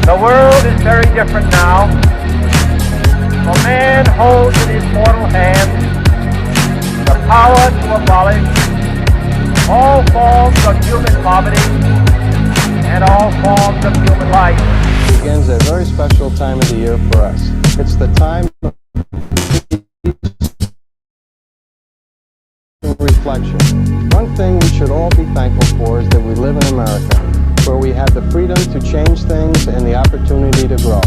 The world is very different now. For man holds in his mortal hand the power to abolish all forms of human poverty and all forms of human life. It begins a very special time of the year for us. It's the time of reflection. One thing we should all be thankful for is that we live in America, where we have the freedom to change things and the opportunity to grow.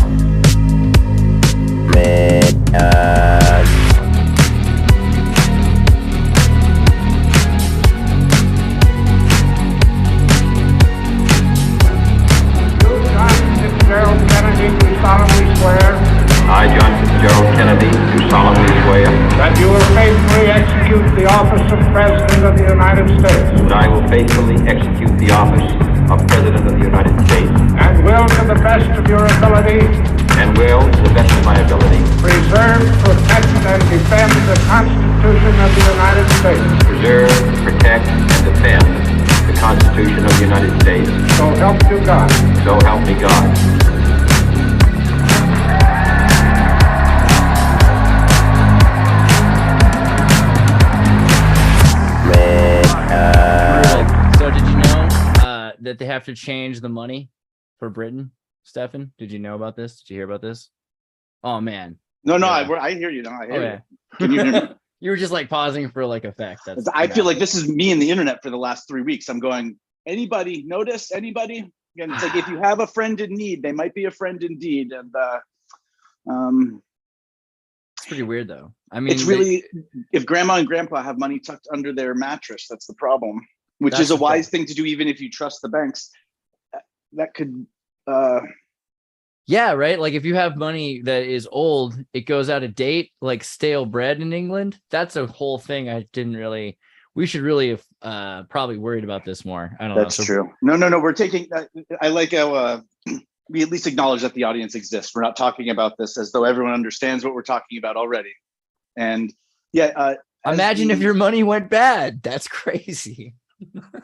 I, John Fitzgerald Kennedy, do solemnly swear That you will faithfully execute the office of President of the United States. that I will faithfully execute the office of President of the United States And will, to the best of your ability, and will, to the best of my ability, preserve, protect, and defend the Constitution of the United States. preserve, protect, and defend the Constitution of the United States. So help you God. So help me God. So did you know that they have to change the money for Britain, Stefan? Did you know about this? Did you hear about this? Oh man. No, Yeah. I hear you now. I hear Okay. you. Can you hear me? You were just like pausing for like effect. That's I feel like this is me and the internet for the last 3 weeks. I'm going, anybody notice? Anybody? Again, it's like if you have a friend in need, they might be a friend indeed. And it's pretty weird though. I mean, it's really, if grandma and grandpa have money tucked under their mattress, that's the problem, which That's is a the wise thing to do, even if you trust the banks. That could, yeah, right. Like if you have money that is old, it goes out of date, like stale bread in England. That's a whole thing. I didn't really. We should really have probably worried about this more. I don't know. that's true. No. We're taking, I like how we at least acknowledge that the audience exists. We're not talking about this as though everyone understands what we're talking about already. And yeah. Imagine if your money went bad. That's crazy.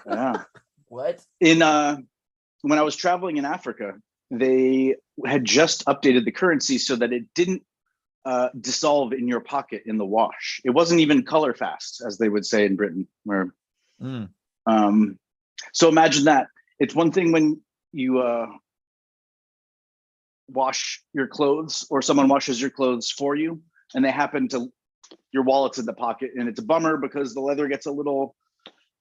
Yeah. What? When I was traveling in Africa, they had just updated the currency so that it didn't dissolve in your pocket in the wash. It wasn't even color fast, as they would say in Britain. Where, so imagine that. It's one thing when you wash your clothes, or someone washes your clothes for you, and they happen to, your wallet's in the pocket, and it's a bummer because the leather gets a little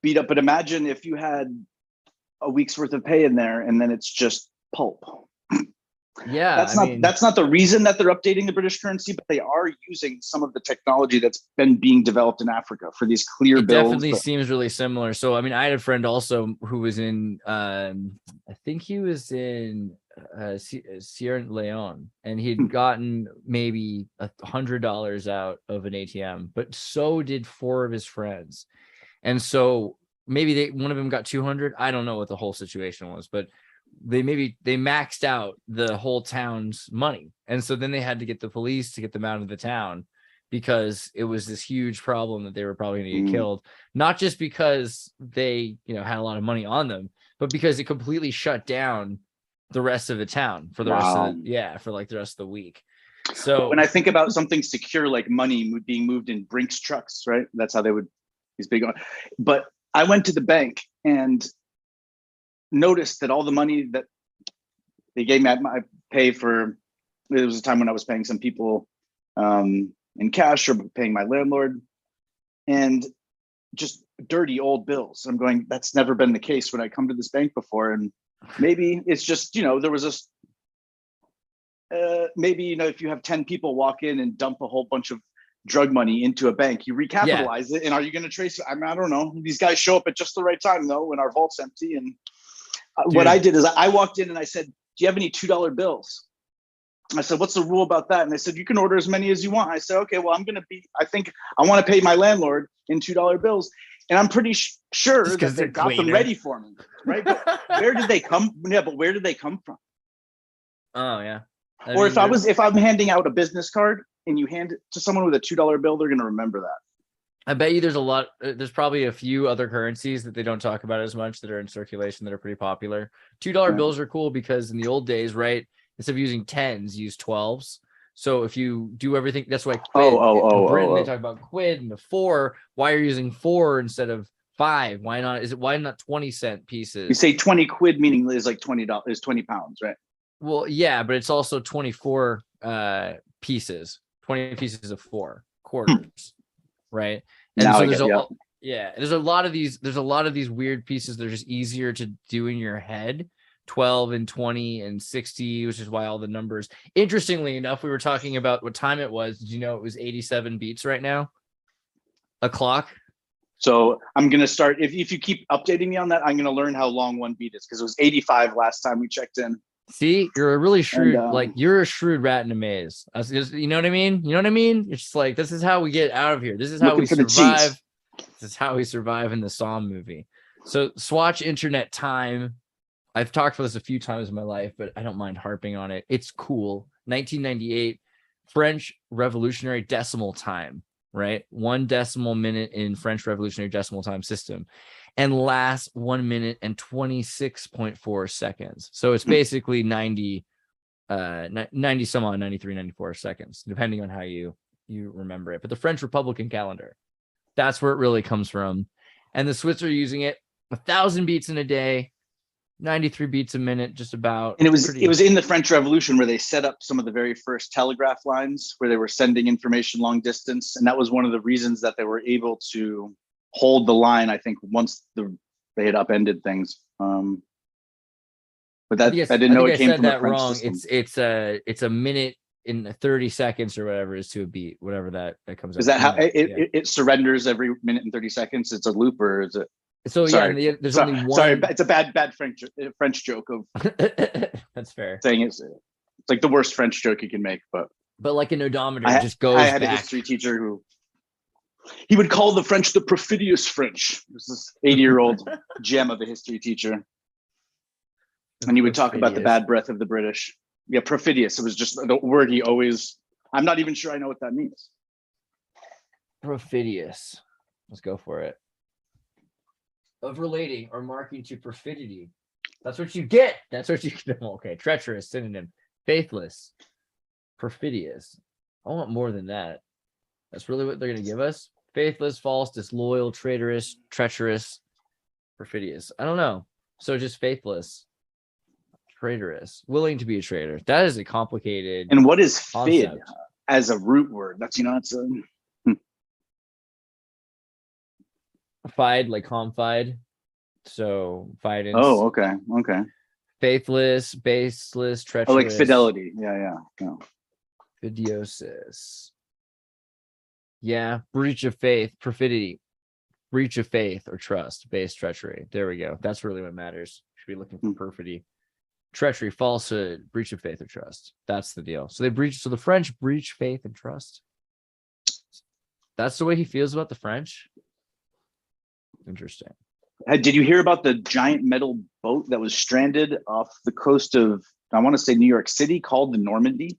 beat up. But imagine if you had a week's worth of pay in there, and then it's just pulp. Yeah, that's not the reason that they're updating the British currency, but they are using some of the technology that's been being developed in Africa for these clear bills. Definitely seems really similar. So I mean, I had a friend also who was in I think he was in Sierra Leone, and he'd gotten maybe $100 out of an ATM, but so did 4 of his friends. And so maybe one of them got 200. I don't know what the whole situation was, but they maxed out the whole town's money. And so then they had to get the police to get them out of the town, because it was this huge problem that they were probably going to get killed. Not just because they, had a lot of money on them, but because it completely shut down the rest of the town for the rest of for like the rest of the week. So when I think about something secure like money being moved in Brinks trucks, right? That's how they would, these big on. But I went to the bank and noticed that all the money that they gave me, I pay for, there was a time when I was paying some people in cash or paying my landlord, and just dirty old bills. I'm going, that's never been the case when I come to this bank before. And maybe it's just, there was this, maybe, if you have 10 people walk in and dump a whole bunch of drug money into a bank, you recapitalize it. And are you going to trace it? I don't know. These guys show up at just the right time though, when our vault's empty. And what I did is I walked in and I said, do you have any $2 bills? I said, what's the rule about that? And they said, you can order as many as you want. I said, okay, well, I think I want to pay my landlord in $2 bills. And I'm pretty Sure, Just 'cause they they're got them cleaner. ready for me, right? But where did they come? Yeah, but where did they come from? Oh yeah. Or if I'm handing out a business card and you hand it to someone with a $2 bill, they're going to remember that. I bet you there's probably a few other currencies that they don't talk about as much that are in circulation that are pretty popular. $2 bills are cool because in the old days, right, instead of using 10s, use 12s. So if you do everything, that's why quid, in Britain they talk about quid and the 4. Why are you using 4 instead of 5? Why not 20-cent pieces? You say 20 quid, meaning is like $20 is 20 pounds, right? Well, yeah, but it's also 24 pieces, 20 pieces of 4 quarters, right? And Now so there's a lot of these weird pieces that are just easier to do in your head. 12 and 20 and 60, which is why all the numbers. Interestingly enough, we were talking about what time it was. Did you know it was 87 beats right now? A clock. So I'm going to start, if you keep updating me on that, I'm going to learn how long one beat is, because it was 85 last time we checked in. See, you're a really shrewd, you're a shrewd rat in a maze. You know what I mean? You know what I mean? It's just like, this is how we get out of here. This is how we survive. This is how we survive in the Saw movie. So swatch internet time. I've talked about this a few times in my life, but I don't mind harping on it. It's cool. 1998, French Revolutionary Decimal Time, right? 1 decimal minute in French Revolutionary Decimal Time system, and lasts 1 minute and 26.4 seconds. So it's basically 90 some odd, 93, 94 seconds, depending on how you remember it. But the French Republican calendar, that's where it really comes from. And the Swiss are using it 1,000 beats in a day, 93 beats a minute, just about. And it was in the French Revolution where they set up some of the very first telegraph lines where they were sending information long distance. And that was one of the reasons that they were able to hold the line, I think, once they had upended things. But that I didn't know it came from a French system. It's a minute in 30 seconds or whatever is to a beat, whatever that comes out. Is that how it surrenders every minute and 30 seconds? It's a loop, or is it? So yeah, there's only one. Sorry, it's a bad French joke of. That's fair. Saying it's like the worst French joke you can make, but like an odometer just goes. I had back. a history teacher who he would call the French the perfidious French. It was this 80-year-old gem of a history teacher, and he would talk about the bad breath of the British. Yeah, perfidious. It was just the word he always. I'm not even sure I know what that means. Perfidious. Let's go for it. Of relating or marking to perfidy. That's what you get. That's what you get. Okay, treacherous, synonym. Faithless. Perfidious. I want more than that. That's really what they're going to give us? Faithless, false, disloyal, traitorous, treacherous, perfidious. I don't know. So just faithless, traitorous, willing to be a traitor. That is a complicated. And what is concept. fid as a root word? That's, it's a. Fide, like confide. So fidence. Oh, okay. Faithless, baseless, treacherous. Oh, like fidelity. Yeah. Fidiosis. Yeah, breach of faith, perfidy, breach of faith or trust, base treachery. There we go. That's really what matters. Should be looking for perfidy, treachery, falsehood, breach of faith or trust. That's the deal. So the French breach faith and trust. That's the way he feels about the French. Interesting. Did you hear about the giant metal boat that was stranded off the coast of, I want to say, New York City, called the Normandie?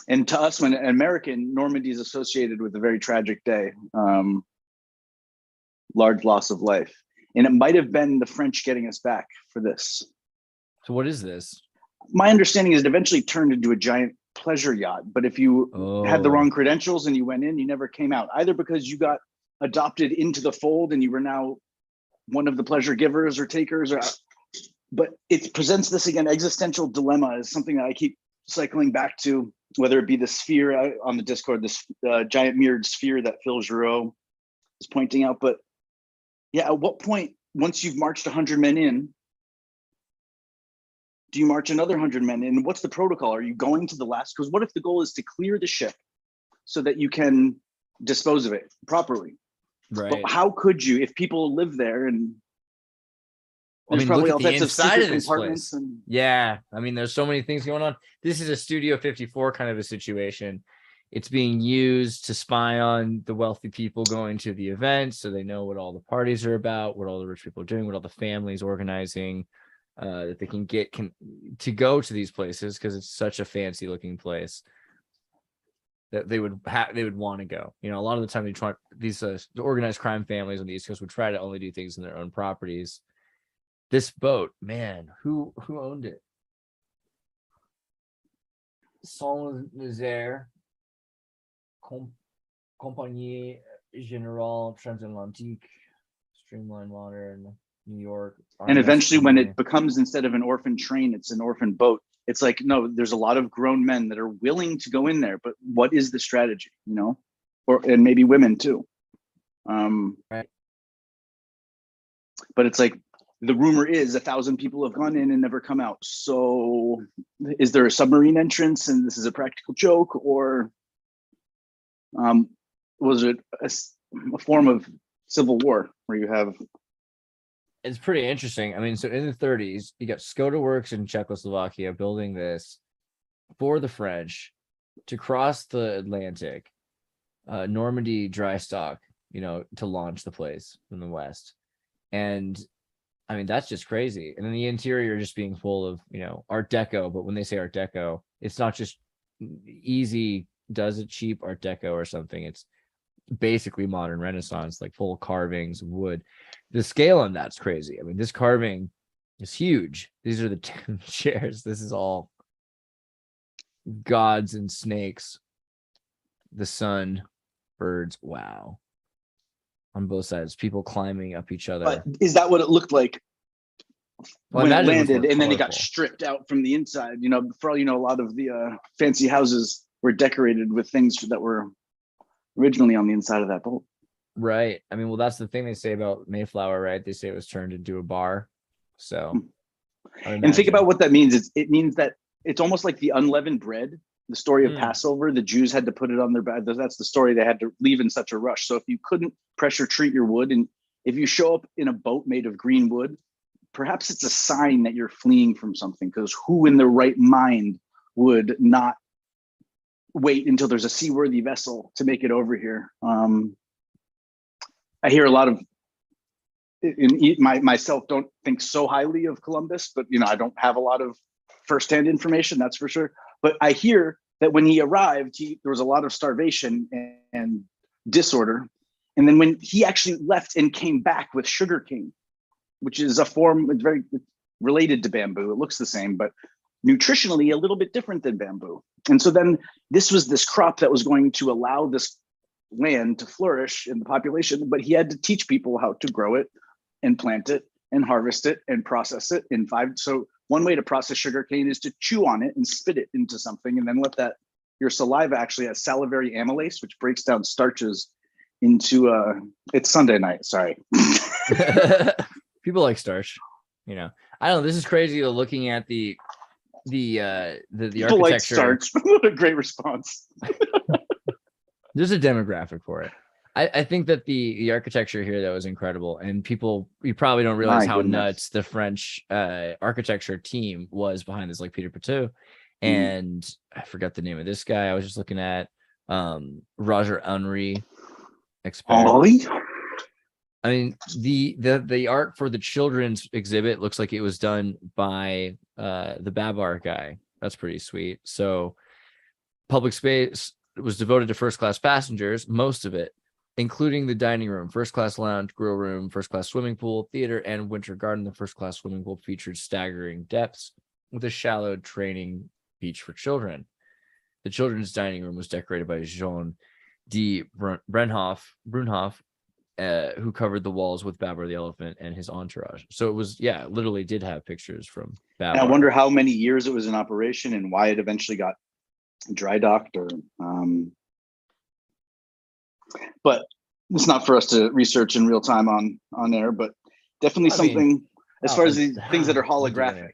And to us, when an American, Normandy is associated with a very tragic day, large loss of life. And it might have been the French getting us back for this. So what is this? My understanding is it eventually turned into a giant pleasure yacht. But if you had the wrong credentials and you went in, you never came out, either because you got adopted into the fold and you were now one of the pleasure givers or takers, but it presents this again existential dilemma is something that I keep cycling back to, whether it be the sphere on the Discord, this giant mirrored sphere that Phil Giroux is pointing out. But yeah, at what point, once you've marched 100 men in, do you march another 100 men in? What's the protocol? Are you going to the last? Because what if the goal is to clear the ship so that you can dispose of it properly? Right. But how could you, if people live there and there's probably all look at types the of inside secret of this compartments place. and Yeah, I mean, there's so many things going on. This is a Studio 54 kind of a situation. it's being used to spy on the wealthy people going to the event, so they know what all the parties are about, what all the rich people are doing, what all the families organizing, that they can get to go to these places because it's such a fancy looking place that they would want to go. You know, a lot of the time the organized crime families on the East Coast would try to only do things in their own properties. This boat, man, who owned it? Saint-Nazaire Compagnie Générale Transatlantique, Streamline Modern, New York. And eventually when it becomes, instead of an orphan train, it's an orphan boat. It's like, no, there's a lot of grown men that are willing to go in there, but what is the strategy, you know? And maybe women too. Right. But it's like, the rumor is 1,000 people have gone in and never come out. So is there a submarine entrance and this is a practical joke, or was it a form of civil war where you have? It's pretty interesting. I mean, so in the 30s, you got Skoda Works in Czechoslovakia building this for the French to cross the Atlantic, Normandy dry stock, you know, to launch the place from the West. And I mean, that's just crazy. And then the interior just being full of, you know, Art Deco. But when they say Art Deco, it's not just easy, does it cheap Art Deco or something. It's basically modern Renaissance, like full carvings of wood. The scale on that's crazy. I mean, this carving is huge. These are the 10 chairs. This is all gods and snakes, the sun, birds. Wow. On both sides, people climbing up each other. But is that what it looked like when it landed, and then it got colorful. stripped out from the inside? You know, for all you know, a lot of the fancy houses were decorated with things that were originally on the inside of that boat. Right. I mean, well, that's the thing they say about Mayflower, right? They say it was turned into a bar. So, and think about what that means. It means that it's almost like the unleavened bread. The story of Passover, the Jews had to put it on their back. That's the story. They had to leave in such a rush. So if you couldn't pressure treat your wood, and if you show up in a boat made of green wood, perhaps it's a sign that you're fleeing from something, because who in their right mind would not wait until there's a seaworthy vessel to make it over here? I hear a lot of, myself don't think so highly of Columbus, but you know, I don't have a lot of firsthand information, that's for sure. But I hear that when he arrived, there was a lot of starvation and disorder. And then when he actually left and came back with sugarcane, which is a form, it's very related to bamboo. It looks the same, but nutritionally a little bit different than bamboo. And so then this was this crop that was going to allow this land to flourish in the population, but he had to teach people how to grow it and plant it and harvest it and process it in 5. So one way to process sugarcane is to chew on it and spit it into something, and then let that, your saliva actually has salivary amylase, which breaks down starches into it's Sunday night, sorry. People like starch, you know. I don't know, this is crazy though, looking at the People like architecture. starch. What a great response. There's a demographic for it. I think that the architecture here, that was incredible, and you probably don't realize how nuts the French architecture team was behind this, like Peter Patou, and I forgot the name of this guy I was just looking at, Roger Henry. Henri? I mean, the art for the children's exhibit looks like it was done by the Babar guy. That's pretty sweet. So public space was devoted to first class passengers, most of it, including the dining room, first class lounge, grill room, first class swimming pool, theater, and winter garden. The first class swimming pool featured staggering depths with a shallow training beach for children. The children's dining room was decorated by Jean de Brunhoff, who covered the walls with Babar the elephant and his entourage. So it was, literally did have pictures from Babar. And I wonder how many years it was in operation and why it eventually got dry docked, or but it's not for us to research in real time on air, but definitely something as far as the things that are holographic.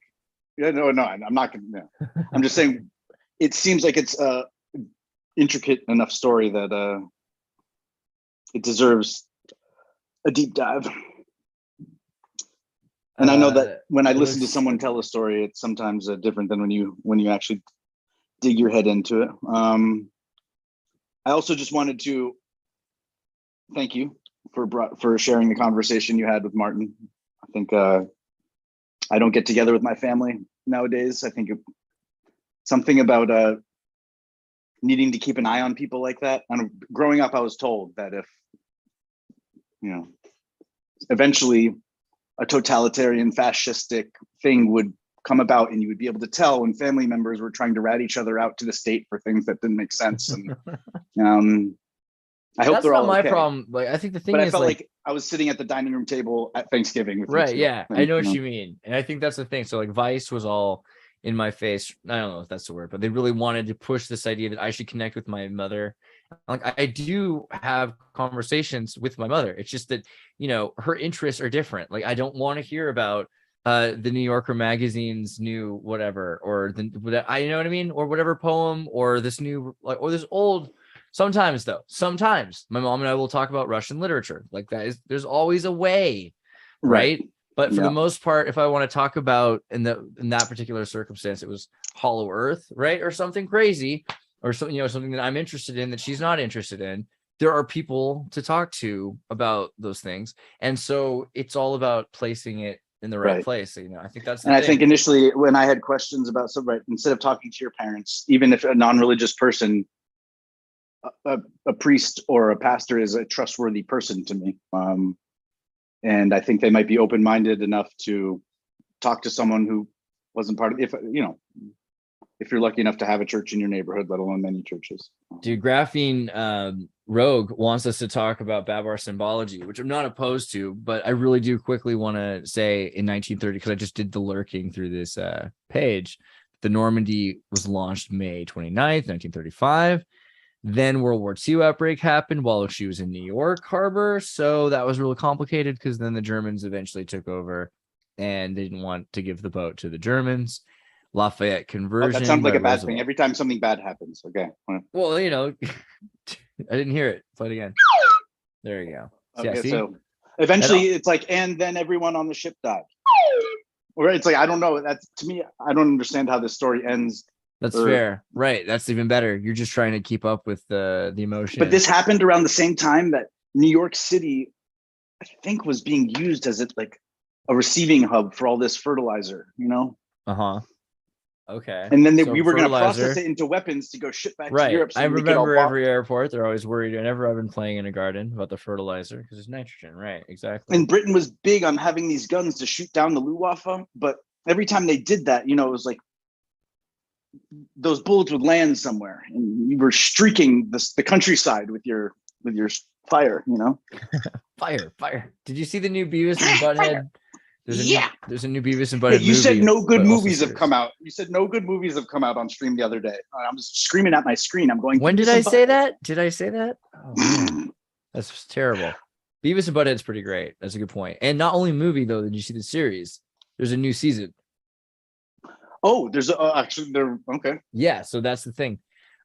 Yeah, no, I'm not gonna. No. I'm just saying, it seems like it's a intricate enough story that it deserves a deep dive. And I know that when I listen to someone tell a story, it's sometimes different than when you actually dig your head into it. I also just wanted to thank you for sharing the conversation you had with Martin. I think I don't get together with my family nowadays. I think something about needing to keep an eye on people like that. And growing up, I was told that if, you know, eventually a totalitarian fascistic thing would come about and you would be able to tell when family members were trying to rat each other out to the state for things that didn't make sense. And I hope That's they're not all my okay. problem. Like, I think the thing But is, I felt like I was sitting at the dining room table at Thanksgiving with right, you. yeah, I know what you mean. And I think that's the thing. So like Vice was all in my face. I don't know if that's the word, but they really wanted to push this idea that I should connect with my mother. Like I do have conversations with my mother. It's just that, you know, her interests are different. Like I don't want to hear about the New Yorker magazine's new whatever, or I know what I mean, or whatever poem, or this new, like, or this old. Sometimes my mom and I will talk about Russian literature. Like there's always a way, right? But for the most part, if I want to talk about in that particular circumstance, it was Hollow Earth, right, or something crazy, or something, you know, something that I'm interested in that she's not interested in. There are people to talk to about those things, and so it's all about placing it in the right place. So, you know, I think that's the thing. I think initially when I had questions about something, instead of talking to your parents, even if a non-religious person, a priest or a pastor is a trustworthy person to me. And I think they might be open-minded enough to talk to someone who wasn't part of, if you're lucky enough to have a church in your neighborhood, let alone many churches. Dude, Graphene Rogue wants us to talk about Babar symbology, which I'm not opposed to, but I really do quickly want to say in 1930, because I just did the lurking through this page, the Normandie was launched May 29th, 1935. Then World War II outbreak happened while she was in New York Harbor. So that was really complicated because then the Germans eventually took over and they didn't want to give the boat to the Germans. Lafayette conversion. That sounds like a bad Roosevelt. thing. Every time something bad happens. Okay. Well, you know, I didn't hear it. Play it again. There you go. Okay, yeah, so eventually it's like, and then everyone on the ship died. Or it's like, I don't know. That's, to me, I don't understand how this story ends. That's fair. Right. That's even better. You're just trying to keep up with the emotion. But this happened around the same time that New York City, I think, was being used as like a receiving hub for all this fertilizer, you know? Uh-huh. Okay. And then we were going to process it into weapons to go ship back to Europe. So I remember every airport, they're always worried whenever I've been playing in a garden about the fertilizer because it's nitrogen. Right. Exactly. And Britain was big on having these guns to shoot down the Luftwaffe. But every time they did that, you know, it was like, those bullets would land somewhere and you were streaking the countryside with your fire, you know. fire. Did you see the new Beavis and Butthead? There's a new Beavis and Butthead movie. You said no good movies have come out. You said no good movies have come out on stream the other day. I'm just screaming at my screen. I'm going, when did I say that? Did I say that? Oh man, that's terrible. Beavis and Butthead's pretty great. That's a good point. And not only movie though, did you see the series? There's a new season. Oh, there's actually there. Okay. Yeah, so that's the thing.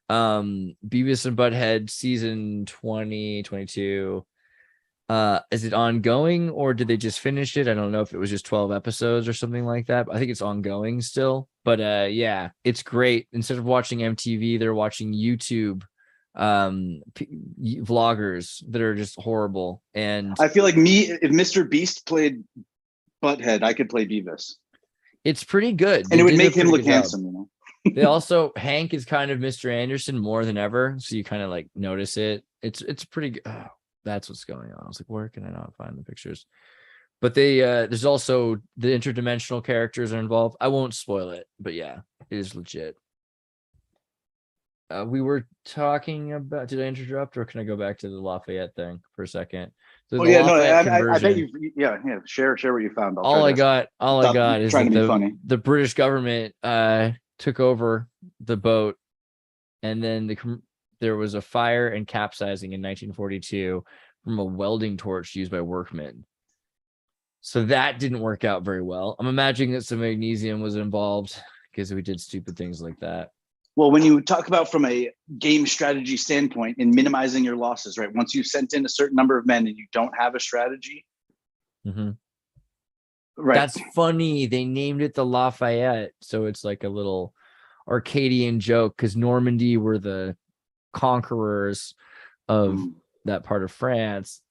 Beavis and Butthead season 2022. Is it ongoing or did they just finish it? I don't know if it was just 12 episodes or something like that. But I think it's ongoing still. But yeah, it's great. Instead of watching MTV, they're watching YouTube vloggers that are just horrible. And I feel like if Mr. Beast played Butthead, I could play Beavis. It's pretty good. And it would make him look handsome, you know. They also, Hank is kind of Mr. Anderson more than ever. So you kind of like notice it. It's pretty good. Oh, that's what's going on. I was like, where can I not find the pictures? But there's also the interdimensional characters are involved. I won't spoil it, but yeah, it is legit. We were talking about, did I interrupt or can I go back to the Lafayette thing for a second? So I bet you, yeah, share what you found. All I got is that the British government took over the boat, and then there was a fire and capsizing in 1942 from a welding torch used by workmen. So that didn't work out very well. I'm imagining that some magnesium was involved because we did stupid things like that. Well, when you talk about from a game strategy standpoint in minimizing your losses, right? Once you've sent in a certain number of men and you don't have a strategy. Mm-hmm. Right. That's funny. They named it the Lafayette. So it's like a little Arcadian joke because Normandy were the conquerors of Mm. that part of France.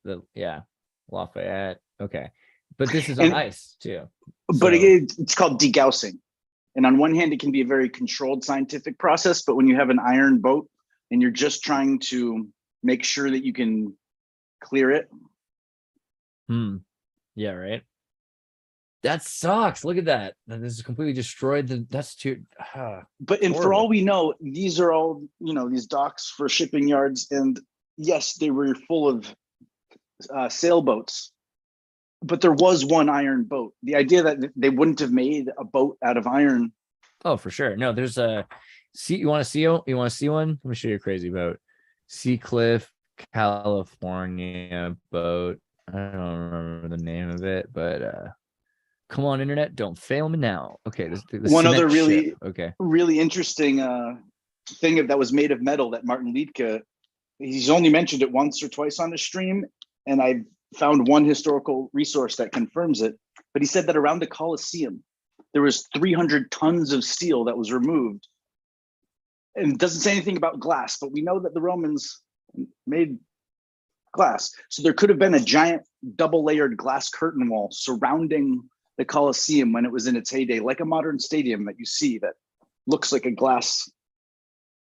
Lafayette. Okay, but this is on And- ice too. But So- again, it's called degaussing. And on one hand, it can be a very controlled scientific process, but when you have an iron boat and you're just trying to make sure that you can clear it. Yeah, right. That sucks. Look at that. This is completely destroyed. That's too. But and for Horrible. all we know, these are all, these docks for shipping yards. And yes, they were full of sailboats, but there was one iron boat. The idea that they wouldn't have made a boat out of iron. Oh, for sure. No, there's a see. You want to see one? You want to see one? Let me show you a crazy boat. Sea Cliff, California boat. I don't remember the name of it, but come on, internet, don't fail me now. Okay, this One other ship. Okay. really interesting thing that was made of metal that Martin Liedtke, he's only mentioned it once or twice on the stream, and I found one historical resource that confirms it. But he said that around the Colosseum, there was 300 tons of steel that was removed. And it doesn't say anything about glass, but we know that the Romans made glass. So there could have been a giant double-layered glass curtain wall surrounding the Colosseum when it was in its heyday, like a modern stadium that you see that looks like a glass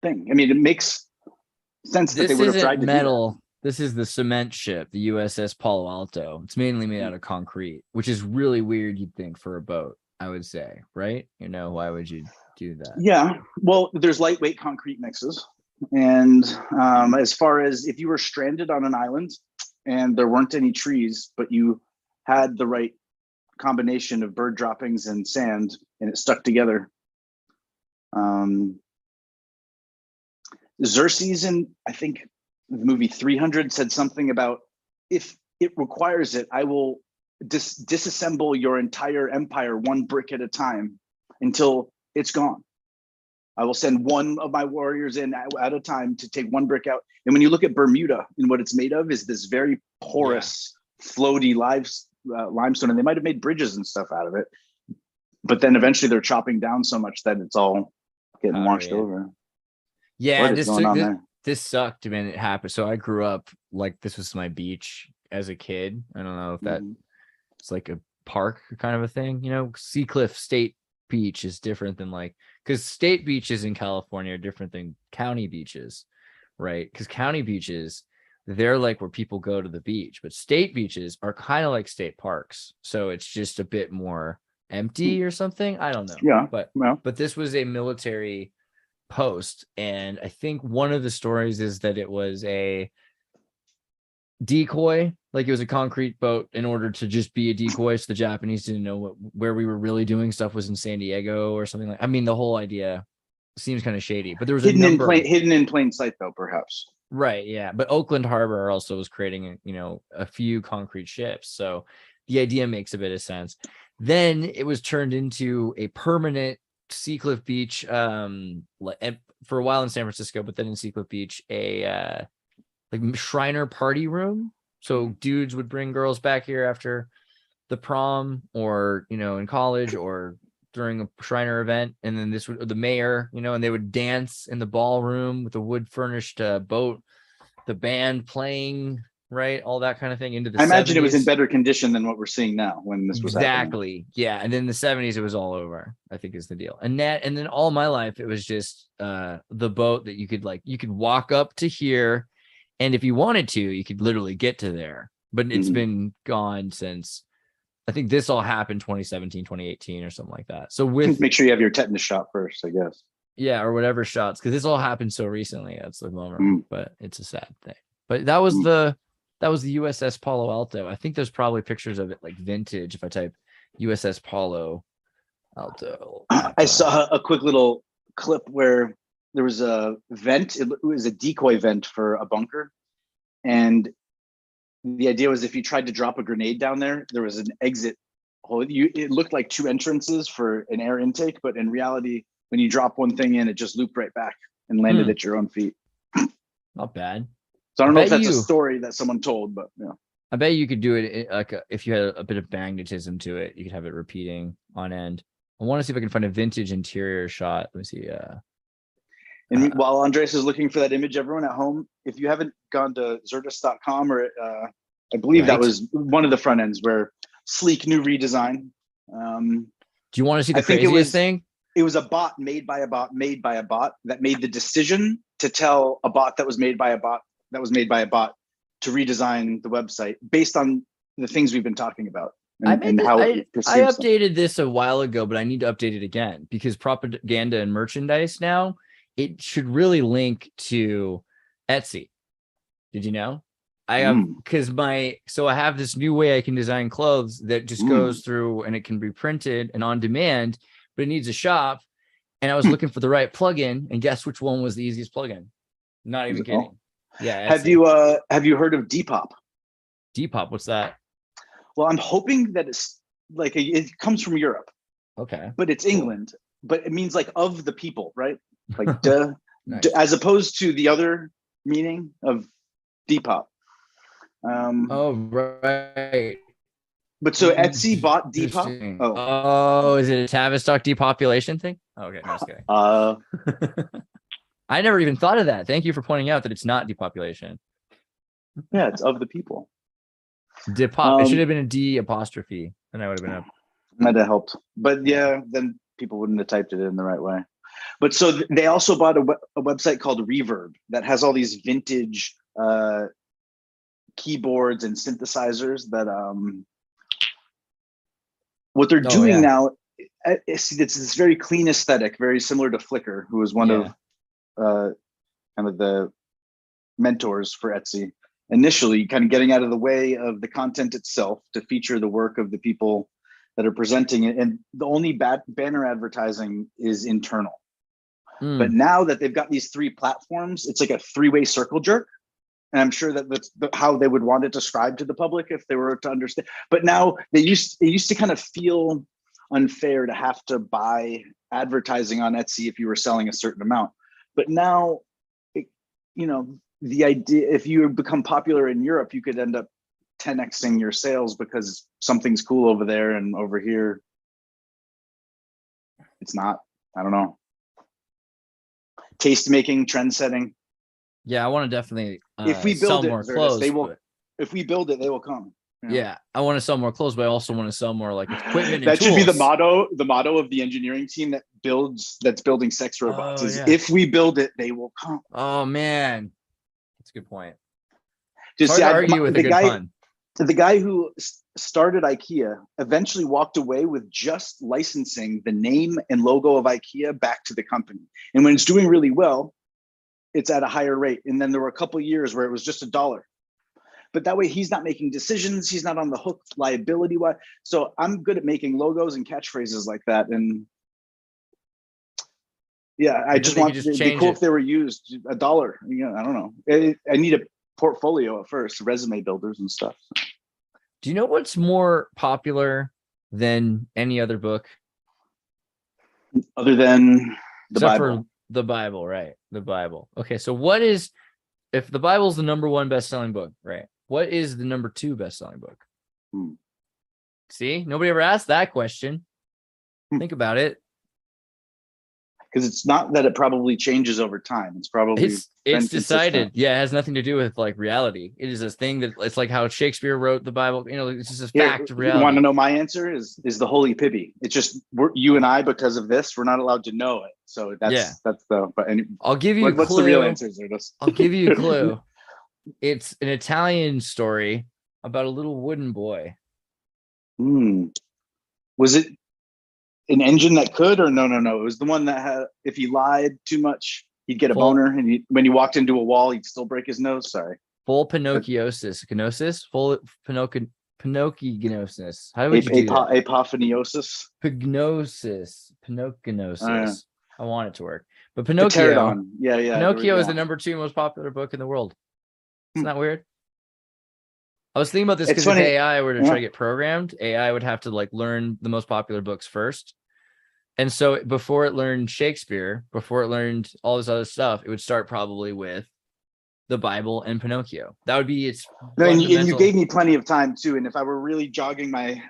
thing. I mean, it makes sense that This they would have tried isn't to metal. This is the cement ship, the USS Palo Alto. It's mainly made out of concrete, which is really weird, you'd think, for a boat, I would say, right? Why would you do that? Yeah, well, there's lightweight concrete mixes. And as far as if you were stranded on an island and there weren't any trees, but you had the right combination of bird droppings and sand and it stuck together. Xerxes in, I think, the movie 300 said something about, if it requires it, I will disassemble your entire empire one brick at a time until it's gone. I will send one of my warriors in at a time to take one brick out. And when you look at Bermuda and what it's made of is this very porous, floaty limestone, and they might have made bridges and stuff out of it. But then eventually they're chopping down so much that it's all getting washed over. Yeah, What is going on there? This sucked, man. It happened. So I grew up like this was my beach as a kid. I don't know if that it's like a park kind of a thing, Sea Cliff State Beach is different than because state beaches in California are different than county beaches, right? Because county beaches, they're like where people go to the beach, but state beaches are kind of like state parks. So it's just a bit more empty or something. I don't know. Yeah. But this was a military post, and I think one of the stories is that it was a decoy, like it was a concrete boat in order to just be a decoy, so the Japanese didn't know where we were really doing stuff was in San Diego or something like. I mean, the whole idea seems kind of shady, but there was hidden in plain sight, though, perhaps. Right, yeah, but Oakland Harbor also was creating a few concrete ships, so the idea makes a bit of sense. Then it was turned into a permanent Sea Cliff Beach for a while in San Francisco, but then in Sea Cliff Beach a like Shriner party room. So dudes would bring girls back here after the prom or, in college or during a Shriner event. And then the mayor, and they would dance in the ballroom with a wood furnished boat, the band playing, right? All that kind of thing into the 70s. I imagine it was in better condition than what we're seeing now when this was happening. Exactly. Yeah. And then in the 70s, it was all over, I think is the deal. And then all my life, it was just the boat that you could walk up to here. And if you wanted to, you could literally get to there, but it's been gone since, I think this all happened 2017, 2018 or something like that. So make sure you have your tetanus shot first, I guess. Yeah. Or whatever shots. Cause this all happened so recently. That's the moment, but it's a sad thing. But that was the USS Palo Alto. I think there's probably pictures of it like vintage. If I type USS Palo Alto. I saw a quick little clip where there was a vent. It was a decoy vent for a bunker. And the idea was if you tried to drop a grenade down there, there was an exit hole. It looked like two entrances for an air intake, but in reality, when you drop one thing in, it just looped right back and landed at your own feet. Not bad. So I don't know if that's a story that someone told, but yeah. I bet you could do it if you had a bit of magnetism to it, you could have it repeating on end. I want to see if I can find a vintage interior shot. Let me see. And while Andreas is looking for that image, everyone at home, if you haven't gone to Xirtus.com, or I believe that was one of the front ends, where sleek new redesign. Do you want to see the I think craziest thing? It was a bot made by a bot that made the decision to tell a bot that was made by a bot to redesign the website based on the things we've been talking about. I updated this a while ago, but I need to update it again because propaganda and merchandise now, it should really link to Etsy. Did you know? I have I have this new way I can design clothes that just goes through and it can be printed and on demand, but it needs a shop. And I was looking for the right plugin, and guess which one was the easiest plugin? Not even kidding. Yeah. Etsy. Have you heard of Depop? Depop, what's that? Well, I'm hoping that it's like it comes from Europe. Okay. But it's England, but it means like of the people, right? Like Nice. as opposed to the other meaning of Depop. Oh, right. But so Etsy bought Depop. Is it a Tavistock depopulation thing? Okay, no, I was kidding. I never even thought of that. Thank you for pointing out that it's not depopulation. Yeah, it's of the people. It should have been a D apostrophe, and I would have been up. Might have helped, but yeah, then people wouldn't have typed it in the right way. But so they also bought a website called Reverb that has all these vintage keyboards and synthesizers that what they're doing now. It's this very clean aesthetic, very similar to Flickr, who was one of kind of the mentors for Etsy. Initially, kind of getting out of the way of the content itself to feature the work of the people that are presenting it. And the only banner advertising is internal. But now that they've got these three platforms, it's like a three-way circle jerk. And I'm sure that that's how they would want it described to the public if they were to understand. But now it used to kind of feel unfair to have to buy advertising on Etsy if you were selling a certain amount. But now, the idea, if you become popular in Europe, you could end up 10xing your sales because something's cool over there, and over here it's not. I don't know. Taste making, trend setting. Yeah, I want to definitely if we build sell more clothes. They will. If we build it, they will come. Yeah, I want to sell more clothes, but I also want to sell more like equipment. That and should tools. be the motto. The motto of the engineering team that's building sex robots is: if we build it, they will come. Oh man, that's a good point. Just argue with a good pun. The guy who started IKEA eventually walked away with just licensing the name and logo of IKEA back to the company. And when it's doing really well, it's at a higher rate. And then there were a couple of years where it was just $1. But that way he's not making decisions. He's not on the hook liability-wise. So I'm good at making logos and catchphrases like that. And yeah, I just want it'd be cool if they were used $1. I don't know. I need a portfolio at first, resume builders and stuff. Do you know what's more popular than any other book? Other than the Bible. For the Bible, right? The Bible. Okay, so what is, if the Bible's the #1 best-selling book, right? What is the #2 best-selling book? See, nobody ever asked that question. Think about it. Because it's not that it probably changes over time. It's probably it's decided. Yeah, it has nothing to do with like reality. It is a thing that it's like how Shakespeare wrote the Bible. It's just a fact of reality. You want to know my answer? Is the Holy Pibby? It's just you and I, because of this, we're not allowed to know it. So that's the. But I'll give you a clue. What's the real answer, Xirtus? I'll give you a clue. It's an Italian story about a little wooden boy. Was it an engine that could, or no? It was the one that had, if he lied too much, he'd get a boner, and when he walked into a wall, he'd still break his nose. Sorry. Full Pinocchiosis. Full Pinocchiosis. How would you do that? Apophaniosis. Pinocchiosis. I want it to work. But Pinocchio. Yeah. Pinocchio is the #2 most popular book in the world. Isn't that weird? I was thinking about this because if AI were to try to get programmed, AI would have to like learn the most popular books first. And so before it learned Shakespeare, before it learned all this other stuff, it would start probably with the Bible and Pinocchio. That would be its. And you gave me plenty of time too. And if I were really jogging my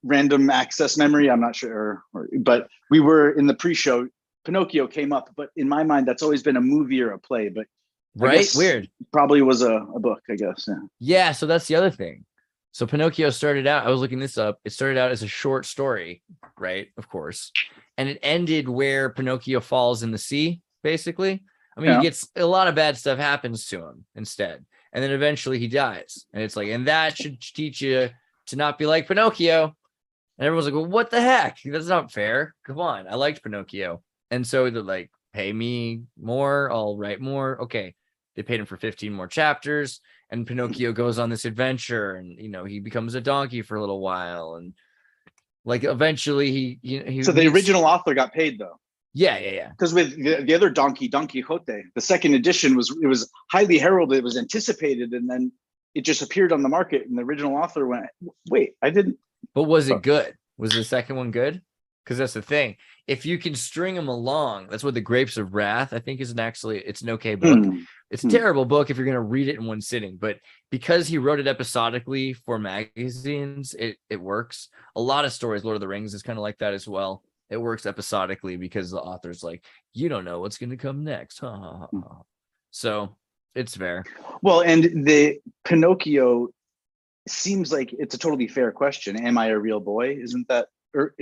random access memory, I'm not sure. But we were in the pre-show Pinocchio came up, but in my mind, that's always been a movie or a play. But I Right? guess Weird. probably was a book, I guess. Yeah. Yeah, so that's the other thing. So Pinocchio started out, I was looking this up. It started out as a short story, right? Of course. And it ended where Pinocchio falls in the sea, basically. I mean, Yeah. he gets a lot of bad stuff happens to him instead. And then eventually he dies. And it's like, and that should teach you to not be like Pinocchio. And everyone's like, well, what the heck? That's not fair. Come on. I liked Pinocchio. And so they're like, pay me more. I'll write more. Okay. They paid him for 15 more chapters. And Pinocchio goes on this adventure. And, you know, he becomes a donkey for a little while. And like eventually he So the original author got paid, though. Yeah. Because with the other donkey, Don Quixote, the second edition was highly heralded. It was anticipated. And then it just appeared on the market. And the original author went, wait, I didn't. But was it good? Was the second one good? Because that's the thing. If you can string them along, that's what the Grapes of Wrath, I think, is it's an okay book. It's a terrible book if you're going to read it in one sitting. But because he wrote it episodically for magazines, it works. A lot of stories, Lord of the Rings is kind of like that as well. It works episodically because the author's like, you don't know what's going to come next. So it's fair. Well, and the Pinocchio seems like it's a totally fair question. Am I a real boy? Isn't that, or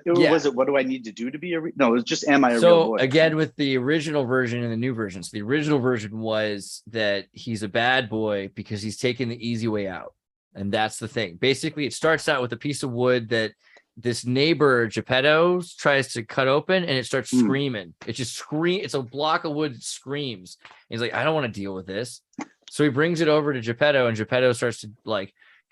was it, what do I need to do to be no, it's just, am I a real boy? So again, with the original version and the new version. So the original version was that he's a bad boy because he's taking the easy way out. And that's the thing. Basically, it starts out with a piece of wood that this neighbor Geppetto tries to cut open, and it starts screaming. It just screams. It's a block of wood that screams. He's like, I don't want to deal with this. So he brings it over to Geppetto, and Geppetto starts to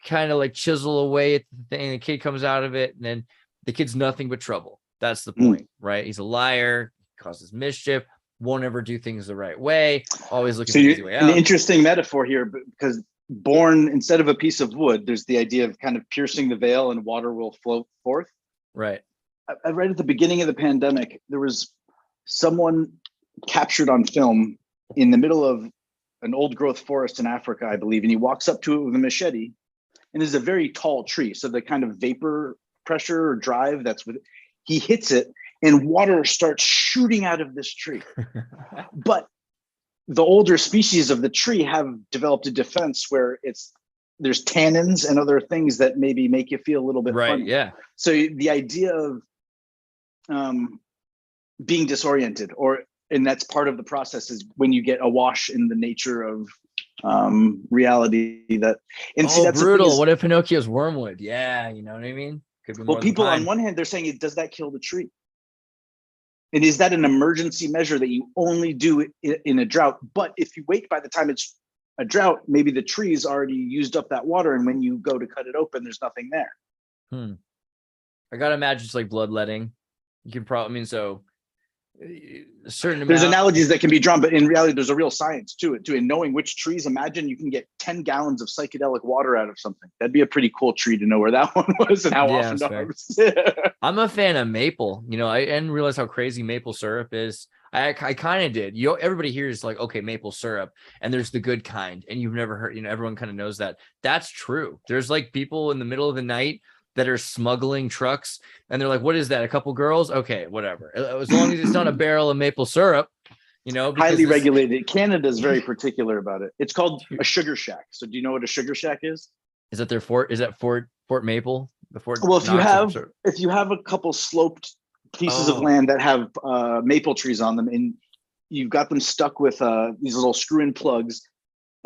kind of chisel away at the thing. The kid comes out of it, and then the kid's nothing but trouble. That's the point, right? He's a liar, causes mischief, won't ever do things the right way, always looking for the easy way out. An interesting metaphor here, because born instead of a piece of wood, there's the idea of kind of piercing the veil and water will flow forth. Right. I read at the beginning of the pandemic, there was someone captured on film in the middle of an old growth forest in Africa, I believe, and he walks up to it with a machete, and there's a very tall tree. So the kind of vapor pressure or drive he hits it, and water starts shooting out of this tree. But the older species of the tree have developed a defense where there's tannins and other things that maybe make you feel a little bit funny. Yeah. So the idea of being disoriented, and that's part of the process, is when you get awash in the nature of reality. That's brutal. What if Pinocchio's wormwood? Yeah, you know what I mean? Could be more people on one hand, they're saying, does that kill the tree? And is that an emergency measure that you only do in a drought? But if you wait by the time it's a drought, maybe the tree's already used up that water, and when you go to cut it open, there's nothing there. I gotta imagine it's like bloodletting. You can probably, a certain amount. There's analogies that can be drawn, but in reality, there's a real science to it too. And knowing which trees, imagine you can get 10 gallons of psychedelic water out of something. That'd be a pretty cool tree to know where that one was and how often to harvest. I'm a fan of maple. I didn't realize how crazy maple syrup is. I kind of did. Everybody here is like, okay, maple syrup, and there's the good kind, and you've never heard. Everyone kind of knows that. That's true. There's people in the middle of the night that are smuggling trucks, and they're like, what is that? A couple girls? Okay, whatever. As long as it's not a barrel of maple syrup, highly regulated. Canada's very particular about it. It's called a sugar shack. So do you know what a sugar shack is? Is that their fort? Is that Fort Maple? The Fort? Well, if you have a couple sloped pieces of land that have maple trees on them, and you've got them stuck with these little screw-in plugs,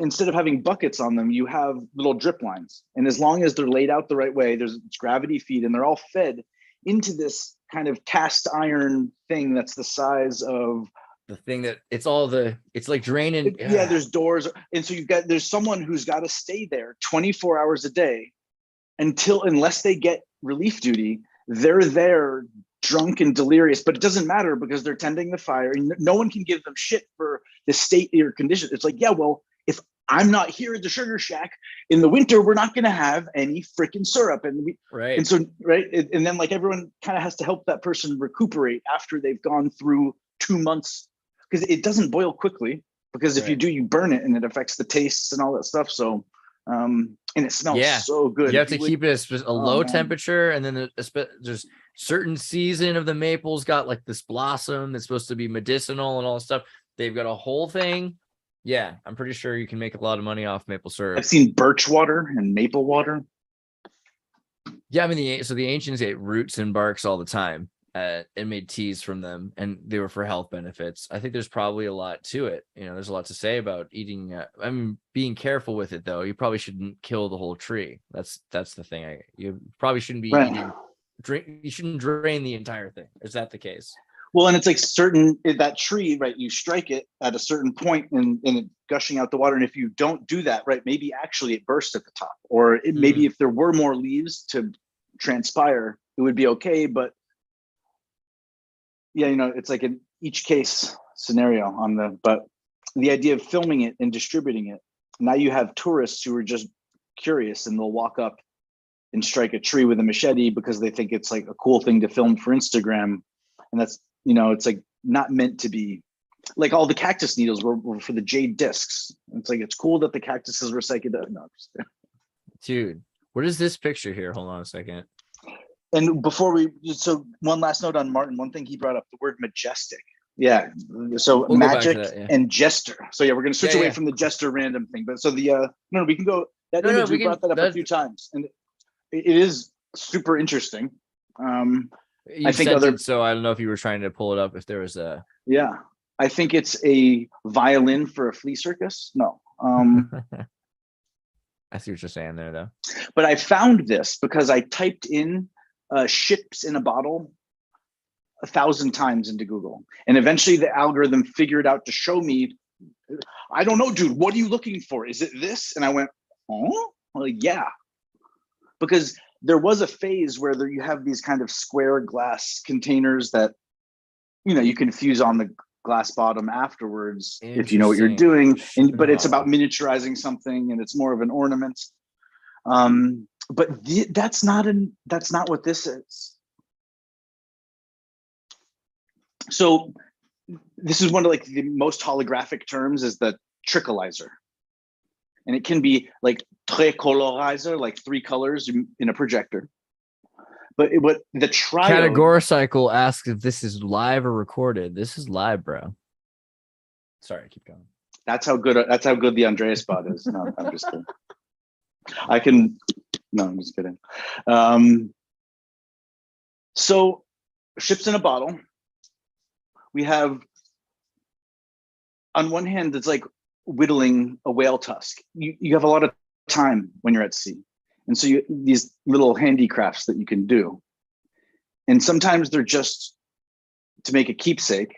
instead of having buckets on them, you have little drip lines. And as long as they're laid out the right way, it's gravity feed, and they're all fed into this kind of cast iron thing that's the size of the thing that it's like draining. Yeah, there's doors. And so there's someone who's got to stay there 24 hours a day unless they get relief duty. They're there drunk and delirious, but it doesn't matter because they're tending the fire, and no one can give them shit for the state or condition. It's like, yeah, well, if I'm not here at the sugar shack in the winter, we're not going to have any freaking syrup. And right. And so, right. And then everyone kind of has to help that person recuperate after they've gone through 2 months, because it doesn't boil quickly, because if you do, you burn it and it affects the tastes and all that stuff. So, and it smells so good. You have to keep it a low temperature, and then there's certain season of the maple's got like this blossom that's supposed to be medicinal and all this stuff. They've got a whole thing. Yeah, I'm pretty sure you can make a lot of money off maple syrup. I've seen birch water and maple water. Yeah, I mean, the ancients ate roots and barks all the time and made teas from them, and they were for health benefits. I think there's probably a lot to it. You know, there's a lot to say about eating. I mean, being careful with it though. You probably shouldn't kill the whole tree. That's the thing. You probably shouldn't be eating. You shouldn't drain the entire thing. Is that the case? Well, and it's like that tree, right? You strike it at a certain point and it gushing out the water. And if you don't do that, right, maybe actually it bursts at the top, or maybe if there were more leaves to transpire, it would be okay. But yeah, you know, it's like an each case scenario but the idea of filming it and distributing it. Now you have tourists who are just curious and they'll walk up and strike a tree with a machete because they think it's like a cool thing to film for Instagram. And that's, you know, it's like not meant to be like all the cactus needles were for the jade discs. It's like, it's cool that the cactuses were psychedelic. No, dude, what is this picture here? Hold on a second. And so one last note on Martin, one thing he brought up, the word majestic. Yeah. So we'll magic and jester. So yeah, we're going to switch away from the jester random thing. But so no, we can go, that image, we brought that up a few times. And it is super interesting. I think so I don't know if you were trying to pull it up, if there was a. Yeah, I think it's a violin for a flea circus. No. I see what you're saying there, though. But I found this because I typed in ships in a bottle 1,000 times into Google. And eventually the algorithm figured out to show me, I don't know, dude, what are you looking for? Is it this? And I went, oh, like, yeah. Because there was a phase where you have these kind of square glass containers that, you know, you can fuse on the glass bottom afterwards if you know what you're doing. But it's about miniaturizing something and it's more of an ornament. But that's not what this is. So this is one of like the most holographic terms is the trickleizer. And it can be like tricolorizer, like 3 colors in a projector. But the triode. Categoricycle asks if this is live or recorded. This is live, bro. Sorry, keep going. That's how good the Andreas bot is. No, I'm just kidding. No, I'm just kidding. So ships in a bottle. We have, on one hand, it's like whittling a whale tusk. You have a lot of time when you're at sea. And so these little handicrafts that you can do. And sometimes they're just to make a keepsake.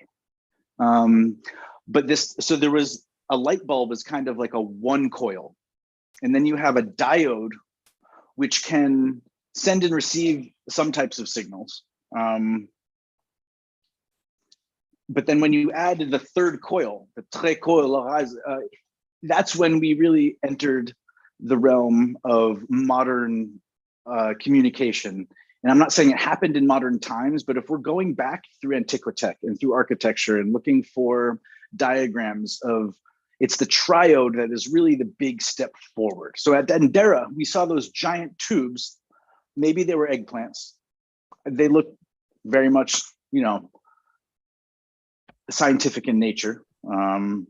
But so there was a light bulb is kind of like a 1 coil. And then you have a diode, which can send and receive some types of signals. But then when you add the 3rd coil, the tricolorizer, that's when we really entered the realm of modern communication. And I'm not saying it happened in modern times, but if we're going back through Antiquitech and through architecture and looking for diagrams of, it's the triode that is really the big step forward. So at Dendera, we saw those giant tubes. Maybe they were eggplants. They look very much, you know, scientific in nature. And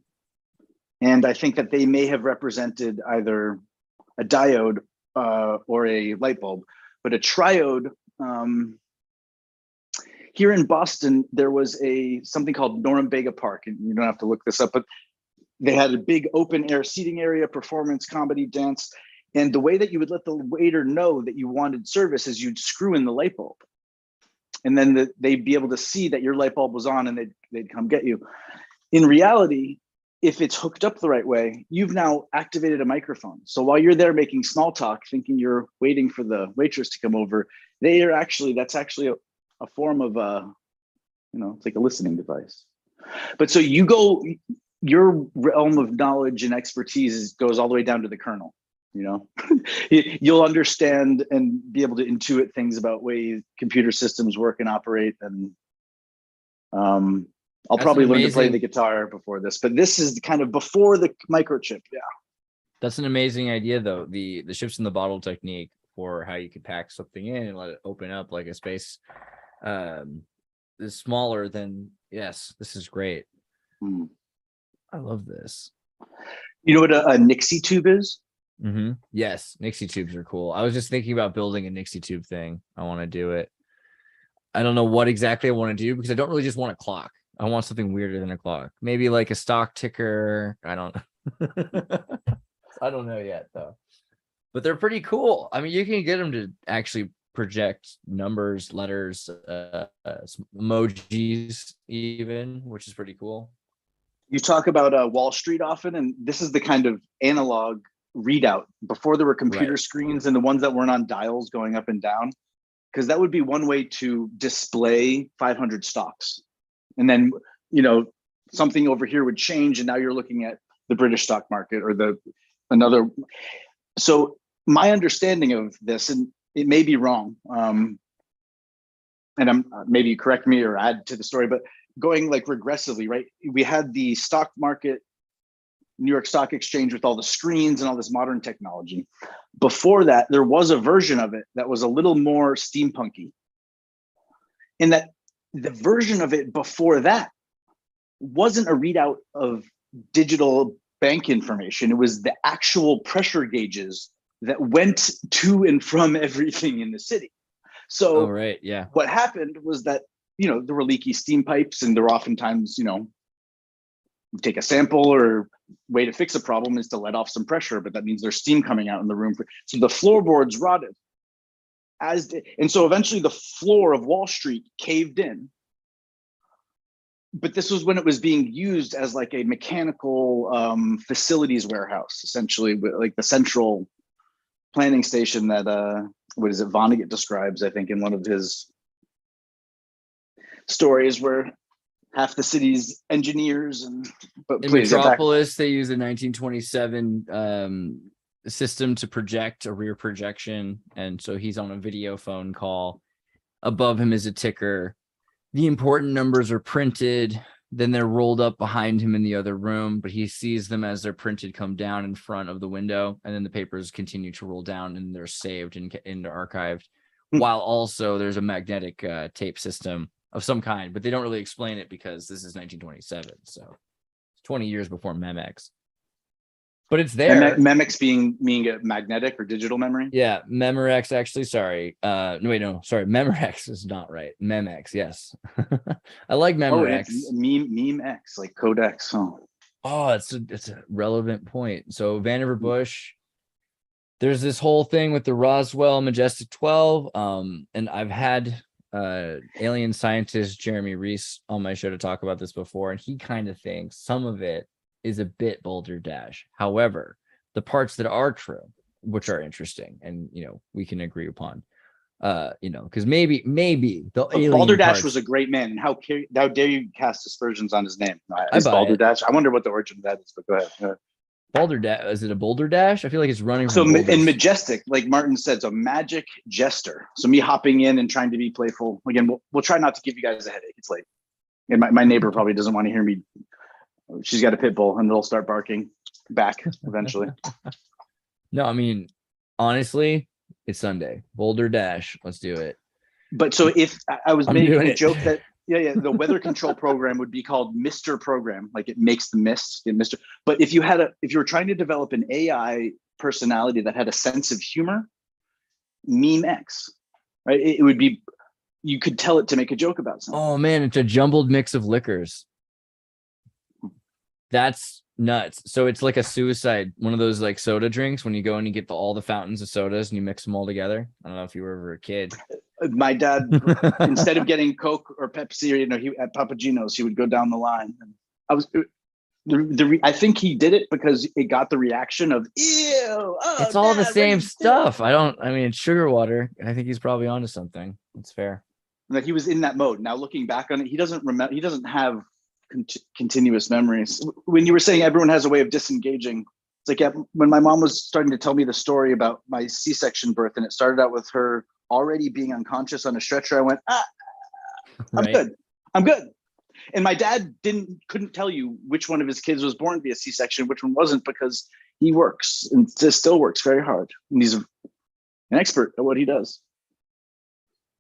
I think that they may have represented either a diode or a light bulb, but a triode. Here in Boston, there was something called Norumbega Park, and you don't have to look this up, but they had a big open air seating area, performance, comedy, dance. And the way that you would let the waiter know that you wanted service is you'd screw in the light bulb. And then they'd be able to see that your light bulb was on and they'd come get you. In reality, if it's hooked up the right way, you've now activated a microphone. So while you're there making small talk, thinking you're waiting for the waitress to come over, that's actually a form of it's like a listening device. But so your realm of knowledge and expertise goes all the way down to the kernel. You know, you'll understand and be able to intuit things about ways computer systems work and operate. And I'll probably learn to play the guitar before this, but this is kind of before the microchip. Yeah. That's an amazing idea, though. The ships in the bottle technique for how you could pack something in and let it open up like a space is smaller than, yes, this is great. Hmm. I love this. You know what a Nixie tube is? Yes, Nixie tubes are cool. I was just thinking about building a Nixie tube thing. I want to do it. I don't know what exactly I want to do because I don't really just want a clock. I want something weirder than a clock. Maybe like a stock ticker. I don't I don't know yet though. But they're pretty cool. I mean, you can get them to actually project numbers, letters, emojis even, which is pretty cool. You talk about Wall Street often, and this is the kind of analog readout before there were computer screens and the ones that weren't on dials going up and down, because that would be one way to display 500 stocks. And then, you know, something over here would change, and now you're looking at the British stock market or another. So my understanding of this, and it may be wrong, and I'm maybe correct me or add to the story, but going like regressively, right? We had the stock market, New York Stock Exchange with all the screens and all this modern technology. Before that, there was a version of it that was a little more steampunky. In that the version of it before that wasn't a readout of digital bank information. It was the actual pressure gauges that went to and from everything in the city. So what happened was that, you know, there were leaky steam pipes, and there were oftentimes, you know, take a sample or way to fix a problem is to let off some pressure, but that means there's steam coming out in the room. So the floorboards rotted. And so eventually the floor of Wall Street caved in. But this was when it was being used as like a mechanical facilities warehouse, essentially, like the central planning station that, what is it, Vonnegut describes, I think, in one of his stories, where half the city's engineers but in Metropolis, they use a 1927 system to project a rear projection. And so he's on a video phone call. Above him is a ticker. The important numbers are printed. Then they're rolled up behind him in the other room, but he sees them as they're printed come down in front of the window. And then the papers continue to roll down and they're saved and archived. While also there's a magnetic tape system of some kind, but they don't really explain it because this is 1927. So it's 20 years before Memex. But it's there. Memex meaning a magnetic or digital memory? Yeah, Memorex actually, sorry. Memorex is not right. Memex, yes. I like Memorex. Oh, Meme-X, like Codex. Oh, it's a relevant point. So Vannevar Bush, there's this whole thing with the Roswell Majestic 12. And I've had alien scientist Jeremy Reese on my show to talk about this before, and he kind of thinks some of it is a bit Boulder Dash. However, the parts that are true, which are interesting, and you know, we can agree upon, you know, because maybe the alien Boulder Dash parts, was a great man, and how dare you cast aspersions on his name? Is Boulder Dash? I wonder what the origin of that is, but go ahead. Boulder Dash, is it a Boulder Dash? I feel like it's running from so boulders. In Majestic, like Martin said, so magic jester. So me hopping in and trying to be playful. Again, we'll try not to give you guys a headache. It's late, and my neighbor probably doesn't want to hear me. She's got a pit bull, and it'll start barking back eventually. No, I mean, honestly, it's Sunday. Boulder Dash, let's do it. But so if I was making a joke that the weather control program would be called Mr. Program, like it makes the mist get Mr. But if you were trying to develop an AI personality that had a sense of humor, Meme-X, right? It would be, you could tell it to make a joke about something. Oh man, it's a jumbled mix of liquors. That's nuts. So it's like a suicide, one of those like soda drinks when you go and you get all the fountains of sodas and you mix them all together. I don't know if you were ever a kid. My dad, instead of getting Coke or Pepsi, or he at Papagino's, he would go down the line. And I think he did it because it got the reaction of ew. Oh, it's all the same stuff. I mean, it's sugar water. I think he's probably onto something. It's fair. Like he was in that mode. Now looking back on it, he doesn't remember. He doesn't have continuous memories. When you were saying everyone has a way of disengaging, it's like when my mom was starting to tell me the story about my C-section birth, and it started out with her already being unconscious on a stretcher, I went, I'm good. And my dad couldn't tell you which one of his kids was born via C-section, which one wasn't, because he works and still works very hard, and he's an expert at what he does.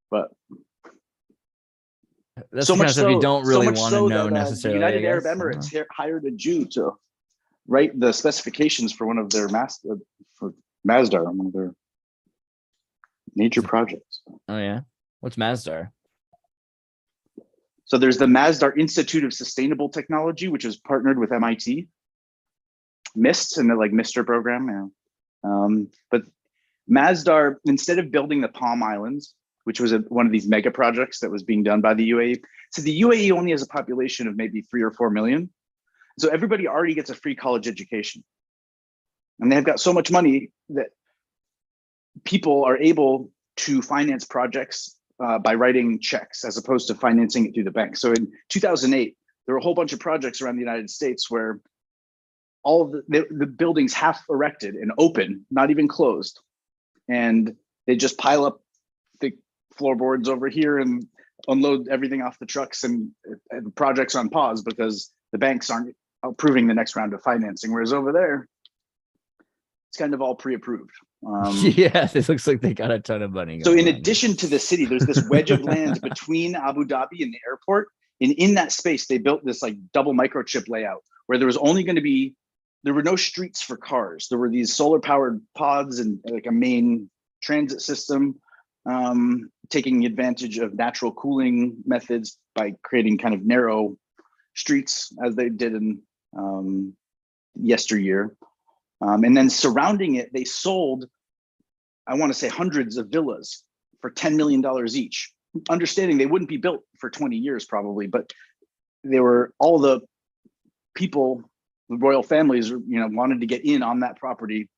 But That's So the kind much of stuff you so, don't so really much want to so know that the necessarily. United I Arab guess. I don't Emirates know. hired a Jew to write the specifications for one of their for Masdar, one of their major projects. Oh yeah, what's Masdar? So there's the Masdar Institute of Sustainable Technology, which is partnered with MIT, MIST, and the like MISTER program. Yeah. But Masdar, instead of building the Palm Islands, which was one of these mega projects that was being done by the UAE, so the UAE only has a population of maybe 3 or 4 million. So everybody already gets a free college education. And they've got so much money that people are able to finance projects by writing checks as opposed to financing it through the bank. So in 2008, there were a whole bunch of projects around the United States where all of the buildings half erected and open, not even closed. And they just pile up the floorboards over here and unload everything off the trucks, and the project's on pause because the banks aren't approving the next round of financing. Whereas over there, it's kind of all pre-approved. Yeah, it looks like they got a ton of money. So in on. addition to the city, there's this wedge of land between Abu Dhabi and the airport. And in that space, they built this like double microchip layout where there was only going to be, there were no streets for cars. There were these solar powered pods and like a main transit system, taking advantage of natural cooling methods by creating kind of narrow streets as they did in yesteryear. And then surrounding it, they sold, I want to say, hundreds of villas for $10 million each, understanding they wouldn't be built for 20 years probably, but they were, all the people, the royal families, wanted to get in on that property.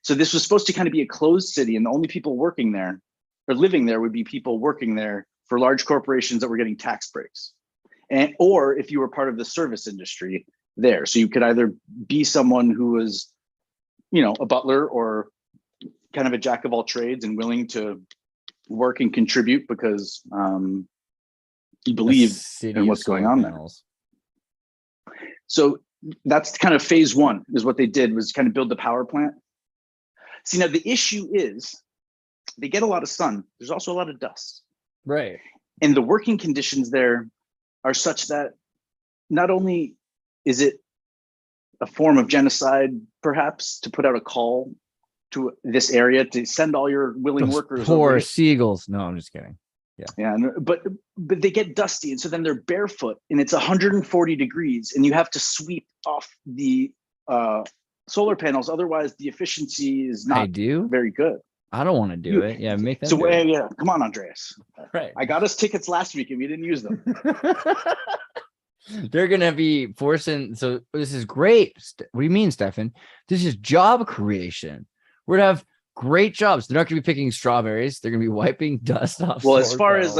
So this was supposed to kind of be a closed city, and the only people working there or living there would be people working there for large corporations that were getting tax breaks. And, or if you were part of the service industry there. So you could either be someone who was, a butler or kind of a jack of all trades and willing to work and contribute because you believe in what's going on there. So that's kind of phase one, is what they did, was kind of build the power plant. See, now the issue is they get a lot of sun. There's also a lot of dust. Right. And the working conditions there are such that not only is it a form of genocide, perhaps, to put out a call to this area to send all your willing workers. Poor seagulls. No, I'm just kidding. Yeah, but they get dusty, and so then they're barefoot, and it's 140 degrees, and you have to sweep off the solar panels. Otherwise, the efficiency is not very good. I don't want to do it. Yeah, make that. So yeah, come on, Andreas. Right. I got us tickets last week, and we didn't use them. They're gonna be forcing. So this is great. What do you mean, Stefan? This is job creation. We're gonna have great jobs. They're not gonna be picking strawberries. They're gonna be wiping dust off. Well, as far as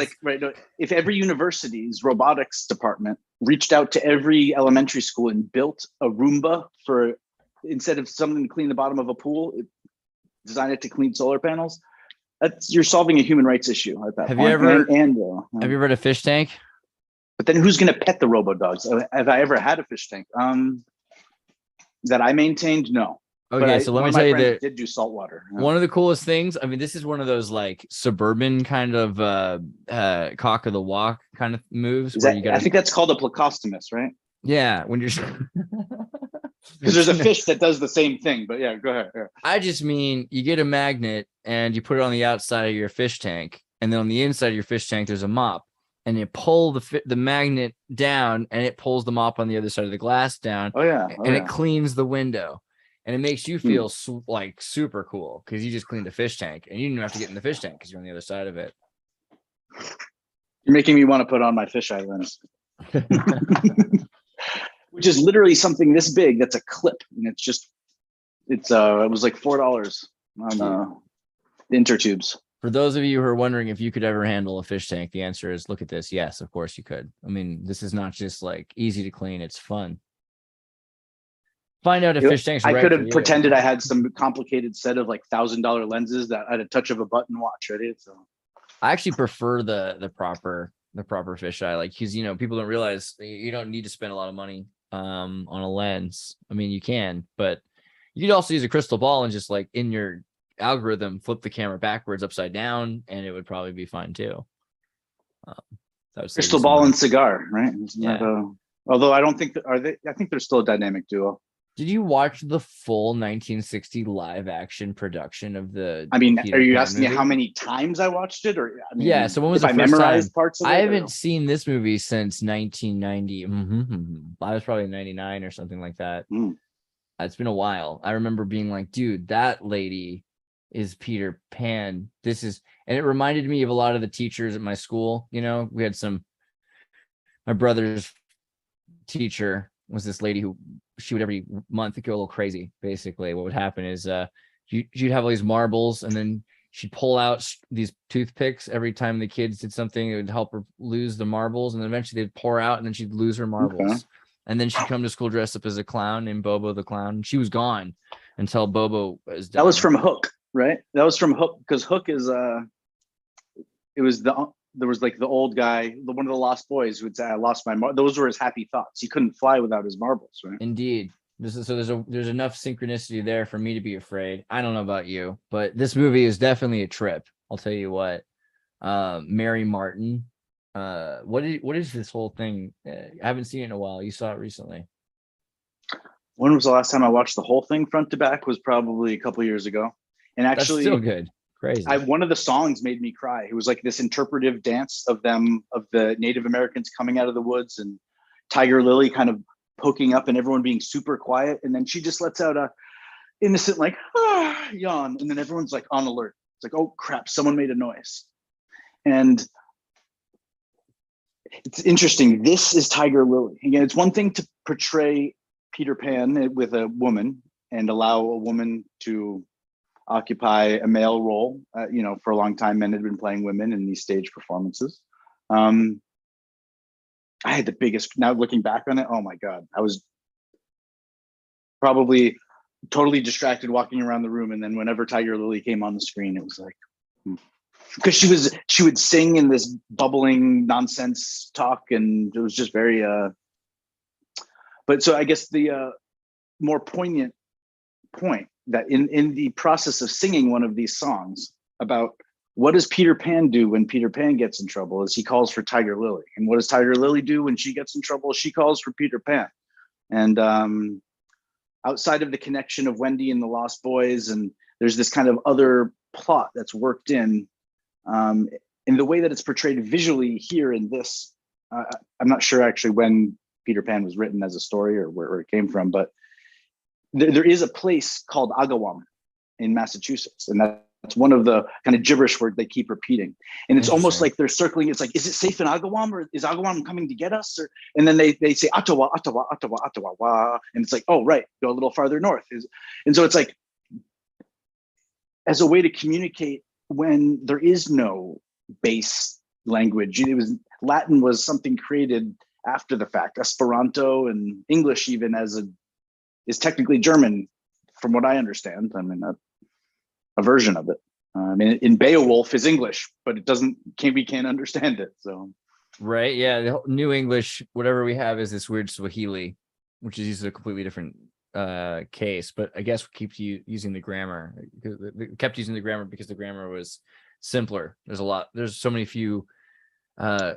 if every university's robotics department reached out to every elementary school and built a Roomba for, instead of something to clean the bottom of a pool, design it to clean solar panels. You're solving a human rights issue at that point. Have you ever had a fish tank? But then who's going to pet the robo dogs? Have I ever had a fish tank that I maintained? No. Okay, so let me tell you that did do saltwater. One of the coolest things. I mean, this is one of those like suburban kind of cock of the walk kind of moves. I think that's called a plecostomus, right? Yeah, when you're because there's a fish that does the same thing. But yeah, go ahead. Yeah. I just mean you get a magnet and you put it on the outside of your fish tank, and then on the inside of your fish tank there's a mop. And you pull the magnet down, and it pulls the mop on the other side of the glass down. It cleans the window, and it makes you feel like super cool because you just cleaned a fish tank, and you didn't have to get in the fish tank because you're on the other side of it. You're making me want to put on my fisheye lens, which is literally something this big. That's a clip, and it was like $4 on the Intertubes. For those of you who are wondering if you could ever handle a fish tank, the answer is look at this. Yes, of course you could. I mean, this is not just like easy to clean. It's fun. Find out if fish tanks are I right could have for you. pretended I had some complicated set of like $1,000 lenses that I had a touch of a button watch, right? So I actually prefer the proper fisheye, like, because people don't realize you don't need to spend a lot of money on a lens. I mean, you can, but you could also use a crystal ball and just like in your algorithm flip the camera backwards upside down, and it would probably be fine too. That would save you Crystal some Ball money. and Cigar, right? Isn't Yeah. that, although I don't think are they. I think they're still a dynamic duo. Did you watch the full 1960 live action production of the I mean, Peter are you Pan asking me movie? how many times I watched it, or I mean, Yeah, so when was if the I first memorized time? parts of it? I or- haven't seen this movie since 1990. I was probably 99 or something like that. Mm. It's been a while. I remember being like, dude, that lady is Peter Pan. This is, and it reminded me of a lot of the teachers at my school. You know, we had my brother's teacher was this lady who she would every month go a little crazy. Basically, what would happen is you'd have all these marbles, and then she'd pull out these toothpicks every time the kids did something. It would help her lose the marbles, and then eventually they'd pour out, and then she'd lose her marbles. Okay. And then she'd come to school dressed up as a clown named Bobo the Clown. She was gone until Bobo was done. That was from Hook, right? That was from Hook, because Hook is it was there was like the old guy, one of the lost boys who would say, "I lost my those were his happy thoughts. He couldn't fly without his marbles, right?" Indeed. So there's enough synchronicity there for me to be afraid. I don't know about you, but this movie is definitely a trip. I'll tell you what. Mary Martin. What is this whole thing? I haven't seen it in a while. You saw it recently. When was the last time I watched the whole thing front to back? Was probably a couple years ago. And actually, that's still good. Crazy. One of the songs made me cry. It was like this interpretive dance of the Native Americans coming out of the woods, and Tiger Lily kind of poking up and everyone being super quiet. And then she just lets out a innocent, like, yawn. And then everyone's like on alert. It's like, oh crap, someone made a noise. And it's interesting. This is Tiger Lily. Again, it's one thing to portray Peter Pan with a woman and allow a woman to occupy a male role. For a long time, men had been playing women in these stage performances. I had the biggest, now looking back on it, oh my God, I was probably totally distracted walking around the room. And then whenever Tiger Lily came on the screen, it was like, because she would sing in this bubbling nonsense talk, and it was just very, but so I guess the more poignant point that in the process of singing one of these songs about what does Peter Pan do when Peter Pan gets in trouble is he calls for Tiger Lily. And what does Tiger Lily do when she gets in trouble? She calls for Peter Pan. And outside of the connection of Wendy and the Lost Boys, and there's this kind of other plot that's worked in the way that it's portrayed visually here in this. I'm not sure actually when Peter Pan was written as a story or where it came from, but there is a place called Agawam in Massachusetts, and that's one of the kind of gibberish words they keep repeating. And it's almost like they're circling. It's like, is it safe in Agawam, or is Agawam coming to get us? And then they say Ottawa, Ottawa, Ottawa, Ottawa, wah. And it's like, oh right, go a little farther north. And so it's like as a way to communicate when there is no base language. Latin was something created after the fact. Esperanto and English even is technically German, from what I understand. I mean, a version of it. I mean, in Beowulf is English, but we can't understand it. So, right, yeah, the New English, whatever we have is this weird Swahili, which is used in a completely different case. But I guess we keep using the grammar. Kept using the grammar because the grammar was simpler. There's so many few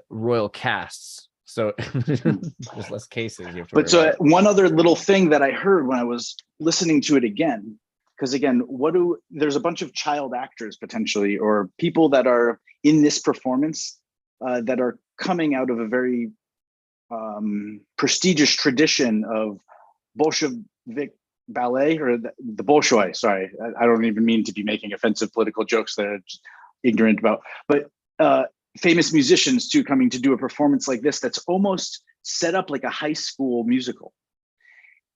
royal casts. So there's less cases. But so one other little thing that I heard when I was listening to it again, because again, there's a bunch of child actors potentially, or people that are in this performance that are coming out of a very prestigious tradition of Bolshevik ballet, or the Bolshoi. Sorry, I don't even mean to be making offensive political jokes that I'm just ignorant about, but famous musicians too coming to do a performance like this that's almost set up like a high school musical.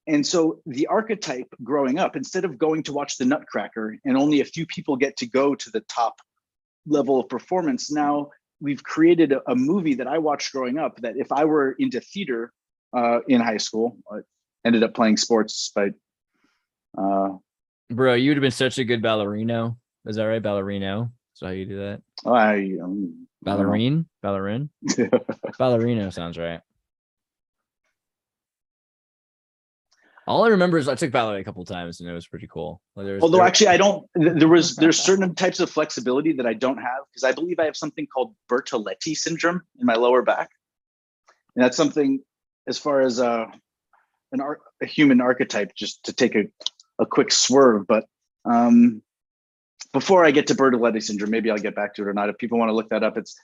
And so the archetype growing up, instead of going to watch the Nutcracker and only a few people get to go to the top level of performance, now we've created a movie that I watched growing up that if I were into theater in high school, I ended up playing sports, but bro, you would have been such a good ballerino. Is that right? Ballerino. So how you do that? Ballerine? Ballerino sounds right. All I remember is I took ballet a couple of times and it was pretty cool. Although actually I don't, there's certain types of flexibility that I don't have, because I believe I have something called Bertoletti syndrome in my lower back. And that's something, as far as a human archetype, just to take a quick swerve. But before I get to Bertoletti syndrome, maybe I'll get back to it or not. If people want to look that up, it's,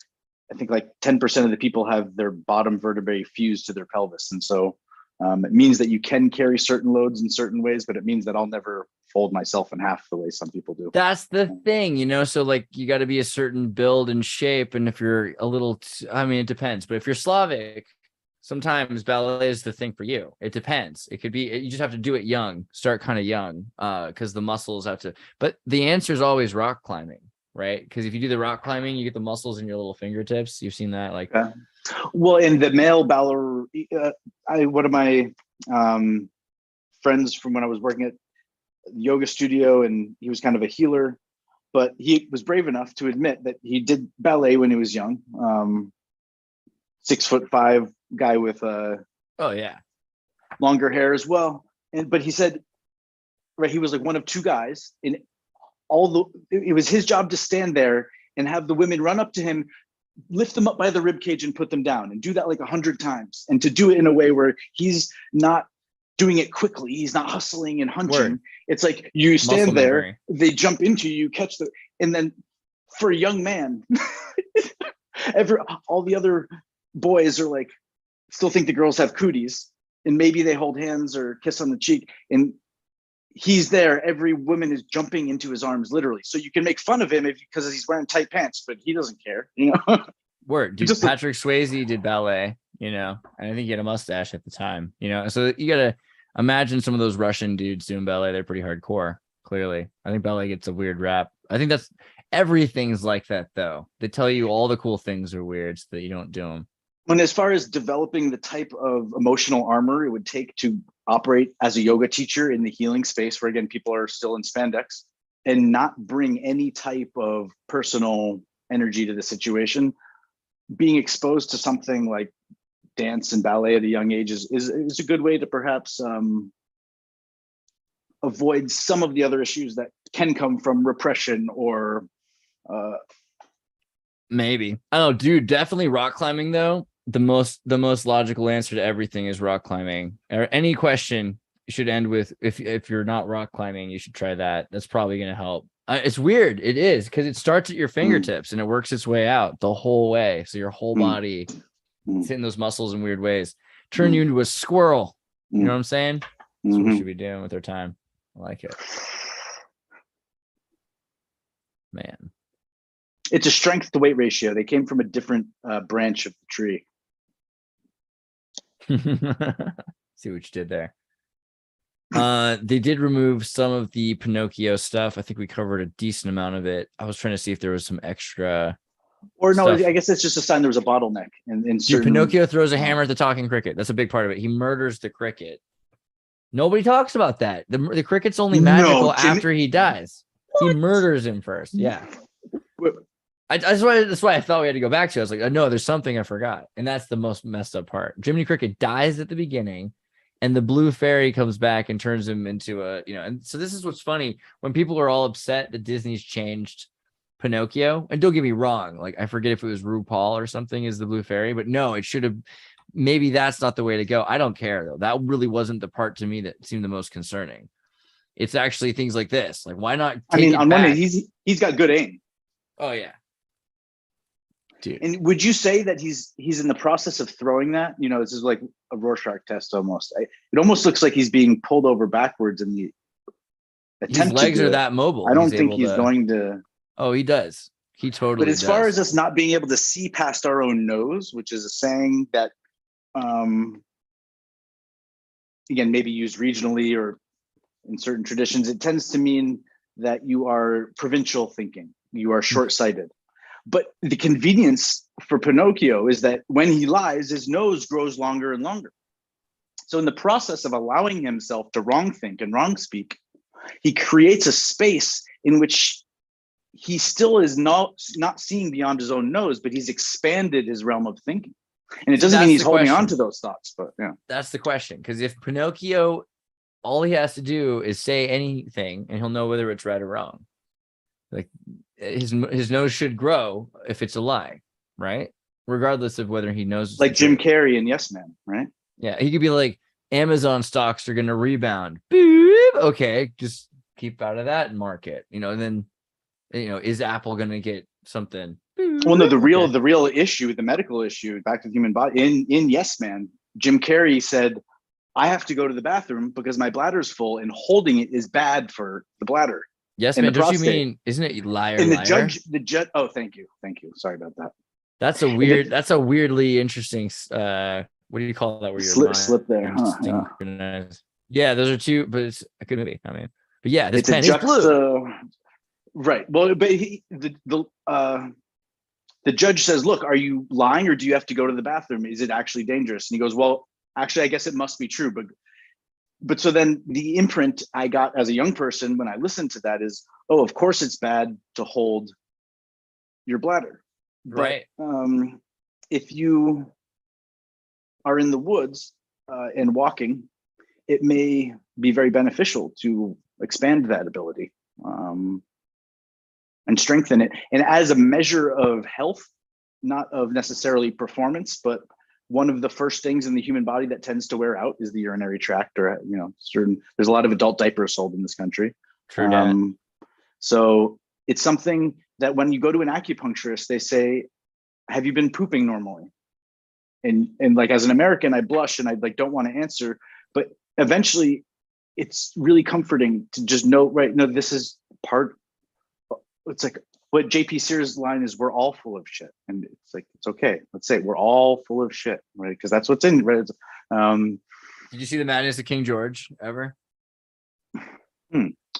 I think like 10% of the people have their bottom vertebrae fused to their pelvis. And so it means that you can carry certain loads in certain ways, but it means that I'll never fold myself in half the way some people do. That's the thing, you know, so like you got to be a certain build and shape. And if you're a little, I mean, it depends, but if you're Slavic, sometimes ballet is the thing for you. It depends. It could be, you just have to do it young, start kind of young, because the muscles have to, but the answer is always rock climbing, right? Because if you do the rock climbing, you get the muscles in your little fingertips. You've seen that, like. Well, in the male ballet, one of my friends from when I was working at the yoga studio, and he was kind of a healer, but he was brave enough to admit that he did ballet when he was young. 6'5" guy with longer hair as well. But he said, right, he was like one of two guys in it was his job to stand there and have the women run up to him, lift them up by the rib cage and put them down, and do that like 100 times, and to do it in a way where he's not doing it quickly, he's not hustling and hunching. Word. It's like you stand muscle there memory. They jump into you, catch and then for a young man, all the other boys are like, still think the girls have cooties, and maybe they hold hands or kiss on the cheek, and he's there, every woman is jumping into his arms, literally. So you can make fun of him because he's wearing tight pants, but he doesn't care, you know. Word, dude. Patrick Swayze did ballet, you know, and I think he had a mustache at the time, you know. So you gotta imagine some of those Russian dudes doing ballet. They're pretty hardcore. Clearly, I think ballet gets a weird rap. I think that's everything's like that, though. They tell you all the cool things are weird so that you don't do them. And as far as developing the type of emotional armor it would take to operate as a yoga teacher in the healing space, where again people are still in spandex, and not bring any type of personal energy to the situation, being exposed to something like dance and ballet at a young age is a good way to perhaps avoid some of the other issues that can come from repression or maybe. Oh, dude, definitely rock climbing though. The most logical answer to everything is rock climbing. Or any question should end with, if you're not rock climbing, you should try that. That's probably going to help. It's weird. It is, because it starts at your fingertips and it works its way out the whole way. So your whole body is hitting those muscles in weird ways. Turn you into a squirrel. You know what I'm saying? That's what we should be doing with our time. I like it. Man. It's a strength to weight ratio. They came from a different branch of the tree. See what you did there. They did remove some of the Pinocchio stuff. I think we covered a decent amount of it. I was trying to see if there was some extra. Or no, stuff. I guess it's just a sign there was a bottleneck. In certain... Pinocchio throws a hammer at the talking cricket. That's a big part of it. He murders the cricket. Nobody talks about that. The cricket's only magical after he dies. What? He murders him first. Yeah. That's why I thought we had to go back to it. I was like, no, there's something I forgot. And that's the most messed up part. Jiminy Cricket dies at the beginning, and the blue fairy comes back and turns him into a, you know, and so this is what's funny. When people are all upset that Disney's changed Pinocchio, and don't get me wrong, like I forget if it was RuPaul or something is the blue fairy, but no, it should have, maybe that's not the way to go. I don't care though. That really wasn't the part to me that seemed the most concerning. It's actually things like this. Like, why not take on one hand, he's got good aim. Oh yeah. Dude. And would you say that he's in the process of throwing that? You know, this is like a Rorschach test almost. It almost looks like he's being pulled over backwards in the attempt. His legs are that mobile. I don't think he's going to. Oh, he does. He totally. But as far as us not being able to see past our own nose, which is a saying that, again, maybe used regionally or in certain traditions, it tends to mean that you are provincial thinking. You are short-sighted. But the convenience for Pinocchio is that when he lies, his nose grows longer and longer. So in the process of allowing himself to wrong think and wrong speak, he creates a space in which he still is not seeing beyond his own nose, but he's expanded his realm of thinking. And it doesn't mean he's holding on to those thoughts, but yeah. That's the question. Because if Pinocchio all he has to do is say anything and he'll know whether it's right or wrong. Like his nose should grow if it's a lie, right? Regardless of whether he knows. Like Jim Carrey and Yes Man, right? Yeah, he could be like, Amazon stocks are going to rebound. Boop. Okay, just keep out of that market, and then, is Apple going to get something? Boop. Well, no, the real issue, the medical issue, back to the human body. In Yes Man, Jim Carrey said, "I have to go to the bathroom because my bladder's full, and holding it is bad for the bladder." Yes, man. Don't you mean? Isn't it liar? And liar? the judge. Oh, thank you. Sorry about that. That's a weird. That's a weirdly interesting. What do you call that? Where you're slip there? Huh? Yeah, those are two. But it's a good movie. I mean, but yeah, this pen is blue. Right. Well, but the judge says, "Look, are you lying, or do you have to go to the bathroom? Is it actually dangerous?" And he goes, "Well, actually, I guess it must be true." But so then the imprint I got as a young person when I listened to that is, oh, of course it's bad to hold your bladder. Right. But if you are in the woods and walking, it may be very beneficial to expand that ability and strengthen it. And as a measure of health, not of necessarily performance, but one of the first things in the human body that tends to wear out is the urinary tract, or there's a lot of adult diapers sold in this country. True. So it's something that when you go to an acupuncturist, they say, "Have you been pooping normally?" And like, as an American, I blush and I don't want to answer, but eventually it's really comforting to just know, right? No, this is part. It's like what JP Sears' line is, "We're all full of shit," and it's like, it's okay. Let's say we're all full of shit, right? Because that's what's in, right? Did you see The Madness of King George ever?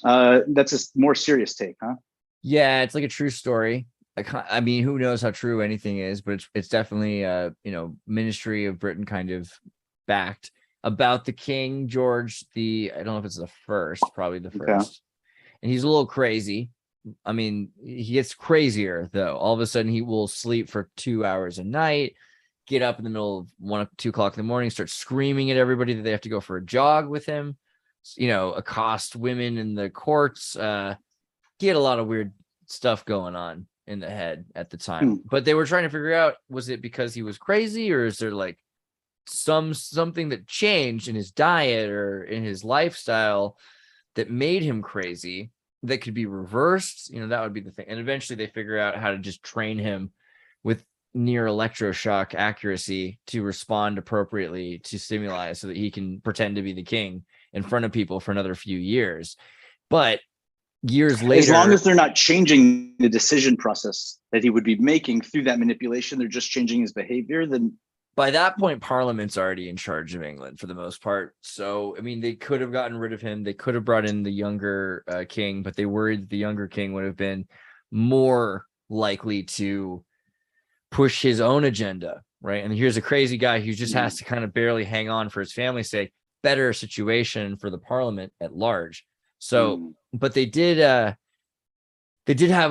That's a more serious take, huh? Yeah, it's like a true story. I mean, who knows how true anything is, but it's definitely Ministry of Britain kind of backed about the King George. I don't know if it's the first, probably the first. Okay. And he's a little crazy. I mean, he gets crazier though. All of a sudden he will sleep for 2 hours a night, get up in the middle of 1 or 2 o'clock in the morning, start screaming at everybody that they have to go for a jog with him, accost women in the courts. He had a lot of weird stuff going on in the head at the time, but they were trying to figure out, was it because he was crazy, or is there like something that changed in his diet or in his lifestyle that made him crazy that could be reversed? That would be the thing. And eventually they figure out how to just train him with near electroshock accuracy to respond appropriately to stimuli so that he can pretend to be the king in front of people for another few years. But years later, as long as they're not changing the decision process that he would be making through that manipulation, they're just changing his behavior, then by that point, Parliament's already in charge of England for the most part. So, I mean, they could have gotten rid of him. They could have brought in the younger king, but they worried the younger king would have been more likely to push his own agenda, right? And here's a crazy guy who just has to kind of barely hang on for his family's sake. Better situation for the Parliament at large. So, but they did have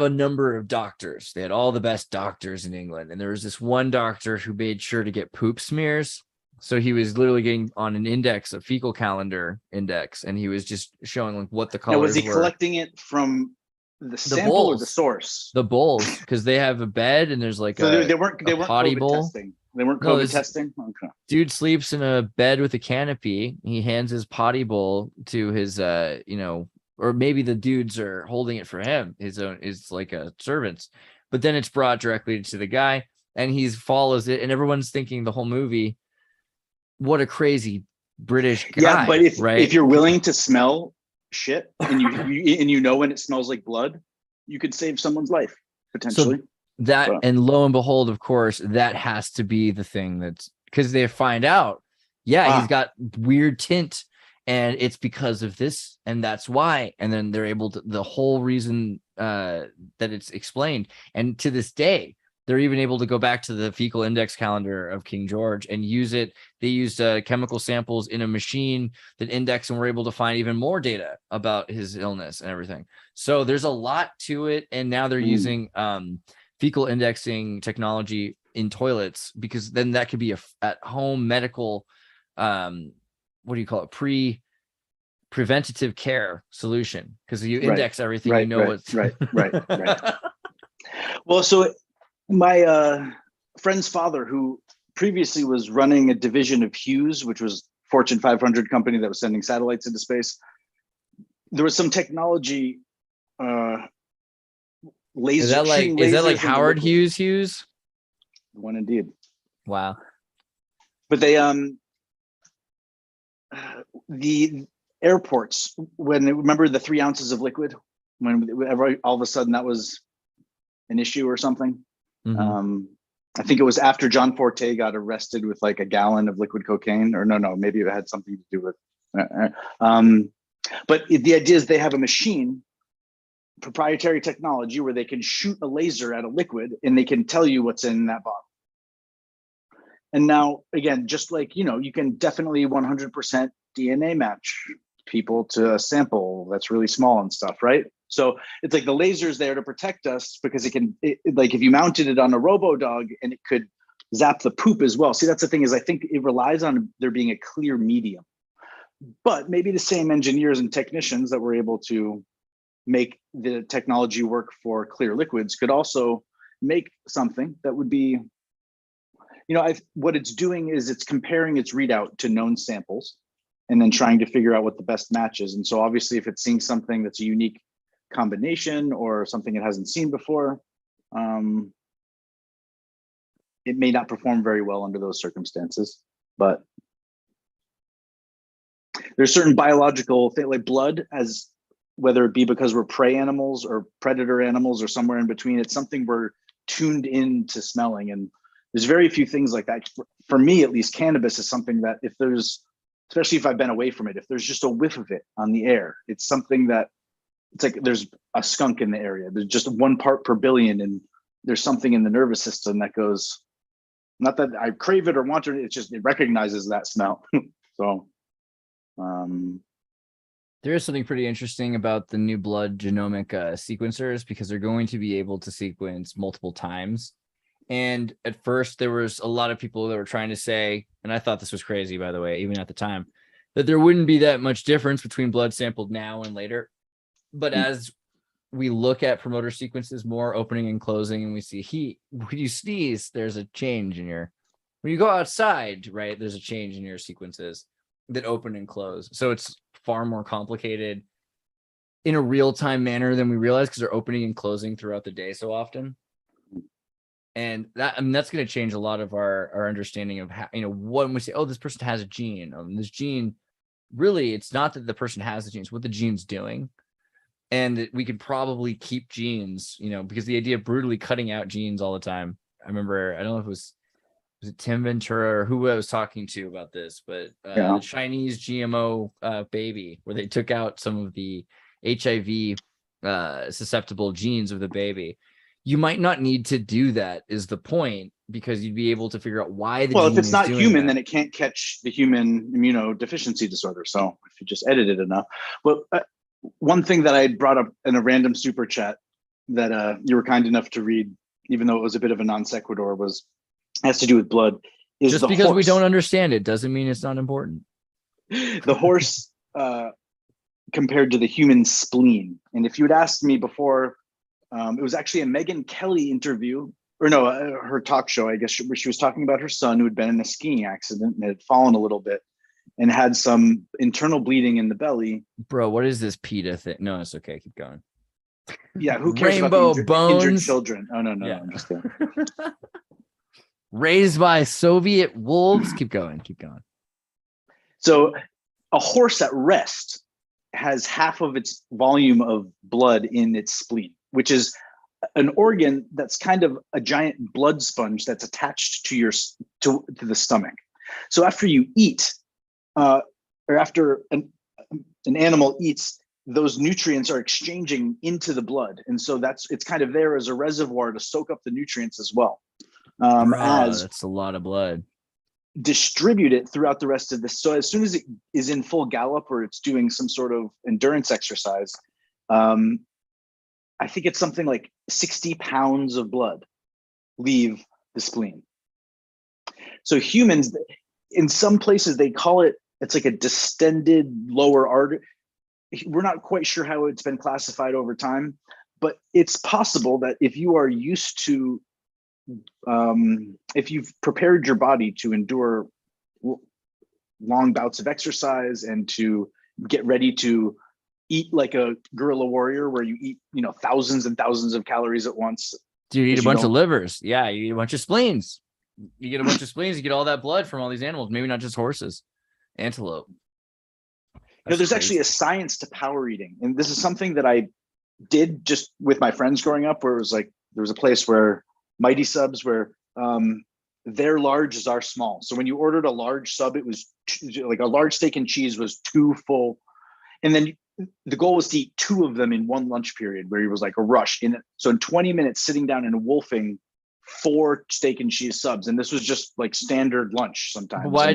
a number of doctors. They had all the best doctors in England. And there was this one doctor who made sure to get poop smears. So he was literally getting on an index, a fecal calendar index, and he was just showing like what the colors were. Was he collecting it from the sample or the source? The bowls, because they have a bed and there's like they weren't potty COVID bowl. Testing. They weren't COVID testing. Okay. Dude sleeps in a bed with a canopy. He hands his potty bowl to his or maybe the dudes are holding it for him. His own is like a servant's, but then it's brought directly to the guy, and he follows it, and everyone's thinking the whole movie, what a crazy British guy. Yeah, but right? If you're willing to smell shit and you know when it smells like blood, you could save someone's life potentially. So and lo and behold, of course, that has to be the thing that's because they find out, he's got weird tint. And it's because of this, and that's why. And then they're able to, the whole reason that it's explained. And to this day, they're even able to go back to the fecal index calendar of King George and use it. They used chemical samples in a machine that index, and were able to find even more data about his illness and everything. So there's a lot to it. And now they're using fecal indexing technology in toilets, because then that could be at home medical what do you call it? preventative care solution because you Right, index everything, right, you know right, what's right. Well, so my friend's father, who previously was running a division of Hughes, which was Fortune 500 company that was sending satellites into space, there was some technology, laser shooting is that lasers like into Howard liquid. Hughes? One indeed. Wow. But they the airports, when remember the 3 ounces of liquid, whenever all of a sudden that was an issue or something. Mhm. I think it was after John Forte got arrested with like a gallon of liquid cocaine, or no, maybe it had something to do with. But the idea is they have a machine, proprietary technology, where they can shoot a laser at a liquid and they can tell you what's in that bottle. And now, again, just like, you can definitely 100% DNA match people to a sample that's really small and stuff, right? So it's like the laser's there to protect us because like if you mounted it on a robo-dog and it could zap the poop as well. See, that's the thing, is I think it relies on there being a clear medium. But maybe the same engineers and technicians that were able to make the technology work for clear liquids could also make something that would be, what it's doing is it's comparing its readout to known samples and then trying to figure out what the best match is. And so obviously if it's seeing something that's a unique combination or something it hasn't seen before, it may not perform very well under those circumstances. But there's certain biological things like blood, as whether it be because we're prey animals or predator animals or somewhere in between, it's something we're tuned into smelling. And there's very few things like that. For me, at least, cannabis is something that if there's, especially if I've been away from it, if there's just a whiff of it on the air, it's something that it's like there's a skunk in the area. There's just 1 part per billion, and there's something in the nervous system that goes, not that I crave it or want it, it's just, it recognizes that smell. So there is something pretty interesting about the new blood genomic sequencers, because they're going to be able to sequence multiple times. And at first there was a lot of people that were trying to say, and I thought this was crazy, by the way, even at the time, that there wouldn't be that much difference between blood sampled now and later. But as we look at promoter sequences more opening and closing, and we see heat, when you sneeze, there's a change in when you go outside, right, there's a change in your sequences that open and close. So it's far more complicated in a real-time manner than we realize, because they're opening and closing throughout the day so often. And that, that's going to change a lot of our understanding of how, when we say, oh, this person has a gene, this gene, really, it's not that the person has the gene, it's what the gene's doing. And we could probably keep genes, because the idea of brutally cutting out genes all the time. I remember, I don't know if was it Tim Ventura or who I was talking to about this, but the Chinese GMO baby, where they took out some of the HIV susceptible genes of the baby. You might not need to do that, is the point, because you'd be able to figure out why the gene if it's not human, that. then it can't catch the human immunodeficiency disorder. So if you just edit it enough. Well, one thing that I brought up in a random super chat that you were kind enough to read, even though it was a bit of a non sequitur, has to do with blood. Is just the because horse. We don't understand it doesn't mean it's not important. The horse compared to the human spleen. And if you had asked me before, it was actually a Megyn Kelly interview, or no, her talk show, I guess, where she was talking about her son who had been in a skiing accident and had fallen a little bit and had some internal bleeding in the belly. Bro, what is this PETA thing? No, it's okay. Keep going. Yeah, who cares Rainbow about bones? injured children? Oh, no, Yeah. I'm just kidding. Raised by Soviet wolves. Keep going. So a horse at rest has half of its volume of blood in its spleen, which is an organ that's kind of a giant blood sponge that's attached to the stomach. So after you eat, or after an animal eats, those nutrients are exchanging into the blood, and so it's kind of there as a reservoir to soak up the nutrients as well. That's a lot of blood. Distribute it throughout the rest of this. So as soon as it is in full gallop or it's doing some sort of endurance exercise, I think it's something like 60 pounds of blood leave the spleen. So humans, in some places they call it, it's like a distended lower artery. we're not quite sure how it's been classified over time, but it's possible that if you are used to, if you've prepared your body to endure long bouts of exercise and to get ready to eat like a guerrilla warrior, where you eat, thousands and thousands of calories at once. Dude, you eat a you bunch of don't- livers. Yeah, you eat a bunch of spleens. You get a bunch of spleens, you get all that blood from all these animals, maybe not just horses, antelope. There's actually a science to power eating. And this is something that I did just with my friends growing up, where it was like, there was a place where Mighty Subs, where their large is our small. So when you ordered a large sub, it was like a large steak and cheese was too full. And then the goal was to eat 2 of them in one lunch period, where it was like a rush. So in 20 minutes, sitting down and wolfing 4 steak and cheese subs. And this was just like standard lunch sometimes. Why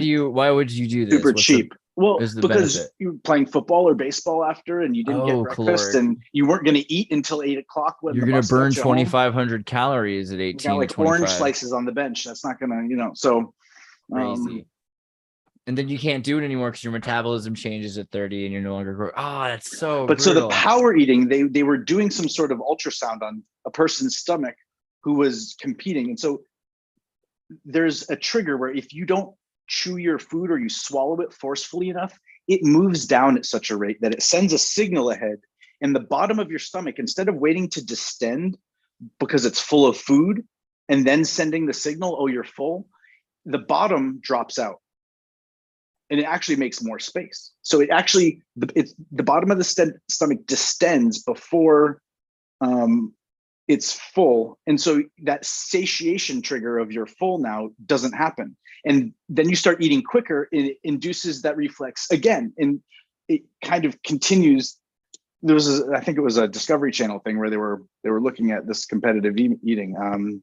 would you do this? Super cheap. Well, is the because benefit? you were playing football or baseball after, and you didn't get breakfast, and you weren't going to eat until 8 o'clock. You're going to burn 2,500 calories at 18. You got like orange slices on the bench. That's not going to, so crazy. And then you can't do it anymore because your metabolism changes at 30, and you're no longer growing. Oh, that's so. But brutal. So the power eating, they were doing some sort of ultrasound on a person's stomach who was competing, and so there's a trigger where if you don't chew your food or you swallow it forcefully enough, it moves down at such a rate that it sends a signal ahead, and the bottom of your stomach, instead of waiting to distend because it's full of food and then sending the signal, oh, you're full, the bottom drops out and it actually makes more space. So it actually, the bottom of the stomach distends before it's full. And so that satiation trigger of you're full now doesn't happen. And then you start eating quicker, it induces that reflex again. And it kind of continues. There was, I think it was a Discovery Channel thing where they were looking at this competitive eating.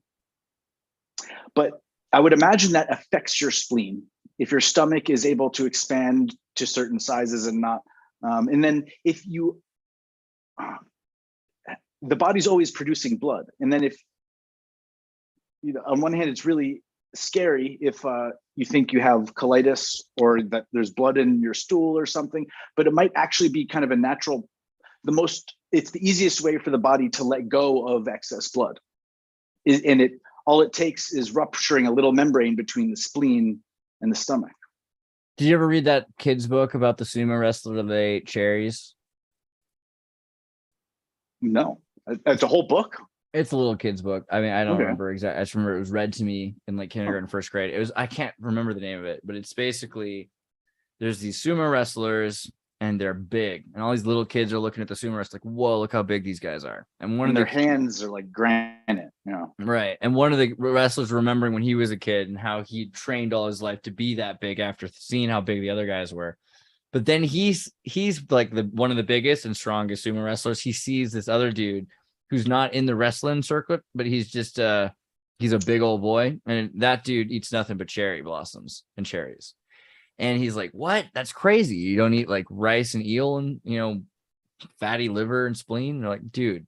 But I would imagine that affects your spleen if your stomach is able to expand to certain sizes and not. And then if you, the body's always producing blood. And then if, on one hand, it's really scary if you think you have colitis or that there's blood in your stool or something, but it might actually be kind of a natural, it's the easiest way for the body to let go of excess blood. And all it takes is rupturing a little membrane between the spleen and the stomach. Did you ever read that kid's book about the sumo wrestler that ate cherries? No, it's a whole book. It's a little kid's book. I mean, I don't remember exactly. I just remember it was read to me in like kindergarten, first grade. It was, I can't remember the name of it, but it's basically, there's these sumo wrestlers and they're big, and all these little kids are looking at the sumo wrestlers like, whoa, look how big these guys are. And one of their hands are like granite. Right. And one of the wrestlers remembering when he was a kid and how he trained all his life to be that big after seeing how big the other guys were. But then he's like one of the biggest and strongest sumo wrestlers. He sees this other dude who's not in the wrestling circuit, but he's just he's a big old boy, and that dude eats nothing but cherry blossoms and cherries. And he's like, what? That's crazy. You don't eat like rice and eel and fatty liver and spleen? They're like, dude,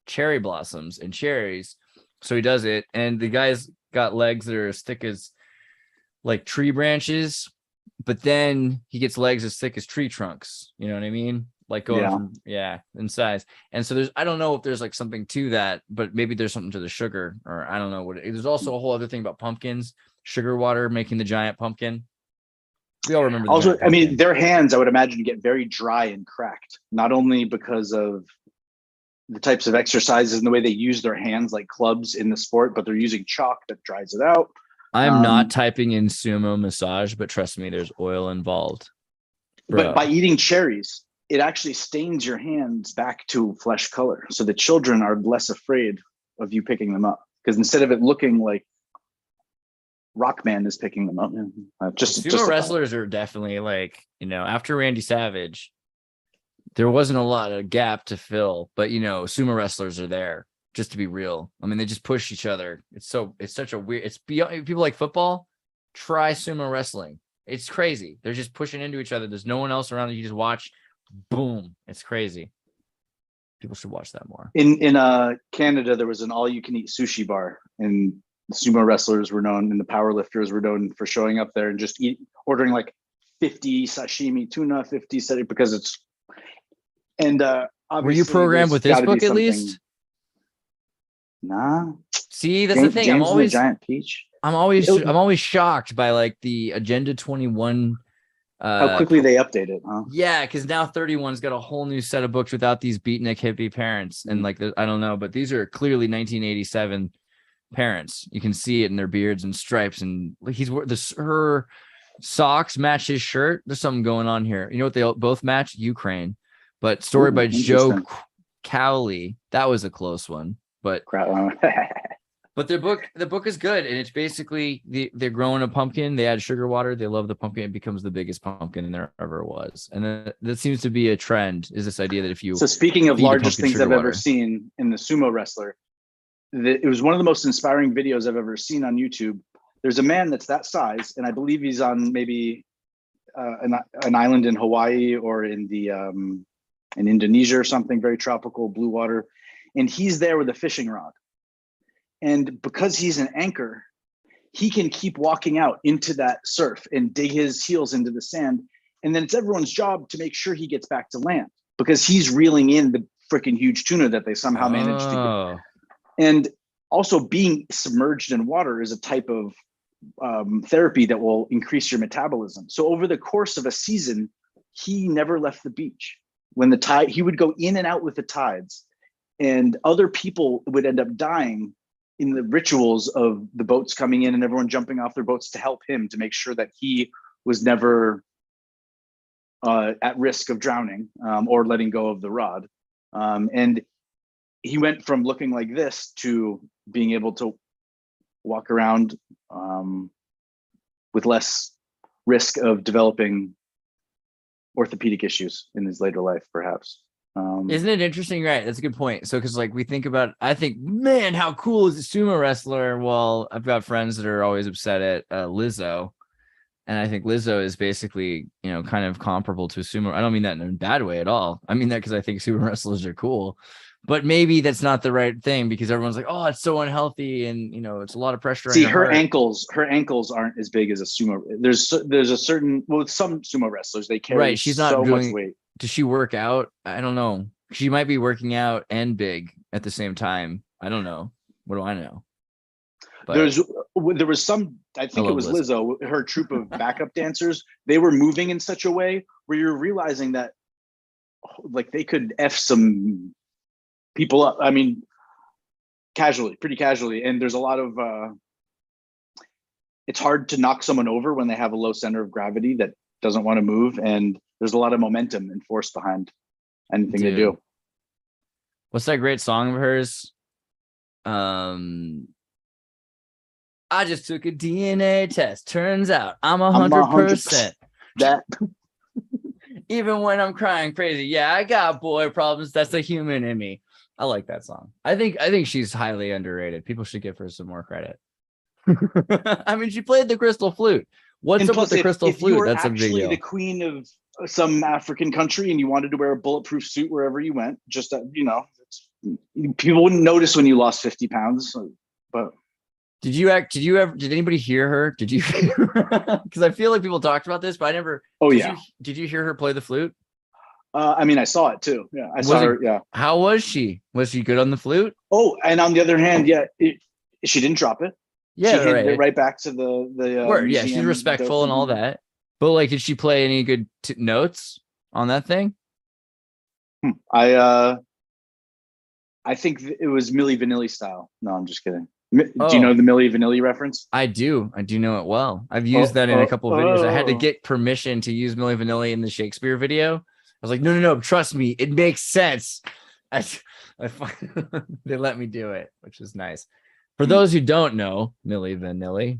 cherry blossoms and cherries. So he does it, and the guy's got legs that are as thick as like tree branches, but then he gets legs as thick as tree trunks. You know what I mean? Like going from in size. And so I don't know if there's like something to that, but maybe there's something to the sugar, or I don't know what there's also a whole other thing about pumpkins, sugar water making the giant pumpkin. We all remember. Also, I mean, their hands, I would imagine, get very dry and cracked, not only because of the types of exercises and the way they use their hands like clubs in the sport, but they're using chalk that dries it out. I'm not typing in sumo massage, but trust me, there's oil involved. Bro. But by eating cherries, it actually stains your hands back to flesh color. So the children are less afraid of you picking them up, because instead of it looking like Rockman is picking them up. Sumo wrestlers are definitely like, after Randy Savage, there wasn't a lot of gap to fill, but sumo wrestlers are there, just to be real. I mean, they just push each other. It's such a weird, it's beyond. People like football, try sumo wrestling. It's crazy. They're just pushing into each other. There's no one else around that you just watch. Boom. It's crazy. People should watch that more. In Canada, there was an all-you-can-eat sushi bar, and the sumo wrestlers were known, and the power lifters were known for showing up there and just ordering like 50 sashimi tuna, 50 because And Were you programmed with this book at least? Nah. See, that's the thing. James and the Giant Peach. I'm always shocked by like the Agenda 21. How quickly they update it, huh? Yeah, because now 31's got a whole new set of books without these beatnik hippie parents. And like, I don't know, but these are clearly 1987 parents. You can see it in their beards and stripes. And her socks match his shirt. There's something going on here. You know what they both match? Ukraine. But story by Joe Cowley. That was a close one. But but the book is good, and it's basically they're growing a pumpkin. They add sugar water. They love the pumpkin. It becomes the biggest pumpkin there ever was, and that seems to be a trend. Is this idea that if you speaking of largest things I've ever seen in the sumo wrestler, it was one of the most inspiring videos I've ever seen on YouTube. There's a man that's that size, and I believe he's on maybe an island in Hawaii or in Indonesia or something, very tropical blue water. And he's there with a fishing rod. And because he's an anchor, he can keep walking out into that surf and dig his heels into the sand. And then it's everyone's job to make sure he gets back to land because he's reeling in the freaking huge tuna that they somehow managed to get. And also being submerged in water is a type of therapy that will increase your metabolism. So over the course of a season, he never left the beach. When the tide, he would go in and out with the tides. And other people would end up dying in the rituals of the boats coming in and everyone jumping off their boats to help him to make sure that he was never at risk of drowning or letting go of the rod. And he went from looking like this to being able to walk around with less risk of developing orthopedic issues in his later life, perhaps. Isn't it interesting? Right. That's a good point. So, because like we think about, I think, man, how cool is a sumo wrestler? Well, I've got friends that are always upset at Lizzo. And I think Lizzo is basically, kind of comparable to a sumo. I don't mean that in a bad way at all. I mean that because I think sumo wrestlers are cool. But maybe that's not the right thing because everyone's like, oh, it's so unhealthy. And, it's a lot of pressure. See, her ankles aren't as big as a sumo. There's a certain, with some sumo wrestlers, they carry she's not so much weight. Does she work out? I don't know. She might be working out and big at the same time. I don't know. What do I know? But there was some, I think it was Lizzo, her troupe of backup dancers. They were moving in such a way where you're realizing that like they could F some people up. I mean, pretty casually. And there's a lot of, it's hard to knock someone over when they have a low center of gravity that doesn't want to move. And there's a lot of momentum and force behind anything they do. What's that great song of hers? I just took a DNA test. Turns out I'm 100%. That even when I'm crying crazy. Yeah, I got boy problems. That's the human in me. I like that song. I think she's highly underrated. People should give her some more credit. I mean, she played the crystal flute. What's up with the crystal flute? That's a big deal. If you were actually the queen of some African country and you wanted to wear a bulletproof suit wherever you went, just people wouldn't notice when you lost 50 pounds. But did anybody hear her? Did you? Because I feel like people talked about this, but I never. Oh yeah. Did you hear her play the flute? I mean, I saw it too. Yeah, I saw her. Yeah. How was she? Was she good on the flute? Oh, and on the other hand, yeah, she didn't drop it. Yeah, she handed it right back to the word. Yeah, she's respectful and all that. But like, did she play any good notes on that thing? I think it was Milli Vanilli style. No, I'm just kidding. Do you know the Milli Vanilli reference? I do know it well. I've used that in a couple of videos. I had to get permission to use Milli Vanilli in the Shakespeare video. I was like, no, trust me, it makes sense. They let me do it, which is nice. For those who don't know, Milli Vanilli,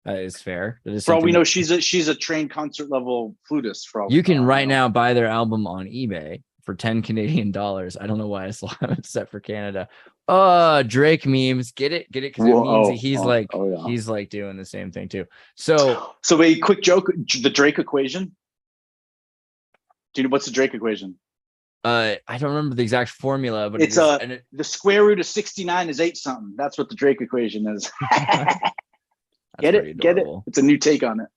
that is fair. For all we know, she's a trained concert level flutist. For all you can right now buy their album on eBay for 10 Canadian dollars. I don't know why I still haven't set for Canada. Drake memes, get it because it means he's like doing the same thing too. So a quick joke: the Drake equation. Do you know what's the Drake equation? I don't remember the exact formula, but it's the square root of 69 is 8 something. That's what the Drake equation is. Get it? It's a new take on it.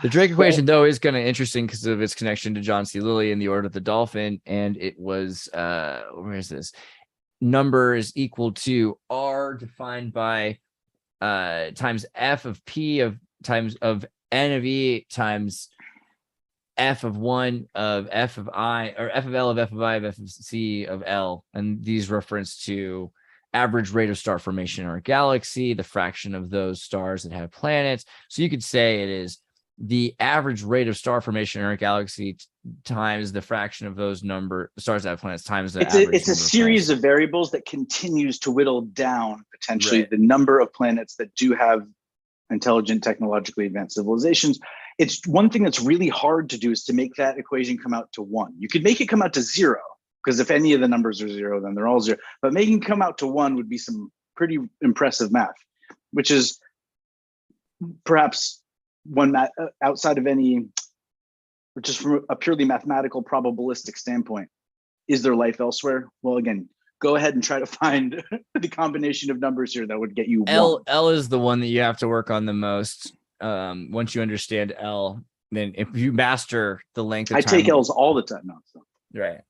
The Drake equation, though, is kind of interesting because of its connection to John C. Lilly in the Order of the Dolphin. And it was, where is this? Number is equal to R defined by times F of P of times of N of E times F of 1 of F of I, or F of L of F of I of F of C of L. And these reference to average rate of star formation in our galaxy, the fraction of those stars that have planets. So you could say it is the average rate of star formation in our galaxy times the fraction of those stars that have planets times the average. It's a series of variables that continues to whittle down potentially Right. the number of planets that do have intelligent, technologically advanced civilizations. It's one thing that's really hard to do is to make that equation come out to 1. You could make it come out to 0, because if any of the numbers are 0, then they're all 0. But making it come out to 1 would be some pretty impressive math, which is perhaps one math outside of any, just from a purely mathematical probabilistic standpoint. Is there life elsewhere? Well, again, go ahead and try to find the combination of numbers here that would get you L. 1. L is the one that you have to work on the most. Once you understand L, then if you master the length of I time, take L's all the time now. So. right?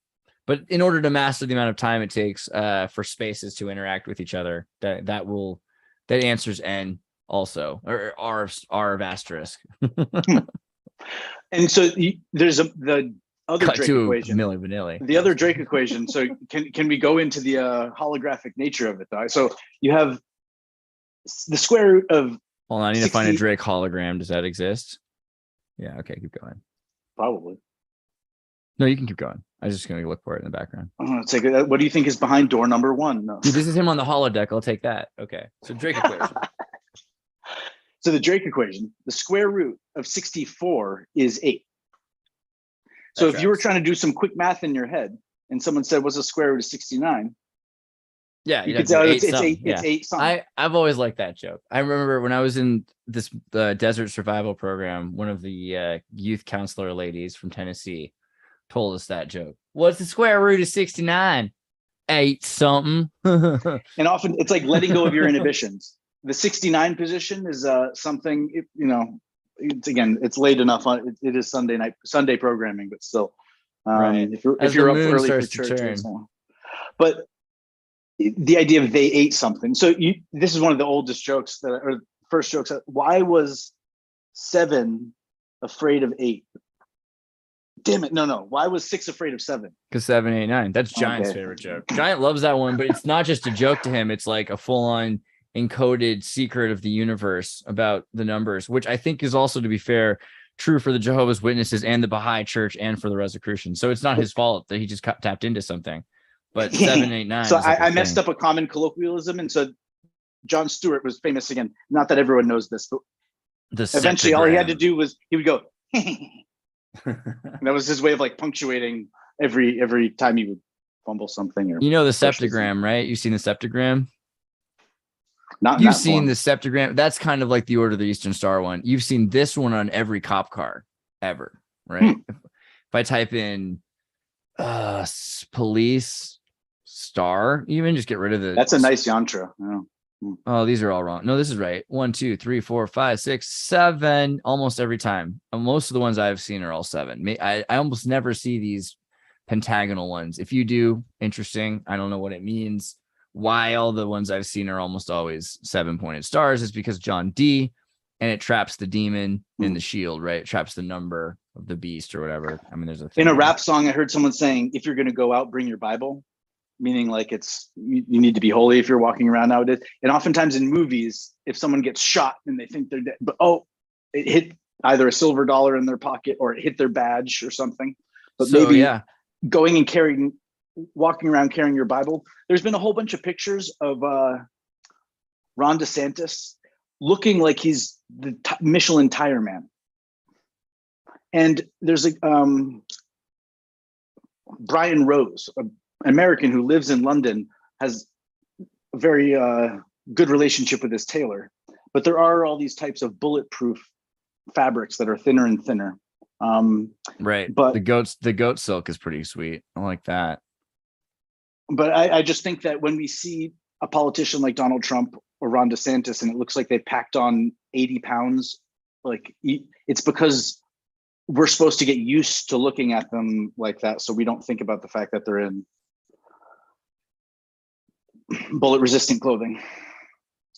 But in order to master the amount of time it takes for spaces to interact with each other, that answers N also, or R of asterisk. And so there's the other Cut Drake to equation. Milli Vanilli. The other Drake equation. So can we go into the holographic nature of it though? So you have the square root of. Hold on, I need to find a Drake hologram. Does that exist? Yeah. Okay, keep going. Probably. No, you can keep going. I was just going to look for it in the background. It's like, what do you think is behind door number 1? No. Dude, this is him on the holodeck. I'll take that. Okay. So Drake equation. So the Drake equation, the square root of 64 is 8. So if you were trying to do some quick math in your head and someone said, what's the square root of 69? Yeah, you could tell it's 8. Yeah. It's 8 something. I've always liked that joke. I remember when I was in this desert survival program, one of the youth counselor ladies from Tennessee told us that joke. What's the square root of 69? 8 something. And often it's like letting go of your inhibitions. The 69 position is something, it's late enough on it is Sunday programming, but still, right. if you're up early for church and so on. But the idea of they ate something. So this is one of the oldest jokes or first jokes. Why was 7 afraid of 8? Damn it. No. Why was 6 afraid of 7? Because 7, 8, 9. That's Giant's favorite joke. Giant loves that one, but it's not just a joke to him. It's like a full-on encoded secret of the universe about the numbers, which I think is also, to be fair, true for the Jehovah's Witnesses and the Baha'i Church and for the Rosicrucians. So it's not his fault that he just tapped into something. But 7, 8, 9. So I messed up a common colloquialism, and so John Stewart was famous again. Not that everyone knows this, but eventually all he had to do was he would go. And that was his way of like punctuating every time he would fumble something. Or the septagram, right? You've seen the septagram. You've seen the septagram. That's kind of like the Order of the Eastern Star one. You've seen this one on every cop car ever, right? If I type in police star, even just get rid of the. That's a nice yantra. Oh, these are all wrong. No, this is right. 1, 2, 3, 4, 5, 6, 7. Almost every time. Most of the ones I've seen are all 7. I almost never see these pentagonal ones. If you do, interesting. I don't know what it means. Why all the ones I've seen are almost always 7-pointed stars is because John D, and it traps the demon in the shield, right? It traps the number of the beast or whatever. I mean, there's a thing. In a rap song, I heard someone saying, if you're going to go out, bring your Bible, meaning like you need to be holy if you're walking around nowadays. And oftentimes in movies, if someone gets shot and they think they're dead, but it hit either a silver dollar in their pocket or it hit their badge or something. But going and walking around carrying your Bible. There's been a whole bunch of pictures of Ron DeSantis looking like he's the Michelin tire man. And there's Brian Rose, an American who lives in London, has a very good relationship with his tailor. But there are all these types of bulletproof fabrics that are thinner and thinner. Right. But the goat silk is pretty sweet. I like that. But I just think that when we see a politician like Donald Trump or Ron DeSantis, and it looks like they packed on 80 pounds like it's because we're supposed to get used to looking at them like that, so we don't think about the fact that they're in bullet resistant clothing.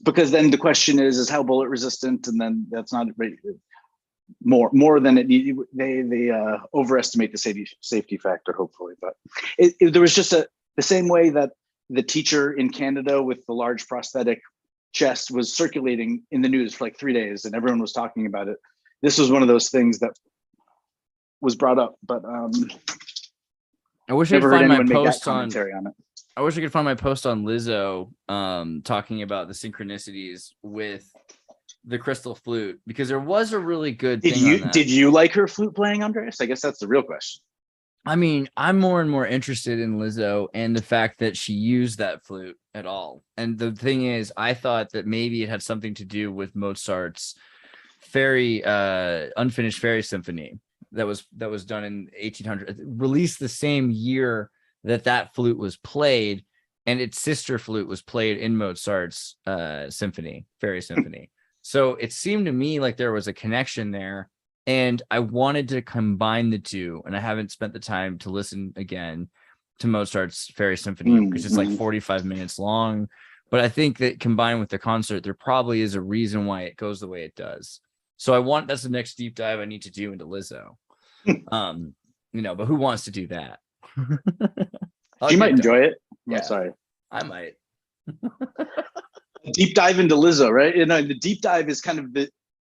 Because then the question is how bullet resistant, and then that's not more than it need. They overestimate the safety factor, hopefully. But there was just the same way that the teacher in Canada with the large prosthetic chest was circulating in the news for like 3 days, and everyone was talking about it. This was one of those things that was brought up, but I wish I could find my post on it. I wish I could find my post on Lizzo talking about the synchronicities with the crystal flute, because there was a really good thing. Did you like her flute playing, Andreas? I guess that's the real question. I mean, I'm more and more interested in Lizzo and the fact that she used that flute at all. And the thing is, I thought that maybe it had something to do with Mozart's unfinished fairy symphony that was done in 1800, released the same year that flute was played, and its sister flute was played in Mozart's fairy symphony. So it seemed to me like there was a connection there, and I wanted to combine the two, and I haven't spent the time to listen again to Mozart's fairy symphony because it's like 45 minutes long. But I think that combined with the concert, there probably is a reason why it goes the way it does. So that's the next deep dive I need to do into Lizzo. But who wants to do that? You might enjoy it. Yeah, sorry. I might. Deep dive into Lizzo, right? The deep dive is kind of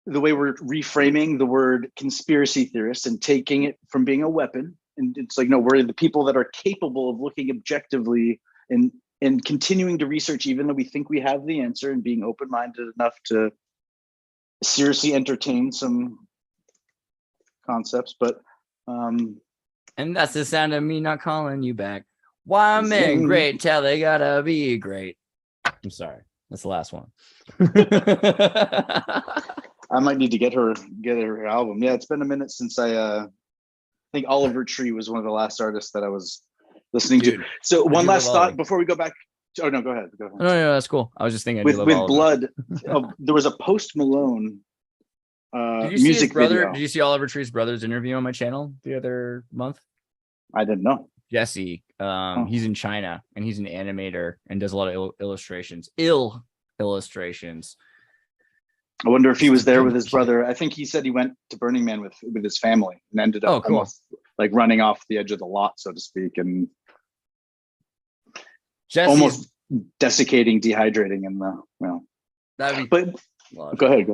the way we're reframing the word conspiracy theorist and taking it from being a weapon. And it's like, no, we're the people that are capable of looking objectively and continuing to research, even though we think we have the answer, and being open-minded enough to seriously entertain some concepts. But and that's the sound of me not calling you back. Why men great till they gotta be great. I'm sorry, that's the last one. I might need to get her album. Yeah, it's been a minute since I think Oliver Tree was one of the last artists that I was listening to. So one last thought before we go back. Oh no, go ahead. No, that's cool. I was just thinking with Blood. There was a Post Malone music video. Did you see Oliver Tree's brother's interview on my channel the other month? I didn't know. Jesse, he's in China, and he's an animator and does a lot of illustrations. I wonder if he was there with his brother. I think he said he went to Burning Man with his family and ended up almost like running off the edge of the lot, so to speak, and almost desiccating, dehydrating in the go ahead.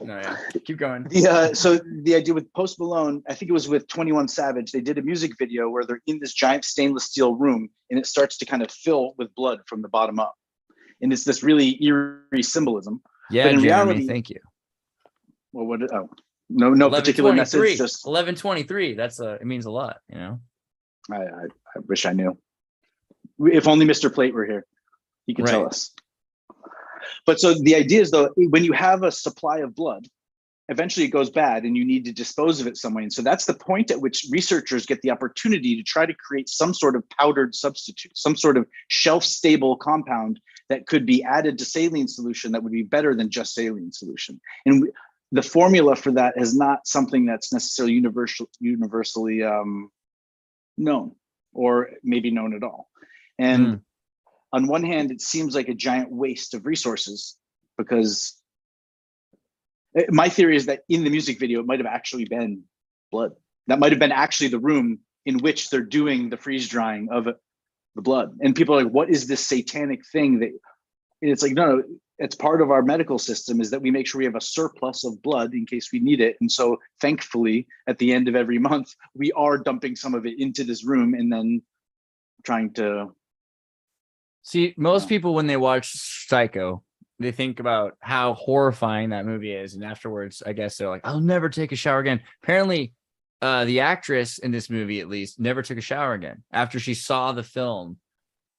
No, yeah. Keep going. So the idea with Post Malone, I think it was with 21 Savage, they did a music video where they're in this giant stainless steel room, and it starts to kind of fill with blood from the bottom up. And it's this really eerie symbolism. Yeah, but in Jeremy, reality, thank you. Well, no particular message. Just 11:23. That's it means a lot, I wish I knew. If only Mr. Plate were here, he could tell us. But so the idea is, though, when you have a supply of blood, eventually it goes bad and you need to dispose of it some way. And so that's the point at which researchers get the opportunity to try to create some sort of powdered substitute, some sort of shelf-stable compound that could be added to saline solution that would be better than just saline solution. And the formula for that is not something that's necessarily universally known, or maybe known at all. And on one hand, it seems like a giant waste of resources, because my theory is that in the music video, it might have actually been blood. That might have been actually the room in which they're doing the freeze drying of the blood. And people are like, what is this satanic thing? And it's like, no, it's part of our medical system, is that we make sure we have a surplus of blood in case we need it. And so thankfully, at the end of every month, we are dumping some of it into this room and then trying to. See, most people, when they watch Psycho, they think about how horrifying that movie is. And afterwards, I guess they're like, I'll never take a shower again. Apparently, the actress in this movie, at least, never took a shower again after she saw the film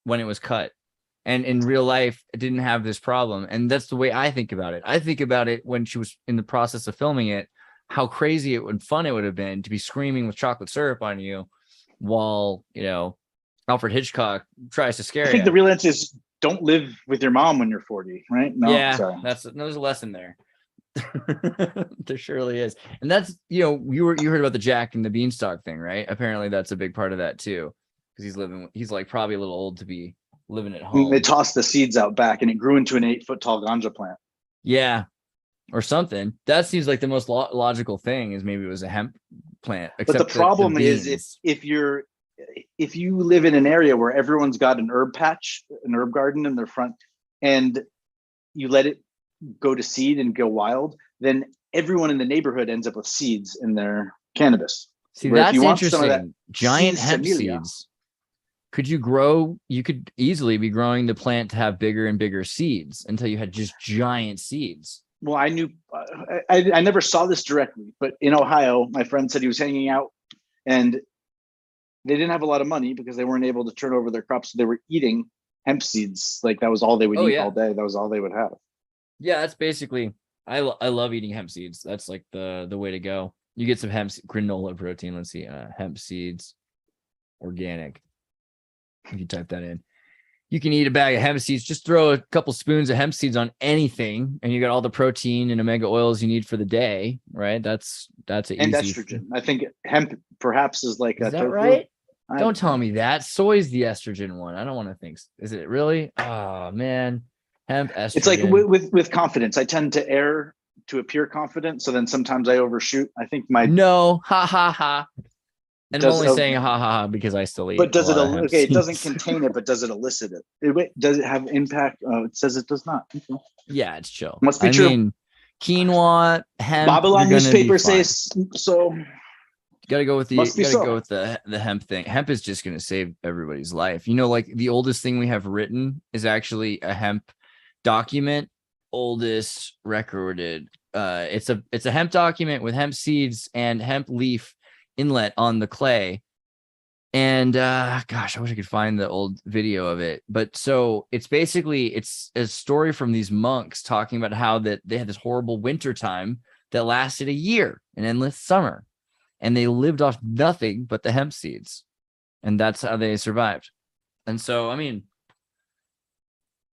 when it was cut. And in real life, it didn't have this problem. And that's the way I think about it. I think about it when she was in the process of filming it, how crazy and fun it would have been to be screaming with chocolate syrup on you while, Alfred Hitchcock tries to scare you. I think the real answer is don't live with your mom when you're 40, right? No, yeah, sorry. there's a lesson there. There surely is. And that's, you heard about the Jack and the Beanstalk thing, right? Apparently that's a big part of that too. Because he's like probably a little old to be living at home. They tossed the seeds out back and it grew into an 8-foot tall ganja plant. Yeah. Or something. That seems like the most logical thing is maybe it was a hemp plant. But the problem is if you live in an area where everyone's got an herb patch, an herb garden in their front, and you let it go to seed and go wild, then everyone in the neighborhood ends up with seeds in their cannabis. See, that's interesting. Giant hemp seeds. You could easily be growing the plant to have bigger and bigger seeds until you had just giant seeds. Well, I knew, I never saw this directly, but in Ohio, my friend said he was hanging out and they didn't have a lot of money because they weren't able to turn over their crops. So they were eating hemp seeds. Like that was all they would eat all day. That was all they would have. Yeah, that's basically, I love eating hemp seeds. That's like the way to go. You get some hemp granola protein. Let's see, hemp seeds, organic. If you type that in, you can eat a bag of hemp seeds. Just throw a couple spoons of hemp seeds on anything, and you got all the protein and omega oils you need for the day. Right? That's and easy. Estrogen. I think hemp perhaps is like is that right? Don't tell me that. Soy's the estrogen one. I don't want to think. Is it really? Oh man, hemp estrogen. It's like with confidence. I tend to err to appear confident, so then sometimes I overshoot. I think my ha ha ha. And I'm only saying ha ha ha because I still eat. But does it? Okay, it doesn't contain it, but does it elicit it? Does it have impact? It says it does not. Okay. Yeah, it's chill. Must be true. I mean, quinoa, hemp. Babylon newspaper says so. You gotta go with the hemp thing. Hemp is just gonna save everybody's life. Like the oldest thing we have written is actually a hemp document, oldest recorded. It's a hemp document with hemp seeds and hemp leaf inlet on the clay, and gosh, I wish I could find the old video of it. But so it's a story from these monks talking about how that they had this horrible winter time that lasted a year, an endless summer, and they lived off nothing but the hemp seeds, and that's how they survived. And so, I mean,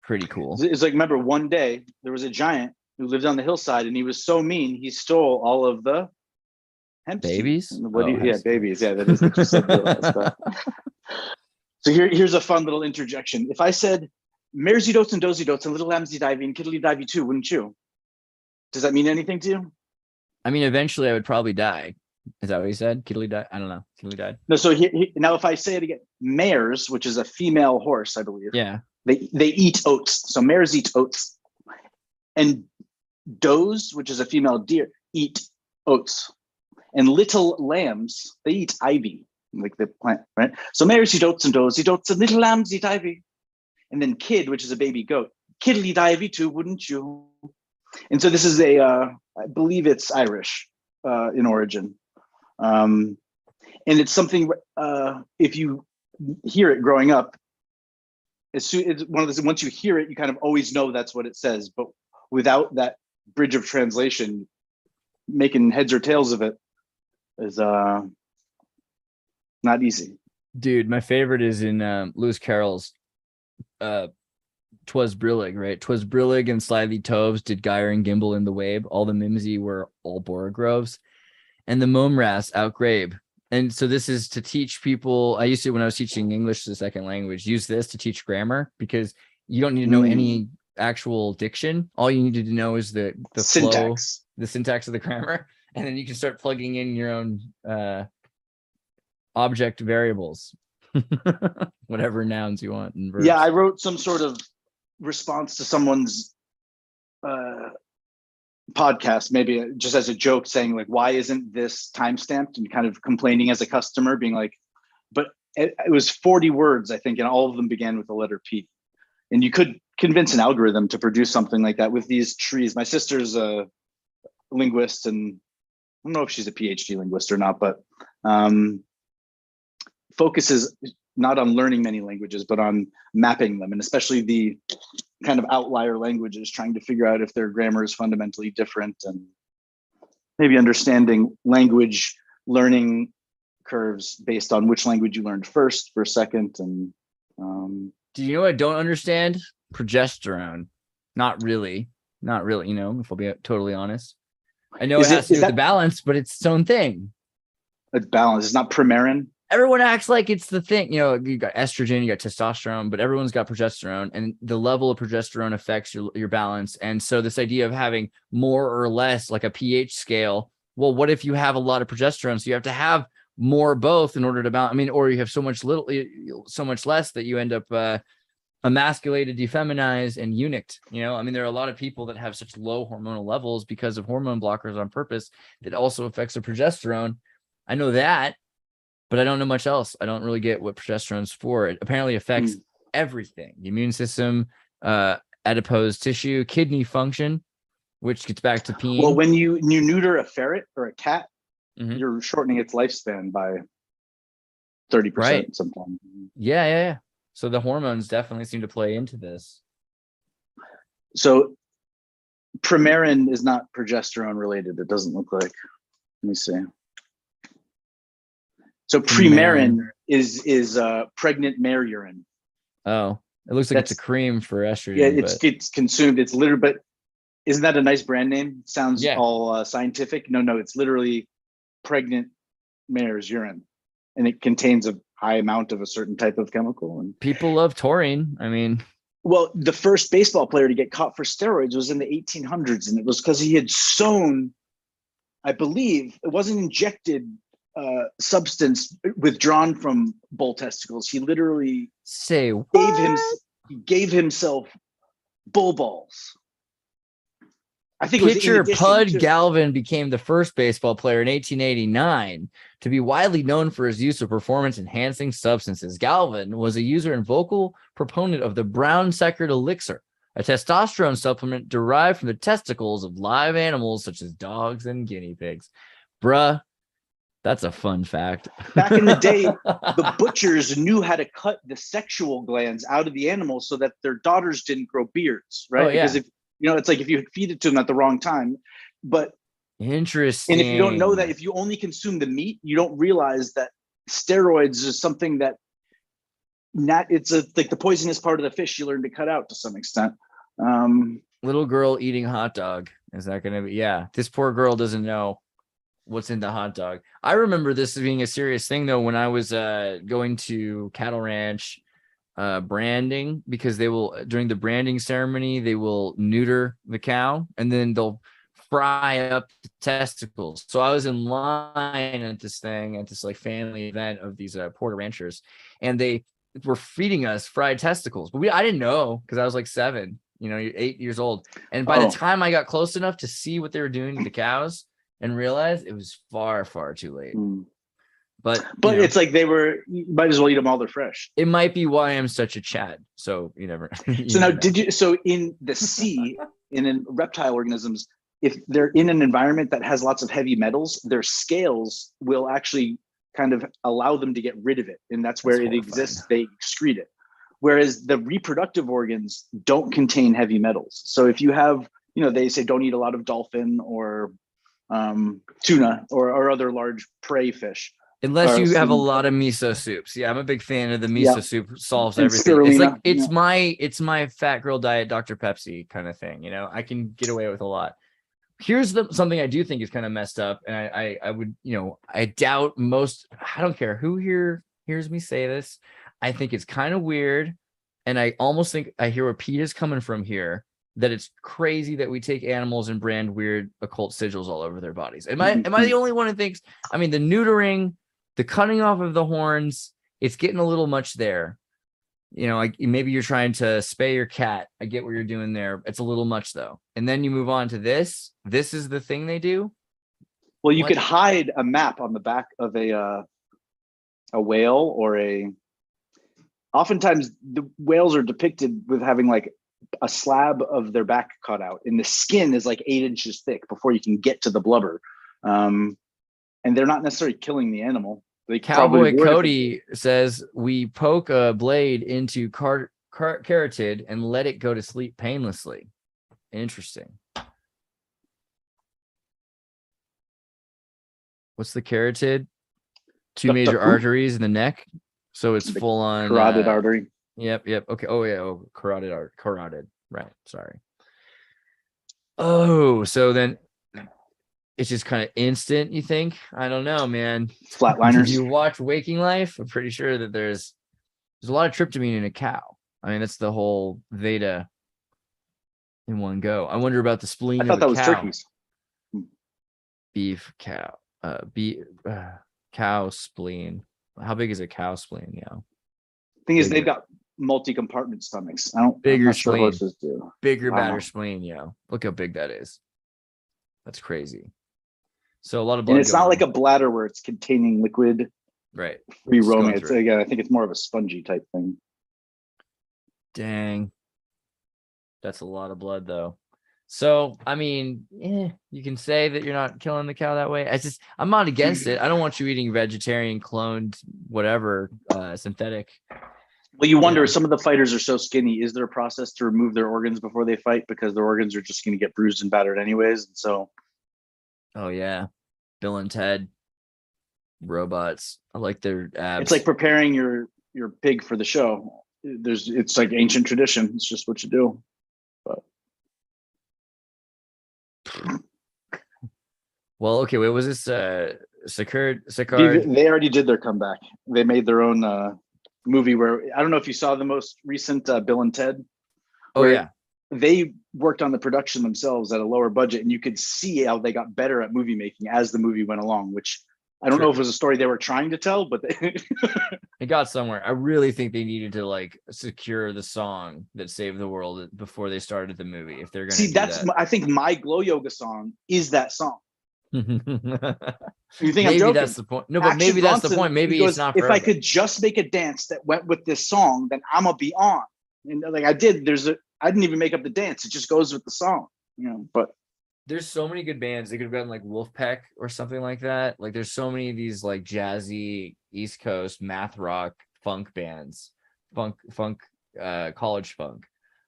pretty cool. It's like, remember one day there was a giant who lived on the hillside, and he was so mean he stole all of the hemp babies. Babies. Yeah, that is what you said. So here's a fun little interjection. If I said maresy dotes and dozy dotes and little lambsy divey and kiddly divey too, wouldn't you? Does that mean anything to you? I mean, eventually I would probably die. Is that what he said? Kiddly died? I don't know. Kiddly died. No. So now, if I say it again, mares, which is a female horse, I believe. Yeah. They eat oats. So mares eat oats, and does, which is a female deer, eat oats. And little lambs, they eat ivy, like the plant, right? So mares eat oats and does eat oats, and little lambs eat ivy. And then kid, which is a baby goat, kid'll eat ivy too, wouldn't you? And so this is I believe it's Irish in origin. And it's something, if you hear it growing up, it's one of those, once you hear it, you kind of always know that's what it says. But without that bridge of translation, making heads or tails of it is not easy. Dude, my favorite is in Lewis Carroll's 'Twas Brillig, right? 'Twas Brillig and slyly toves did gyre and gimble in the wabe. All the mimsy were all borogroves, and the momras outgrabe. And so this is to teach people. I used to, when I was teaching English as a second language, use this to teach grammar, because you don't need to know any actual diction. All you need to know is the syntax, flow, the syntax of the grammar, and then you can start plugging in your own object variables, whatever nouns you want and verbs. Yeah, I wrote some sort of response to someone's podcast, maybe just as a joke, saying like, why isn't this timestamped, and kind of complaining as a customer, being like, but it was 40 words, I think, and all of them began with the letter P. And you could convince an algorithm to produce something like that with these trees. My sister's a linguist, and I don't know if she's a PhD linguist or not, but focuses not on learning many languages, but on mapping them, and especially the kind of outlier languages, trying to figure out if their grammar is fundamentally different, and maybe understanding language learning curves based on which language you learned first or second. And do you know what I don't understand? Progesterone. Not really. Not really, you know, if I'll be totally honest. I know Is it it- has to is do with the that- balance, but it's its own thing. It's balance. It's not Premarin. Everyone acts like it's the thing. You know, you got estrogen, you got testosterone, but everyone's got progesterone, and the level of progesterone affects your balance. And so this idea of having more or less, like a pH scale, well, what if you have a lot of progesterone? So you have to have more both in order to balance. I mean, or you have so much less that you end up emasculated, defeminized, and eunuched. You know, I mean, there are a lot of people that have such low hormonal levels because of hormone blockers on purpose that also affects their progesterone. I know that, but I don't know much else. I don't really get what progesterone's for. It apparently affects everything: the immune system, adipose tissue, kidney function, which gets back to peeing. Well, when you neuter a ferret or a cat, Mhm. you're shortening its lifespan by 30% Right. sometimes. Yeah. So the hormones definitely seem to play into this. So Premarin is not progesterone related. It doesn't look like. Let me see. So Premarin is pregnant mare urine. Oh, it looks like it's a That's- cream for estrogen. Yeah, but it's consumed. It's literally, but isn't that a nice brand name? Sounds Yeah. all scientific. No, it's literally pregnant mare's urine, and it contains a high amount of a certain type of chemical. And people love taurine. I mean, well, the first baseball player to get caught for steroids was in the 1800s, and it was because he had sewn, I believe, it wasn't injected substance withdrawn from bull testicles. He literally say gave himself bull balls. I think it was in pitcher addition Pud to- Galvin became the first baseball player in 1889 to be widely known for his use of performance-enhancing substances. Galvin was a user and vocal proponent of the brown secret elixir, a testosterone supplement derived from the testicles of live animals such as dogs and guinea pigs. Bruh, that's a fun fact. Back in the day, the butchers knew how to cut the sexual glands out of the animals so that their daughters didn't grow beards, right? Oh, yeah. Because if it's like if you feed it to them at the wrong time, but Interesting. and if you don't know that, if you only consume the meat, you don't realize that steroids is something that it's like the poisonous part of the fish you learn to cut out to some extent. Little girl eating hot dog. Is that going to be? Yeah. This poor girl doesn't know what's in the hot dog. I remember this being a serious thing though when I was going to cattle ranch branding, because they will, during the branding ceremony, they will neuter the cow and then they'll fry up the testicles. So I was in line at this like family event of these Porter ranchers, and they were feeding us fried testicles, but I didn't know because I was like 7, you're 8 years old. And by the time I got close enough to see what they were doing to the cows and realized it was far, far too late. But it's like you might as well eat them while they're fresh. It might be why I'm such a Chad. So you never. So in the sea, in reptile organisms, if they're in an environment that has lots of heavy metals, their scales will actually kind of allow them to get rid of it. And that's where it exists. They excrete it. Whereas the reproductive organs don't contain heavy metals. So if you have, they say don't eat a lot of dolphin or tuna or other large prey fish. Unless you have a lot of miso soups. Yeah, I'm a big fan of the miso soup. Solves everything. Spirulina, it's my fat girl diet Dr. Pepsi kind of thing. I can get away with a lot. Here's something I do think is kind of messed up, and I would, I doubt most. I don't care who hears me say this. I think it's kind of weird, and I almost think I hear where Pete is coming from here. That it's crazy that we take animals and brand weird occult sigils all over their bodies. Am I the only one who thinks? I mean, the neutering, the cutting off of the horns, it's getting a little much there. Maybe you're trying to spay your cat. I get what you're doing there. It's a little much though. And then you move on to this. This is the thing they do. Well, you could hide a map on the back of a whale oftentimes the whales are depicted with having like a slab of their back cut out, and the skin is like 8 inches thick before you can get to the blubber. And they're not necessarily killing the animal. Cowboy Cody says we poke a blade into carotid and let it go to sleep painlessly. Interesting. What's the carotid? Two major arteries in the neck. So it's full on carotid artery. Yep. Okay. Oh yeah. Carotid. Right. Sorry. Oh, so then it's just kind of instant, you think? I don't know, man. If Flatliners. you watch Waking Life, I'm pretty sure that there's a lot of tryptamine in a cow. I mean, that's the whole Veda in one go. I wonder about the spleen I of thought a that was cow. turkeys. Beef cow. Cow spleen. How big is a cow spleen? Yeah. Thing is, Bigger. they've got multi-compartment stomachs. I'm Bigger not sure spleen. horses do. Bigger, Wow. badder spleen, look how big that is. That's crazy. So a lot of blood. And it's not like a bladder where it's containing liquid, right, free just going roaming. It's through it. again, I think it's more of a spongy type thing. Dang, that's a lot of blood, though. So I mean, you can say that you're not killing the cow that way. I'm not against it. I don't want you eating vegetarian, cloned, whatever, synthetic. Well, you wonder, Yeah. some of the fighters are so skinny. Is there a process to remove their organs before they fight, because their organs are just going to get bruised and battered anyways? And so, Oh yeah, Bill and Ted, robots. I like their abs. it's like preparing your pig for the show. It's like ancient tradition. It's just what you do. But well, okay. Wait, was this Sicard? they already did their comeback. They made their own movie where, I don't know if you saw the most recent Bill and Ted. Oh where yeah. They worked on the production themselves at a lower budget, and you could see how they got better at movie making as the movie went along, which I don't know if it was a story they were trying to tell, but it got somewhere. I really think they needed to like secure the song that saved the world before they started the movie. If they're going to see, I think my Glow Yoga song is that song. You think maybe I'm joking? that's the point. No, but maybe that's the point. Maybe it's not. If I could just make a dance that went with this song, then I'm gonna be on. And like I did, I didn't even make up the dance. It just goes with the song, But there's so many good bands. They could have gotten like Wolfpack or something like that. Like there's so many of these like jazzy East Coast math rock funk bands, college funk,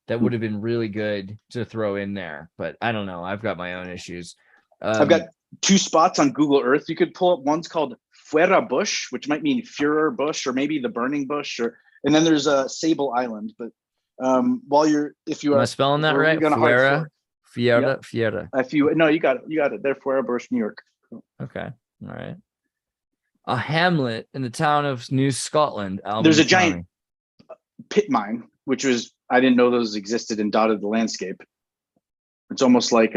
that would have been really good to throw in there. But I don't know. I've got my own issues. I've got 2 spots on Google Earth you could pull up. One's called Fuera Bush, which might mean Führer Bush, or maybe the Burning Bush, and then there's a Sable Island. But if you are, am I spelling that right? Fuera. If you you got it. They're Fuera Bush, New York. Okay, all right. A hamlet in the town of New Scotland. Albany There's a County. giant pit mine, which I didn't know those existed and dotted the landscape. It's almost like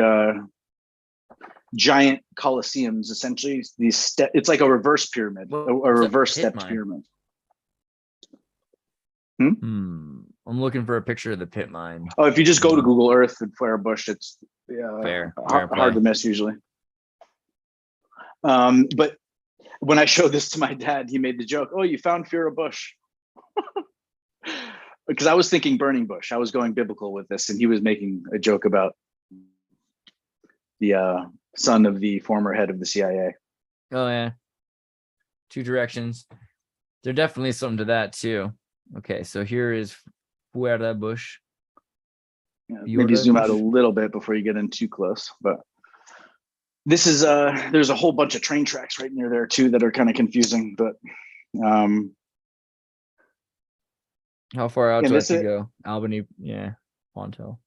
giant coliseums, essentially. It's like a reverse pyramid, a reverse stepped pyramid. I'm looking for a picture of the pit mine. Oh, if you just go to Google Earth and Fuera Bush, it's fair hard to miss usually. But when I showed this to my dad, he made the joke, "Oh, you found Fuera Bush." Because I was thinking burning bush. I was going biblical with this, and he was making a joke about the son of the former head of the CIA. Oh yeah, 2 directions. There's definitely something to that too. Okay, so here is Fuera Bush. Yeah, maybe zoom out a little bit before you get in too close. But this is there's a whole bunch of train tracks right near there too that are kind of confusing. But how far out do I have to go? Albany, Ponto.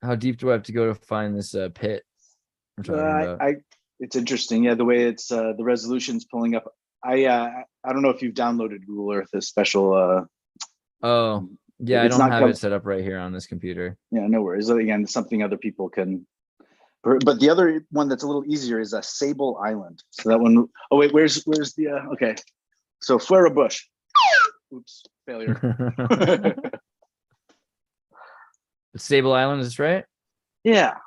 How deep do I have to go to find this pit we're talking about? It's interesting. Yeah, the way it's the resolution's pulling up. I don't know if you've downloaded Google Earth, this special. Oh, yeah, I don't have it set up right here on this computer. Yeah, no worries. Again, something other people can. But the other one that's a little easier is a Sable Island. So that one. Oh wait, where's the? Okay, so Fuera Bush. Oops, failure. Sable Island is right. Yeah.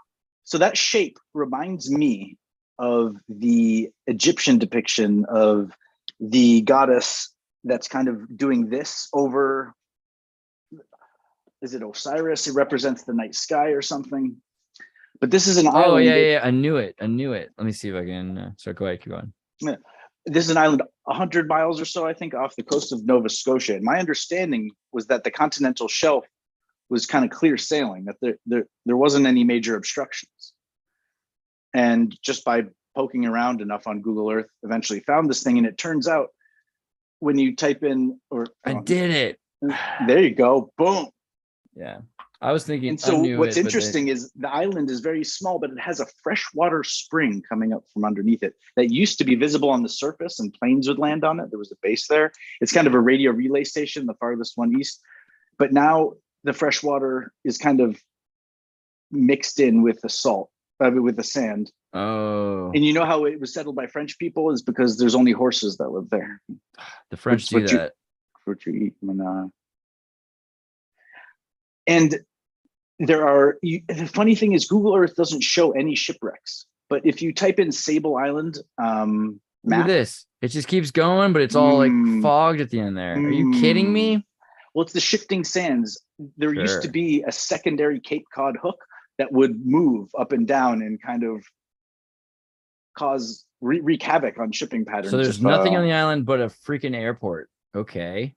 So that shape reminds me of the Egyptian depiction of the goddess that's kind of doing this over. Is it Osiris? It represents the night sky or something. But this is an island. Oh yeah. I knew it. Let me see if I can. So go ahead, keep going. Yeah. This is an island 100 miles or so, I think, off the coast of Nova Scotia. And my understanding was that the continental shelf was kind of clear sailing, that there wasn't any major obstructions. And just by poking around enough on Google Earth, eventually found this thing. And it turns out when you type in, I did it. There you go. Boom. Yeah. I was thinking. And so I knew what's it, but interesting is the island is very small, but it has a freshwater spring coming up from underneath it that used to be visible on the surface and planes would land on it. There was a base there. It's kind of a radio relay station, the farthest one east. But now the freshwater is kind of mixed in with the salt, with the sand. Oh, And you know how it was settled by French people is because there's only horses that live there. the French do that. What you eat. And there are, the funny thing is Google Earth doesn't show any shipwrecks, but if you type in Sable Island Look map, at this. It just keeps going, but it's all like fogged at the end there. Are you kidding me? well, it's the shifting sands. There used to Sure. be a secondary Cape Cod hook that would move up and down and kind of cause wreak havoc on shipping patterns. So there's nothing on the island but a freaking airport. Okay.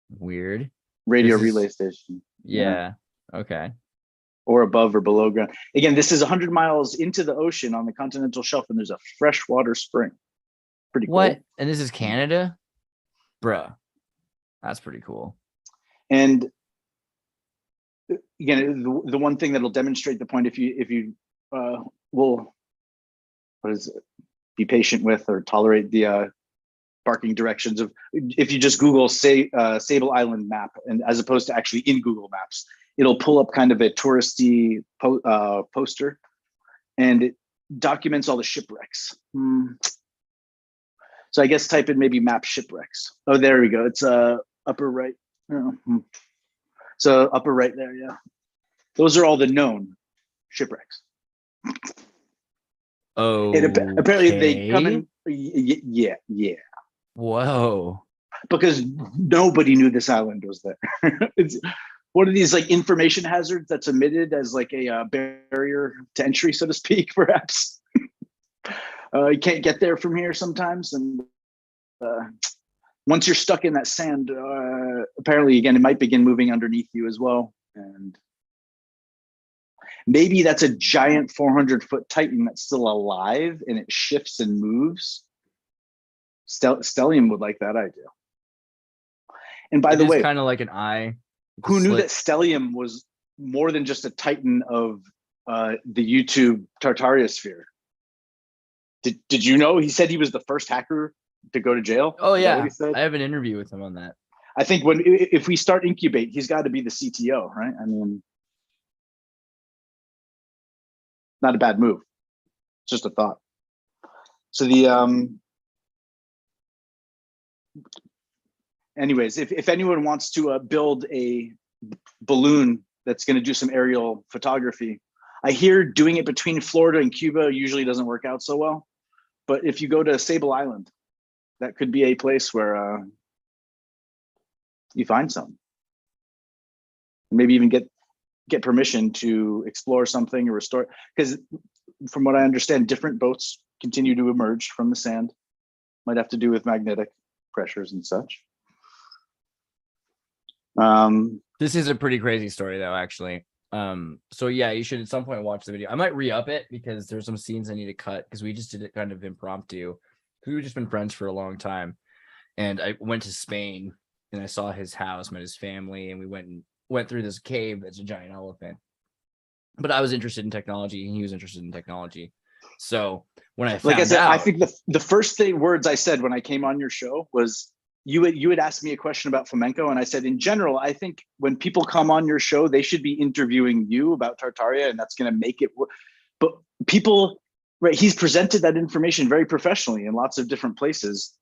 Weird. radio this is- relay station. Yeah. Okay. Or above or below ground. Again, this is 100 miles into the ocean on the continental shelf, and there's a freshwater spring. Pretty cool. What? And this is Canada? Bruh. That's pretty cool. And again, the one thing that'll demonstrate the point, if you will, what is it? Be patient with or tolerate the barking directions of, if you just Google Sable Island map, and as opposed to actually in Google Maps, it'll pull up kind of a touristy poster, and it documents all the shipwrecks. So I guess type in maybe map shipwrecks. Oh, there we go. It's upper right. So upper right there, yeah. Those are all the known shipwrecks. Oh. And apparently they come in. Yeah. Whoa. Because nobody knew this island was there. It's one of these like information hazards that's emitted as like a barrier to entry, so to speak, perhaps. You can't get there from here sometimes, and once you're stuck in that sand, apparently again it might begin moving underneath you as well, and maybe that's a giant 400-foot Titan that's still alive and it shifts and moves. Stellium would like that idea. And by the way, kind of like an eye. who knew that Stellium was more than just a Titan of the YouTube Tartaria sphere? Did you know he said he was the first hacker to go to jail? Oh Is that what yeah, he said? I have an interview with him on that. I think if we start Incubate, he's got to be the CTO, right? I mean, not a bad move. Just a thought. So the anyways, if anyone wants to build a balloon that's going to do some aerial photography, I hear doing it between Florida and Cuba usually doesn't work out so well. But if you go to Sable Island, that could be a place where you find some. Maybe even get permission to explore something or restore. Because from what I understand, different boats continue to emerge from the sand. Might have to do with magnetic pressures and such. This is a pretty crazy story though, actually. So yeah, you should at some point watch the video. I might re-up it because there's some scenes I need to cut because we just did it kind of impromptu. We've just been friends for a long time. And I went to Spain and I saw his house, met his family, and we went through this cave that's a giant elephant. But I was interested in technology and he was interested in technology. So when I found like I said, out, I think the first words I said when I came on your show was you had asked me a question about flamenco, and I said, in general, I think when people come on your show, they should be interviewing you about Tartaria, and that's going to make it work. But people, right? He's presented that information very professionally in lots of different places,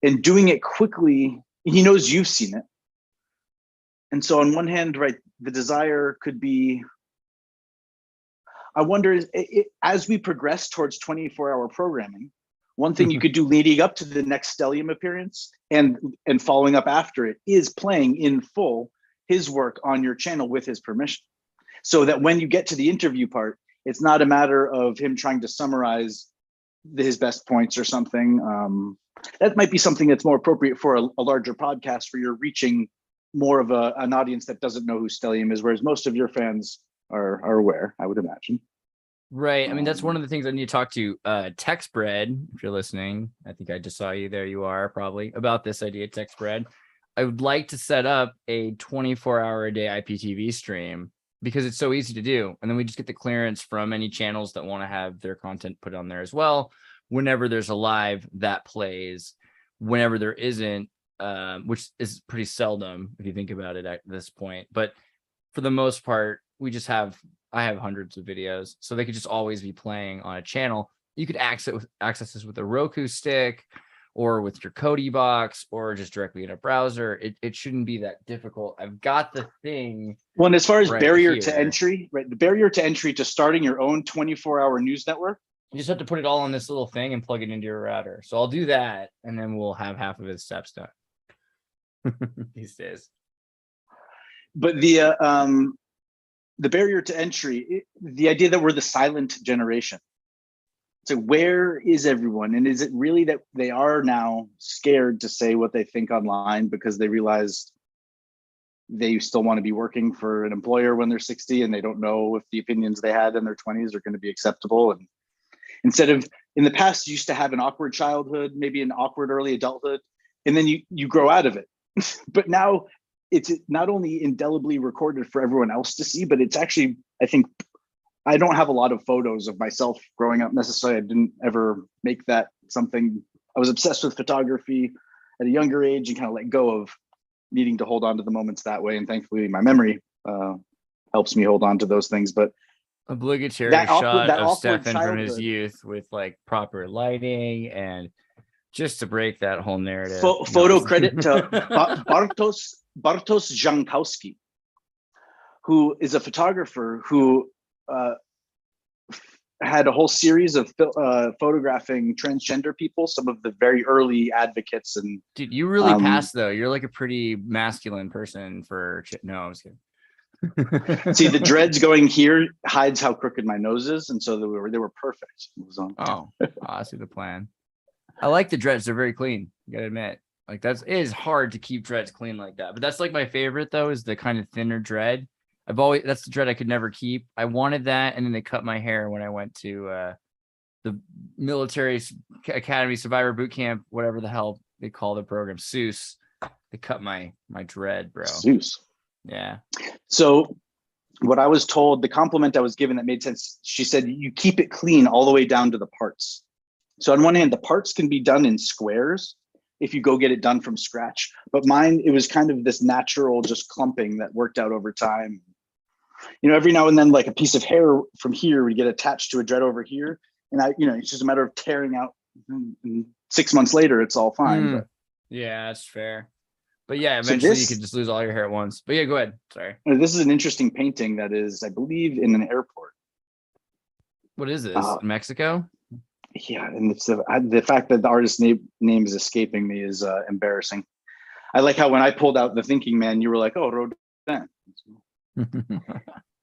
and doing it quickly. He knows you've seen it, and so on one hand, right, the desire could be. I wonder, as we progress towards 24-hour programming, one thing you could do leading up to the next Stellium appearance and following up after it is playing in full his work on your channel with his permission. So that when you get to the interview part, it's not a matter of him trying to summarize his best points or something. That might be something that's more appropriate for a larger podcast where you're reaching more of an audience that doesn't know who Stellium is, whereas most of your fans are aware, I would imagine. right. I mean, that's one of the things I need to talk to TechSpread, if you're listening. I think I just saw you. There you are, probably, about this idea, TechSpread. I would like to set up a 24-hour a day IPTV stream because it's so easy to do. And then we just get the clearance from any channels that want to have their content put on there as well. Whenever there's a live, that plays. Whenever there isn't, which is pretty seldom if you think about it at this point. But for the most part, I have hundreds of videos, so they could just always be playing on a channel. You could access this with a Roku stick or with your Kodi box or just directly in a browser. It shouldn't be that difficult. I've got the thing. Well, and as far as right barrier here. to entry, right? The barrier to entry to starting your own 24-hour news network. You just have to put it all on this little thing and plug it into your router. So I'll do that, and then we'll have half of his steps done these days. But the barrier to entry, the idea that we're the silent generation. So where is everyone? And is it really that they are now scared to say what they think online because they realize they still want to be working for an employer when they're 60 and they don't know if the opinions they had in their 20s are going to be acceptable? And instead of, in the past, you used to have an awkward childhood, maybe an awkward early adulthood, and then you grow out of it. But now it's not only indelibly recorded for everyone else to see, but it's actually, I think, I don't have a lot of photos of myself growing up necessarily. I didn't ever make that something. I was obsessed with photography at a younger age and kind of let go of needing to hold on to the moments that way. And thankfully my memory helps me hold on to those things. But obligatory that shot of awkward Stefan from his childhood. youth with like proper lighting and just to break that whole narrative. Photo credit to Bartosz Jankowski, who is a photographer who had a whole series of photographing transgender people, some of the very early advocates. And dude, you really passed though. You're like a pretty masculine person for no, I was kidding. See, the dreads going here hides how crooked my nose is, and so they were perfect. It was on. Oh, I see the plan. I like the dreads; they're very clean. You gotta admit, like it is hard to keep dreads clean like that. But that's like my favorite though, is the kind of thinner dread. That's the dread I could never keep. I wanted that, and then they cut my hair when I went to the military academy survivor boot camp, whatever the hell they call the program, Seuss. They cut my dread, bro. Seuss. Yeah. So what I was told, the compliment I was given that made sense, she said, you keep it clean all the way down to the parts. So on one hand, the parts can be done in squares if you go get it done from scratch. But mine, it was kind of this natural just clumping that worked out over time. You know, every now and then, like a piece of hair from here would get attached to a dread over here. And it's just a matter of tearing out. And 6 months later, it's all fine. But, yeah, that's fair. But yeah, eventually you could just lose all your hair at once. But yeah, go ahead. Sorry. This is an interesting painting that is, I believe, in an airport. What is this? Mexico? Yeah, and it's the fact that the artist's name is escaping me is embarrassing. I like how when I pulled out The Thinking Man, you were like, "Oh, Rodin."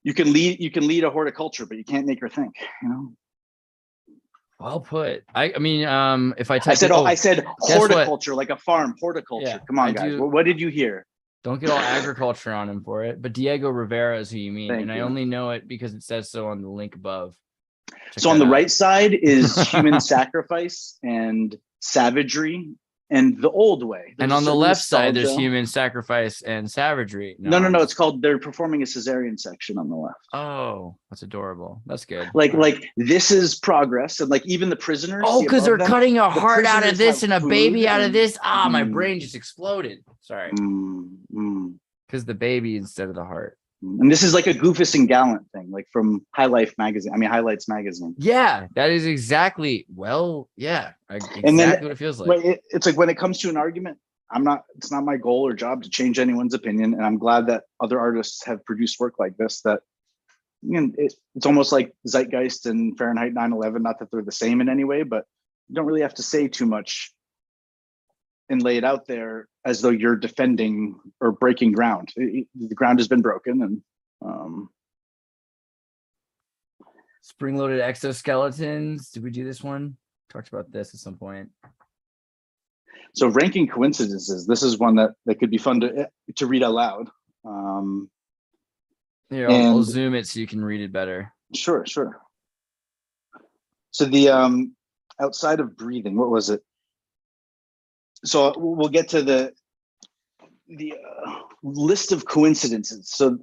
You can lead a horticulture, but you can't make her think. You know. Well put. I mean, if I said horticulture, like a farm, horticulture. Yeah, come on, guys. What did you hear? Don't get all agriculture on him for it. But Diego Rivera is who you mean, I only know it because it says so on the link above. So on the right side is human sacrifice and savagery and the old way. And on the left side, there's human sacrifice and savagery. No. It's called, they're performing a cesarean section on the left. Oh, that's adorable. That's good. Like this is progress. And like even the prisoners. Oh, because they're cutting a heart out of this and a baby out of this. My brain just exploded. Sorry. Because the baby instead of the heart. And this is like a Goofus and Gallant thing, like from Highlights magazine. Yeah, that is exactly. Well, yeah, exactly what it feels like. It's like when it comes to an argument, it's not my goal or job to change anyone's opinion. And I'm glad that other artists have produced work like this that, it's almost like Zeitgeist and Fahrenheit 9/11, not that they're the same in any way, but you don't really have to say too much and lay it out there as though you're defending or breaking ground. The ground has been broken. And spring-loaded exoskeletons. Did we do this one? Talked about this at some point. So ranking coincidences. This is one that could be fun to read out loud. Here, I'll zoom it so you can read it better. Sure. So the outside of breathing, what was it? So we'll get to the list of coincidences. So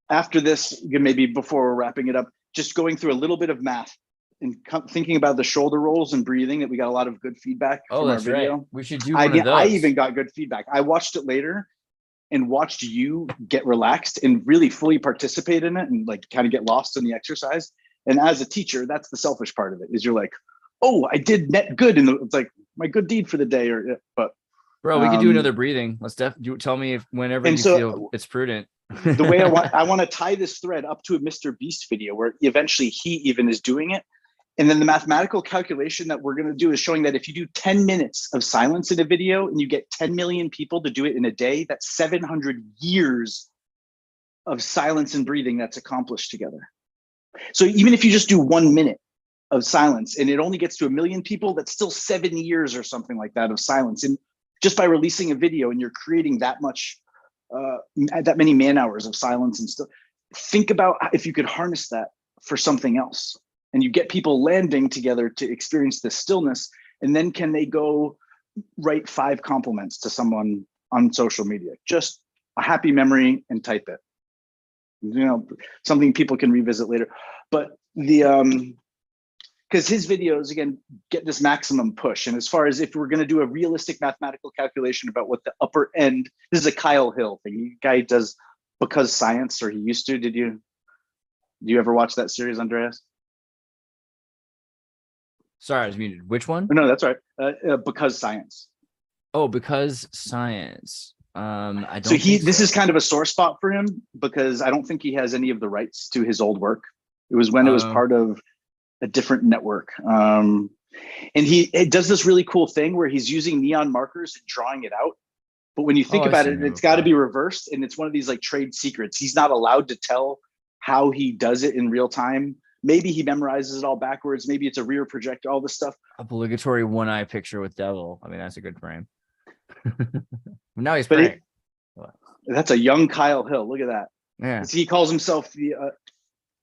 after this, maybe before we're wrapping it up, just going through a little bit of math and thinking about the shoulder rolls and breathing, that we got a lot of good feedback from our video. Right. We should do one of those. I even got good feedback. I watched it later and watched you get relaxed and really fully participate in it and like kind of get lost in the exercise. And as a teacher, that's the selfish part of it, is you're like, oh, I did net good. And it's like my good deed for the day. But bro, we could do another breathing. Let's tell me if whenever you feel it's prudent. The way I want to tie this thread up to a Mr. Beast video where eventually he even is doing it. And then the mathematical calculation that we're going to do is showing that if you do 10 minutes of silence in a video and you get 10 million people to do it in a day, that's 700 years of silence and breathing that's accomplished together. So even if you just do 1 minute of silence and it only gets to 1 million people, that's still 7 years or something like that of silence. And just by releasing a video and you're creating that much, that many man hours of silence and stuff, think about if you could harness that for something else. And you get people landing together to experience the stillness, and then can they go write 5 compliments to someone on social media? Just a happy memory and type it. You know, something people can revisit later. But the because his videos again get this maximum push. And as far as if we're going to do a realistic mathematical calculation about what the upper end, this is a Kyle Hill thing. The guy does Because Science, or he used to. Do you ever watch that series, Andreas? Sorry, I was muted. Which one? No, that's all right. Because Science. Oh, Because Science. I don't. So this is kind of a sore spot for him because I don't think he has any of the rights to his old work. It was when it was part of a different network. And it does this really cool thing where he's using neon markers and drawing it out. But when you think about it, it's got to be reversed, and it's one of these like trade secrets. He's not allowed to tell how he does it in real time. Maybe he memorizes it all backwards. Maybe it's a rear projector, all this stuff. Obligatory one eye picture with devil. I mean, that's a good frame. Now he's praying. That's a young Kyle Hill. Look at that. Yeah. He calls himself the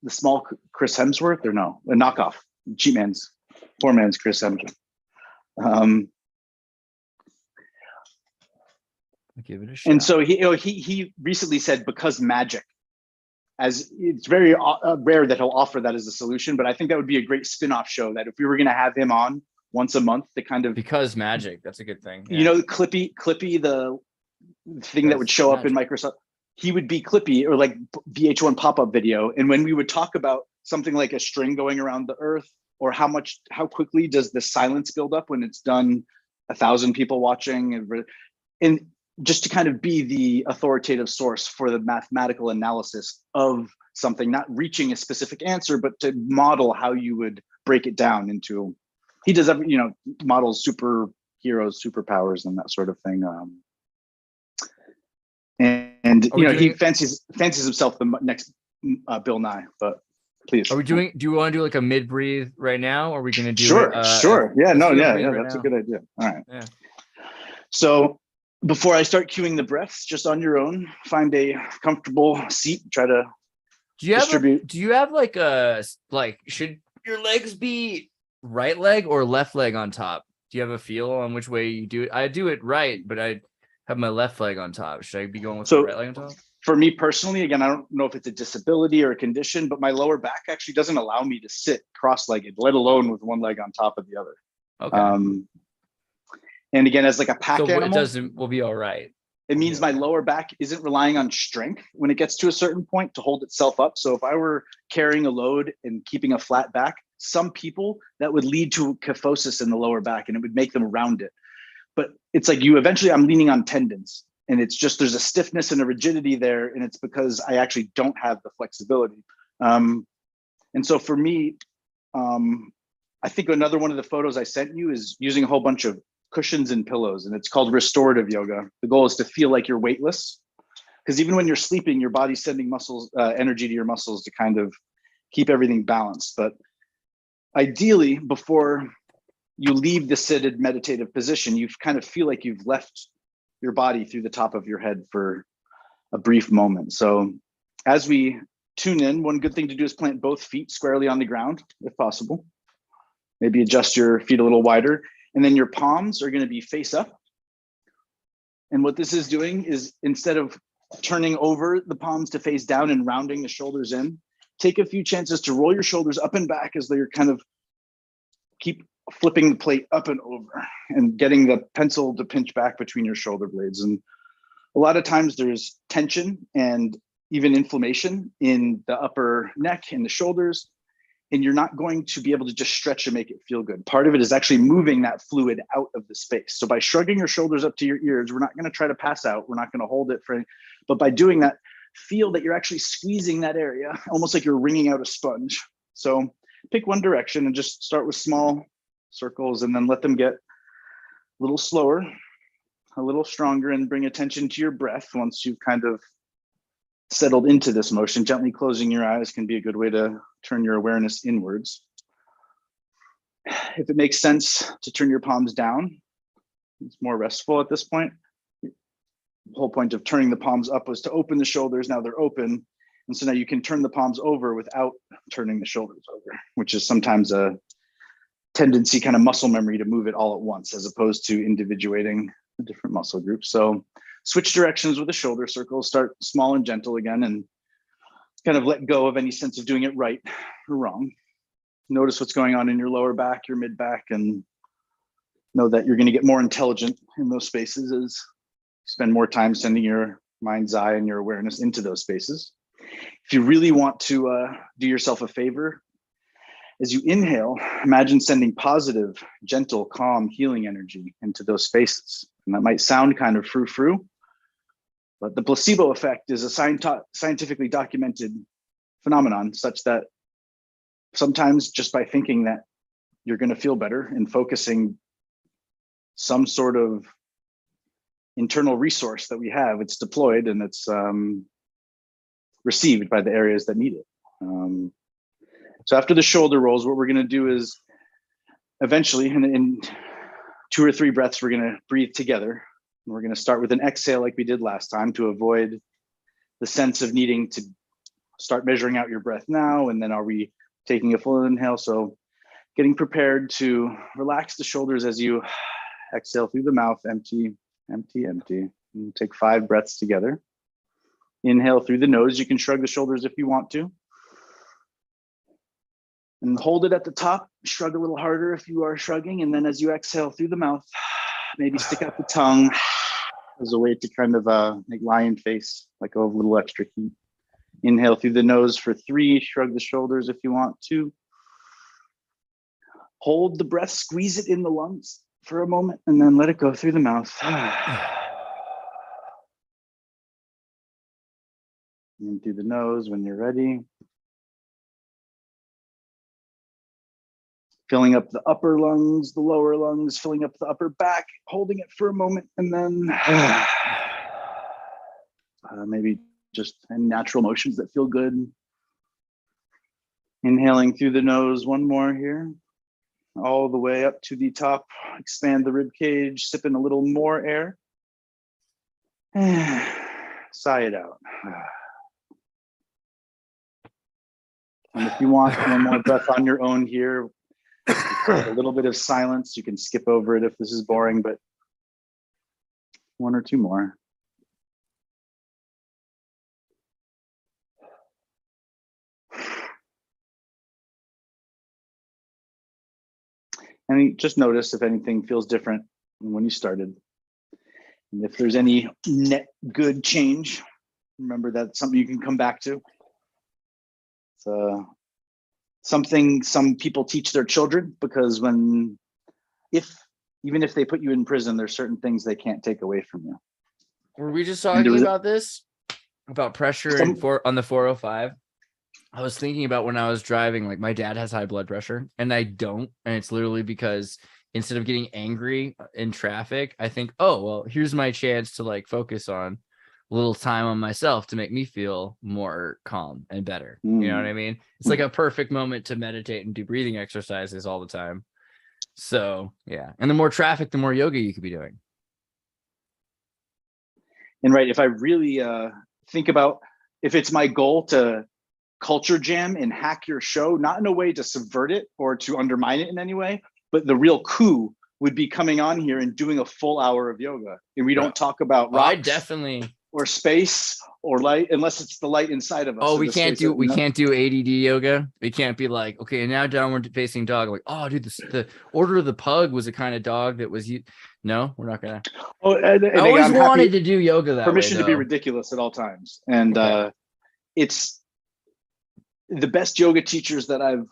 small Chris Hemsworth, or no, a knockoff. Cheap man's, poor man's Chris Hemsworth. Give it a shot. And so he recently said, because magic, as it's very rare that he'll offer that as a solution, but I think that would be a great spin-off show that if we were going to have him on once a month to kind of, because magic, that's a good thing. Yeah. You know, Clippy, the thing that would show up in Microsoft, he would be Clippy, or like VH1 pop-up video. And when we would talk about something like a string going around the earth, or how quickly does the silence build up when it's done 1,000 people watching, and just to kind of be the authoritative source for the mathematical analysis of something, not reaching a specific answer, but to model how you would break it down into, he does every, models superheroes, superpowers, and that sort of thing. He fancies himself the next Bill Nye, but please. Do you want to do like a mid breathe right now? Or are we going to do Sure. Yeah, that's now. a good idea. All right. Yeah. So before I start cueing the breaths, just on your own, find a comfortable seat, try to distribute. Do you have should your legs be right leg or left leg on top? Do you have a feel on which way you do it? I do it right, but I have my left leg on top. Should I be going with the right leg on top? For me personally, again, I don't know if it's a disability or a condition, but my lower back actually doesn't allow me to sit cross-legged, let alone with one leg on top of the other. Okay. And again, as like a pack animal, we'll be all right. It means my lower back isn't relying on strength when it gets to a certain point to hold itself up. So if I were carrying a load and keeping a flat back, some people that would lead to kyphosis in the lower back and it would make them round it. But it's like I'm leaning on tendons, and it's just, there's a stiffness and a rigidity there. And it's because I actually don't have the flexibility. And so for me, I think another one of the photos I sent you is using a whole bunch of cushions and pillows, and it's called restorative yoga. The goal is to feel like you're weightless, because even when you're sleeping, your body's sending energy to your muscles to kind of keep everything balanced. But ideally, before you leave the seated meditative position, you kind of feel like you've left your body through the top of your head for a brief moment. So as we tune in, one good thing to do is plant both feet squarely on the ground, if possible. Maybe adjust your feet a little wider. And then your palms are going to be face up. And what this is doing is, instead of turning over the palms to face down and rounding the shoulders in, take a few chances to roll your shoulders up and back as they're kind of keep flipping the plate up and over and getting the pencil to pinch back between your shoulder blades. And a lot of times there's tension and even inflammation in the upper neck and the shoulders, and you're not going to be able to just stretch and make it feel good. Part of it is actually moving that fluid out of the space. So by shrugging your shoulders up to your ears, we're not going to try to pass out. We're not going to hold it for any, but by doing that, feel that you're actually squeezing that area, almost like you're wringing out a sponge. So pick one direction and just start with small circles, and then let them get a little slower, a little stronger, and bring attention to your breath once you've kind of settled into this motion. Gently closing your eyes can be a good way to turn your awareness inwards. If it makes sense to turn your palms down, it's more restful at this point. The whole point of turning the palms up was to open the shoulders. Now they're open. And so now you can turn the palms over without turning the shoulders over, which is sometimes a tendency, kind of muscle memory, to move it all at once, as opposed to individuating the different muscle groups. So switch directions with the shoulder circles, start small and gentle again, and kind of let go of any sense of doing it right or wrong. Notice what's going on in your lower back, your mid back, and know that you're going to get more intelligent in those spaces as you spend more time sending your mind's eye and your awareness into those spaces. If you really want to do yourself a favor, as you inhale, imagine sending positive, gentle, calm, healing energy into those spaces. And that might sound kind of frou-frou, but the placebo effect is a scientifically documented phenomenon, such that sometimes just by thinking that you're going to feel better and focusing some sort of internal resource that we have, it's deployed and it's received by the areas that need it. So after the shoulder rolls, what we're going to do is eventually, in 2 or 3 breaths, we're going to breathe together. And we're going to start with an exhale like we did last time, to avoid the sense of needing to start measuring out your breath now. And then are we taking a full inhale? So getting prepared to relax the shoulders as you exhale through the mouth, empty, empty, empty. And take 5 breaths together. Inhale through the nose. You can shrug the shoulders if you want to. And hold it at the top, shrug a little harder if you are shrugging. And then as you exhale through the mouth, maybe stick out the tongue as a way to kind of make lion face, like a little extra heat. Inhale through the nose for 3, shrug the shoulders if you want to. Hold the breath, squeeze it in the lungs for a moment, and then let it go through the mouth. And through the nose when you're ready. Filling up the upper lungs, the lower lungs, filling up the upper back, holding it for a moment, and then maybe just natural motions that feel good. Inhaling through the nose, one more here, all the way up to the top. Expand the rib cage, sipping a little more air. Sigh it out. And if you want one more breath on your own here, a little bit of silence, you can skip over it if this is boring, but 1 or 2 more. And just notice if anything feels different than when you started. And if there's any net good change, remember that's something you can come back to. It's something some people teach their children, because even if they put you in prison, there's certain things they can't take away from you. Were we just talking about this? About pressure on the 405? I was thinking about when I was driving, like my dad has high blood pressure and I don't. And it's literally because instead of getting angry in traffic, I think, oh, well, here's my chance to like focus on a little time on myself to make me feel more calm and better. You know what I mean? It's like a perfect moment to meditate and do breathing exercises all the time. So yeah. And the more traffic, the more yoga you could be doing. And right, if I really think about, if it's my goal to culture jam and hack your show, not in a way to subvert it or to undermine it in any way, but the real coup would be coming on here and doing a full hour of yoga, and we don't talk about I rocks definitely. or space or light, unless it's the light inside of us. Oh, or we the can't space do that, we can't do ADD yoga. We can't be like, okay, now downward facing dog. Like, oh, dude, the Order of the Pug was a kind of dog that was you. No, we're not gonna. Oh, and I always I'm wanted happy, to do yoga that permission way, to be though. ridiculous at all times, and Okay. it's the best yoga teachers that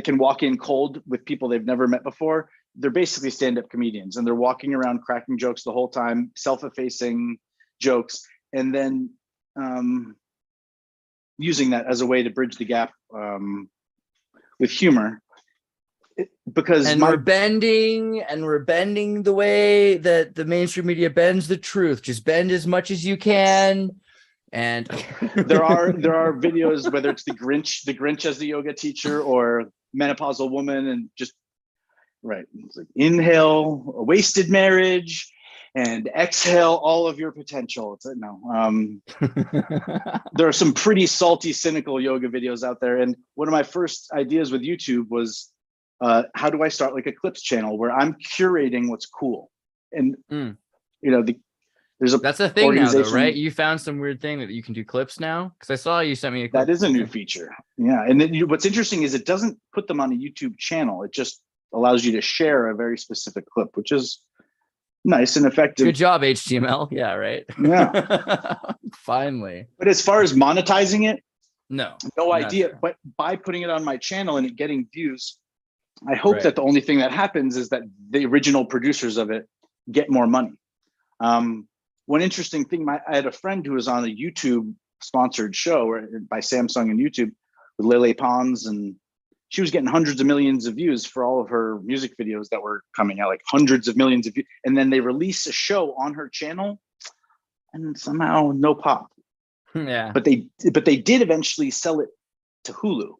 can walk in cold with people they've never met before. They're basically stand-up comedians, and they're walking around cracking jokes the whole time, self-effacing jokes, and then using that as a way to bridge the gap with humor. Because we're bending the way that the mainstream media bends the truth. Just bend as much as you can. And there are videos, whether it's the Grinch as the yoga teacher, or menopausal woman, and just it's like inhale a wasted marriage and exhale all of your potential. It's there are some pretty salty, cynical yoga videos out there. And one of my first ideas with YouTube was, how do I start like a clips channel where I'm curating what's cool? And there's that's a thing now, though, right? You found some weird thing that you can do clips now, because I saw you sent me a clip. That is a new feature. Yeah. And then what's interesting is it doesn't put them on a YouTube channel. It just allows you to share a very specific clip, which is nice and effective. Good job, HTML. Yeah, right. Yeah. Finally. But as far as monetizing it, no idea. But by putting it on my channel and it getting views, I hope that the only thing that happens is that the original producers of it get more money. One interesting thing, I had a friend who was on a YouTube sponsored show by Samsung and YouTube with Lele Pons, and she was getting hundreds of millions of views for all of her music videos that were coming out, like hundreds of millions of views. And then they release a show on her channel, and somehow no pop. Yeah. But they did eventually sell it to Hulu.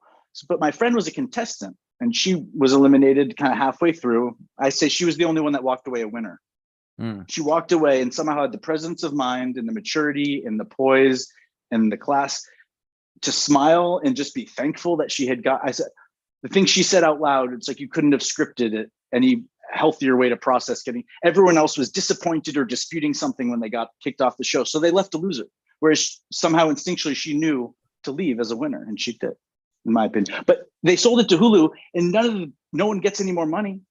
But my friend was a contestant, and she was eliminated kind of halfway through. I say she was the only one that walked away a winner. She walked away and somehow had the presence of mind and the maturity and the poise and the class to smile and just be thankful that she had got. I said, the thing she said out loud, it's like you couldn't have scripted it any healthier way to process getting. Everyone else was disappointed or disputing something when they got kicked off the show, so they left a loser. Whereas somehow instinctually she knew to leave as a winner, and she did, in my opinion. But they sold it to Hulu, and no one gets any more money.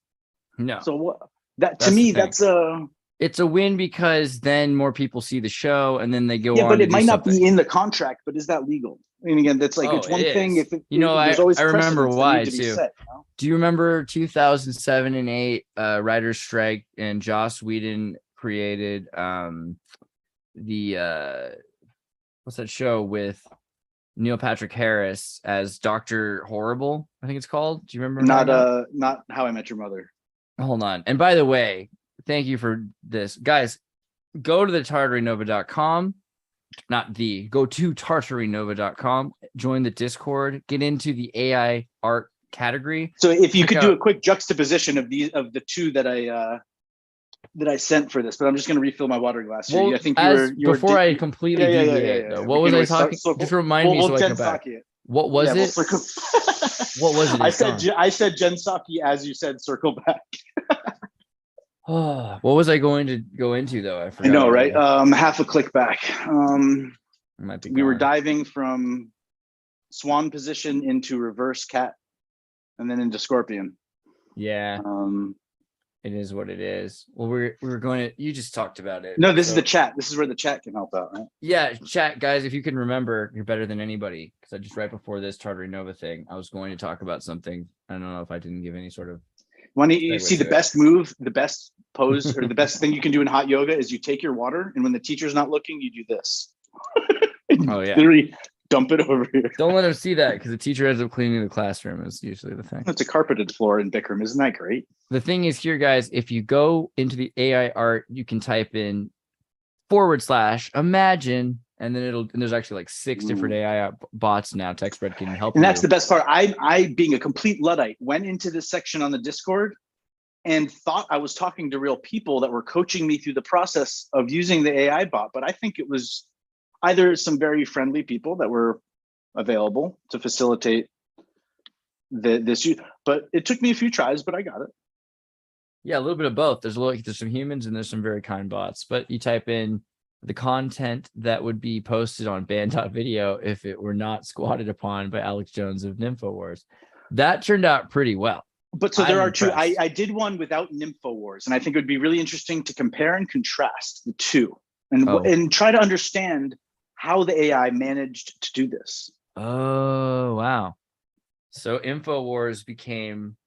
No. So what? To me, that's it's a win, because then more people see the show, and then they go on. Yeah, but it might not be in the contract. But is that legal? I mean, again, that's like it's one thing. If I remember why too. Do you remember 2007 and 8 writers' strike, and Joss Whedon created the what's that show with Neil Patrick Harris as Dr. Horrible? I think it's called. Do you remember? Not How I Met Your Mother. Hold on. And by the way, thank you for this, guys. Go to the tartarynova.com. Go to tartarynova.com, join the Discord, get into the AI art category. So if you could do a quick juxtaposition of the two that I sent for this, but I'm just going to refill my water glass here. Well, I think before I completely deviate, though, what was I talking? Just remind me so I can go back. What was it? What was it? I said Jen Psaki as you said circle back. What was I going to go into, though? I forgot. I know, right? Half a click back. We were gone. diving from swan position into reverse cat, and then into scorpion. Yeah. It is what it is. Well, we were going to. You just talked about it. No, this is the chat. This is where the chat can help out, right? Yeah, chat, guys. If you can remember, you're better than anybody. Because I just right before this Tartary Nova thing, I was going to talk about something. I don't know if I didn't give any sort of. When you see the best move, the best pose, or the best thing you can do in hot yoga is you take your water, and when the teacher's not looking, you do this. Oh yeah. Literally dump it over here. Don't let them see that, because the teacher ends up cleaning the classroom is usually the thing. It's a carpeted floor in Bikram. Isn't that great? The thing is here, guys, if you go into the AI art, you can type in /imagine, and then and there's actually like 6 different AI bots now. TechSpread can help you. And that's the best part. I being a complete Luddite, went into this section on the Discord and thought I was talking to real people that were coaching me through the process of using the AI bot. But I think it was either some very friendly people that were available to facilitate this use. But it took me a few tries, but I got it. Yeah, a little bit of both. There's some humans and there's some very kind bots, but you type in the content that would be posted on band.video if it were not squatted upon by Alex Jones of NymfoWars. That turned out pretty well. But so there I'm are two. impressed. I did one without NymfoWars, and I think it would be really interesting to compare and contrast the two, and try to understand how the AI managed to do this. Oh, wow. So InfoWars became,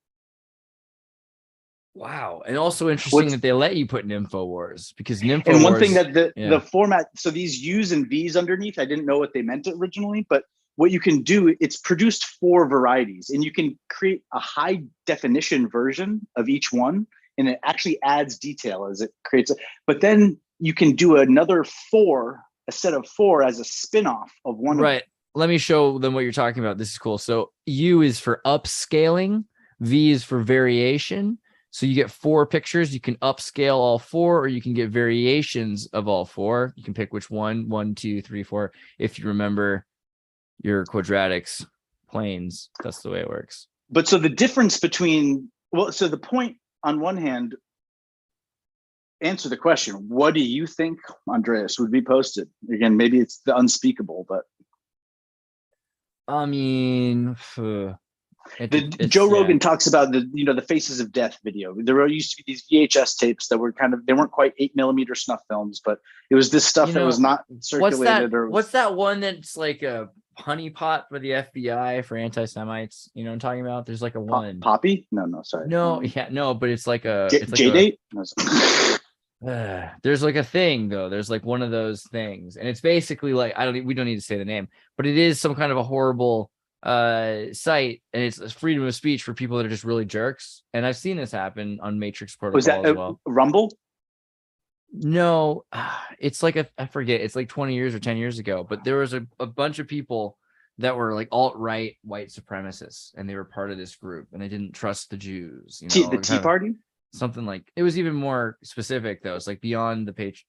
wow. And also interesting that they let you put in InfoWars, because InfoWars. And one thing that the format, so these U's and V's underneath, I didn't know what they meant originally, but what you can do, it's produced 4 varieties, and you can create a high definition version of each one, and it actually adds detail as it creates it. But then you can do another 4, a set of 4 as a spin-off of one. Right. Let me show them what you're talking about. This is cool. So U is for upscaling, V is for variation. So you get 4 pictures. You can upscale all 4, or you can get variations of all 4. You can pick which one, 1, 2, 3, 4. If you remember your quadratics planes, that's the way it works. But so the difference between, well, so the point on one hand, answer the question, what do you think, Andreas, would be posted? Again, maybe it's the unspeakable, but. I mean, Joe Rogan talks about the Faces of Death video. There used to be these VHS tapes that were they weren't quite 8mm snuff films, but it was this stuff that was not circulated. What's that one that's like a honeypot for the FBI for anti-Semites? You know what I'm talking about? There's like a one. Poppy? No, sorry. No, but it's like a J-Date? There's like a thing though. There's like one of those things, and it's basically like we don't need to say the name, but it is some kind of a horrible site, and it's freedom of speech for people that are just really jerks. And I've seen this happen on Matrix Protocol. Was that as well. Rumble? No, it's like I forget. It's like 20 years or 10 years ago, but there was a bunch of people that were like alt-right white supremacists, and they were part of this group, and they didn't trust the Jews. The Tea Party? Something like, it was even more specific though. It's like beyond the page,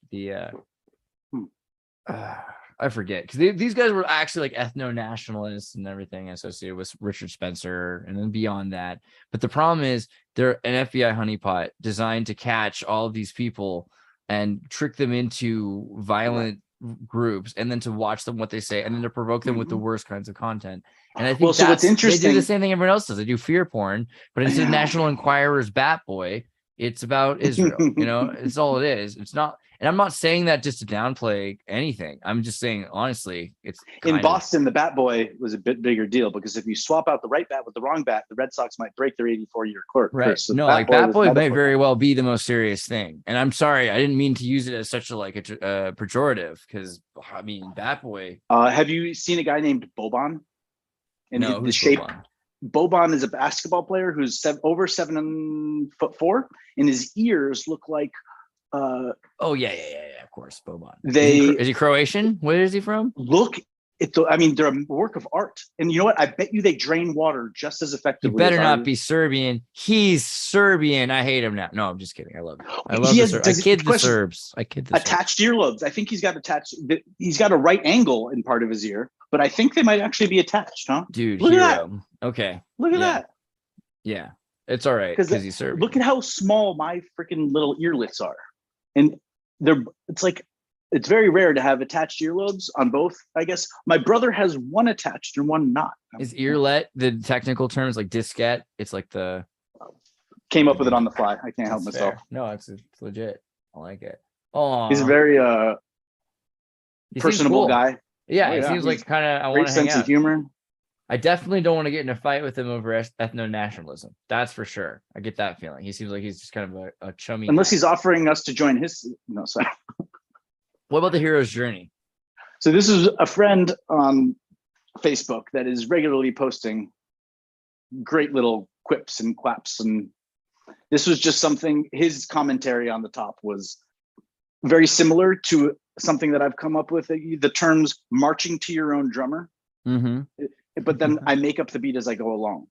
I forget, because these guys were actually like ethno-nationalists and everything associated with Richard Spencer, and then beyond that. But the problem is they're an FBI honeypot designed to catch all of these people and trick them into violent groups, and then to watch them, what they say, and then to provoke them with the worst kinds of content. And I think what's interesting, they do the same thing everyone else does. They do fear porn, but instead of National Enquirer's Bat Boy, it's about Israel. It's all it is. It's not, and I'm not saying that just to downplay anything. I'm just saying, honestly, it's in Boston, the Bat Boy was a bit bigger deal, because if you swap out the right bat with the wrong bat, the Red Sox might break their 84-year curse. Right. So no, like Bat Boy may very well be the most serious thing. And I'm sorry, I didn't mean to use it as such a pejorative, because I mean, Bat Boy. Have you seen a guy named Boban? And no, the shape. Boban is a basketball player who's over 7'4", and his ears look like. Oh yeah, of course, Boban. Is he Croatian? Where is he from? They're a work of art, and you know what? I bet you they drain water just as effectively. You better not be Serbian. He's Serbian. I hate him now. No, I'm just kidding. I love him. I love the Serbs. I kid the Serbs. Attached earlobes. I think he's got attached. He's got a right angle in part of his ear, but I think they might actually be attached, huh? Dude, look hero. at that. Okay. Look at that. Yeah, it's all right because he's Serbian. Look at how small my freaking little earlets are, and it's very rare to have attached earlobes on both. I guess my brother has one attached and one not. Is earlet the technical term is like diskette? It's like the came up with it on the fly. I can't help myself. Fair. No, it's legit. I like it. Oh, he's a very personable guy. Yeah, he seems like kind of. I want to hang out. Sense of humor. I definitely don't want to get in a fight with him over ethno-nationalism. That's for sure. I get that feeling. He seems like he's just kind of a chummy. Unless he's offering us to join his. No, sorry. What about the hero's journey? So this is a friend on Facebook that is regularly posting great little quips and quaps, and this was just something. His commentary on the top was very similar to something that I've come up with. The terms "marching to your own drummer." Mm-hmm. But then I make up the beat as I go along.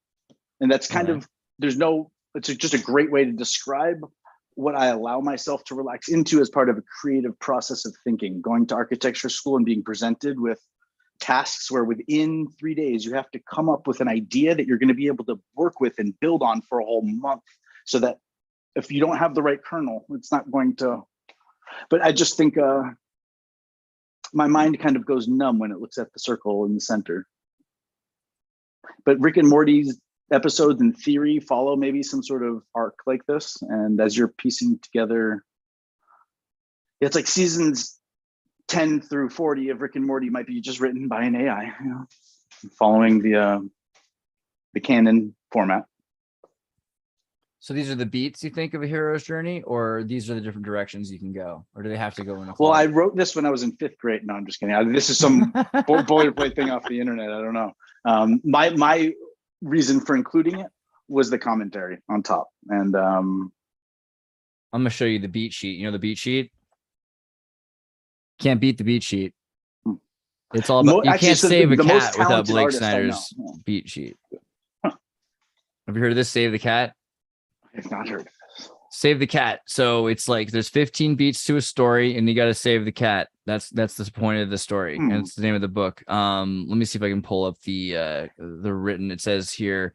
And that's kind of, it's just a great way to describe what I allow myself to relax into as part of a creative process of thinking, going to architecture school and being presented with tasks where within 3 days, you have to come up with an idea that you're going to be able to work with and build on for a whole month, so that if you don't have the right kernel, it's not going to. But I just think my mind kind of goes numb when it looks at the circle in the center. But Rick and Morty's episodes in theory follow maybe some sort of arc like this. And as you're piecing together, it's like seasons 10 through 40 of Rick and Morty might be just written by an AI, you know, following the canon format. So these are the beats you think of a hero's journey, or these are the different directions you can go, or do they have to go in a Well, I wrote this when I was in 5th grade. No, I'm just kidding. This is some boilerplate thing off the internet. I don't know. My reason for including it was the commentary on top. And I'm gonna show you the beat sheet. You know the beat sheet? Can't beat the beat sheat. It's all about, you can't save a cat without Blake Snyder's beat sheet. Huh. Have you heard of this? Save the cat? I've not heard of this. Save the cat. So it's like there's 15 beats to a story, and you got to save the cat. That's the point of the story, and it's the name of the book. Let me see if I can pull up the written. It says here,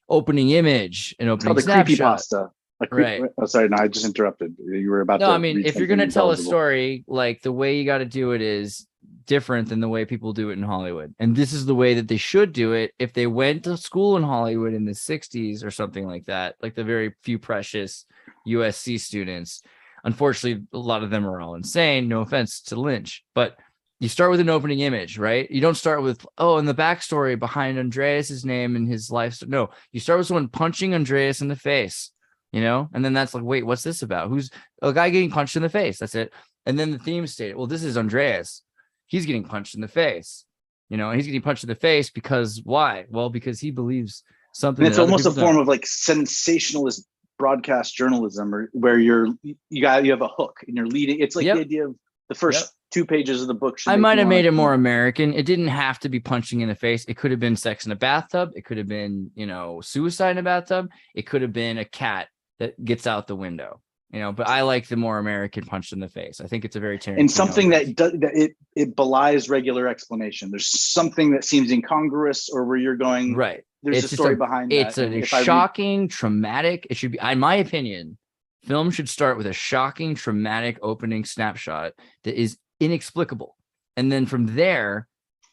opening image and opening snapshot. Creepypasta. Right. Oh, sorry, no, I just interrupted. You were about to. No, I mean, if you're going to tell a intelligible story, like the way you got to do it is different than the way people do it in Hollywood. And this is the way that they should do it if they went to school in Hollywood in the 60s or something like that, like the very few precious USC students. Unfortunately, a lot of them are all insane. No offense to Lynch, but you start with an opening image, right? You don't start with, and the backstory behind Andreas's name and his life. No, you start with someone punching Andreas in the face, you know? And then that's like, wait, what's this about? Who's a guy getting punched in the face? That's it. And then the theme stated, well, this is Andreas. He's getting punched in the face, you know, and he's getting punched in the face because why? Well, because he believes something. And it's almost a form of like sensationalist broadcast journalism, or where you have a hook and you're leading. It's like the idea of the first 2 pages of the book. I might have made it more American. It didn't have to be punching in the face. It could have been sex in a bathtub. It could have been, you know, suicide in a bathtub. It could have been a cat that gets out the window. You know, but I like the more American punch in the face. I think it's a very Tarantino. And something that it belies regular explanation. There's something that seems incongruous, or where you're going, right. There's a story behind that. It's a shocking, traumatic. It should be, in my opinion, film should start with a shocking, traumatic opening snapshot that is inexplicable. And then from there,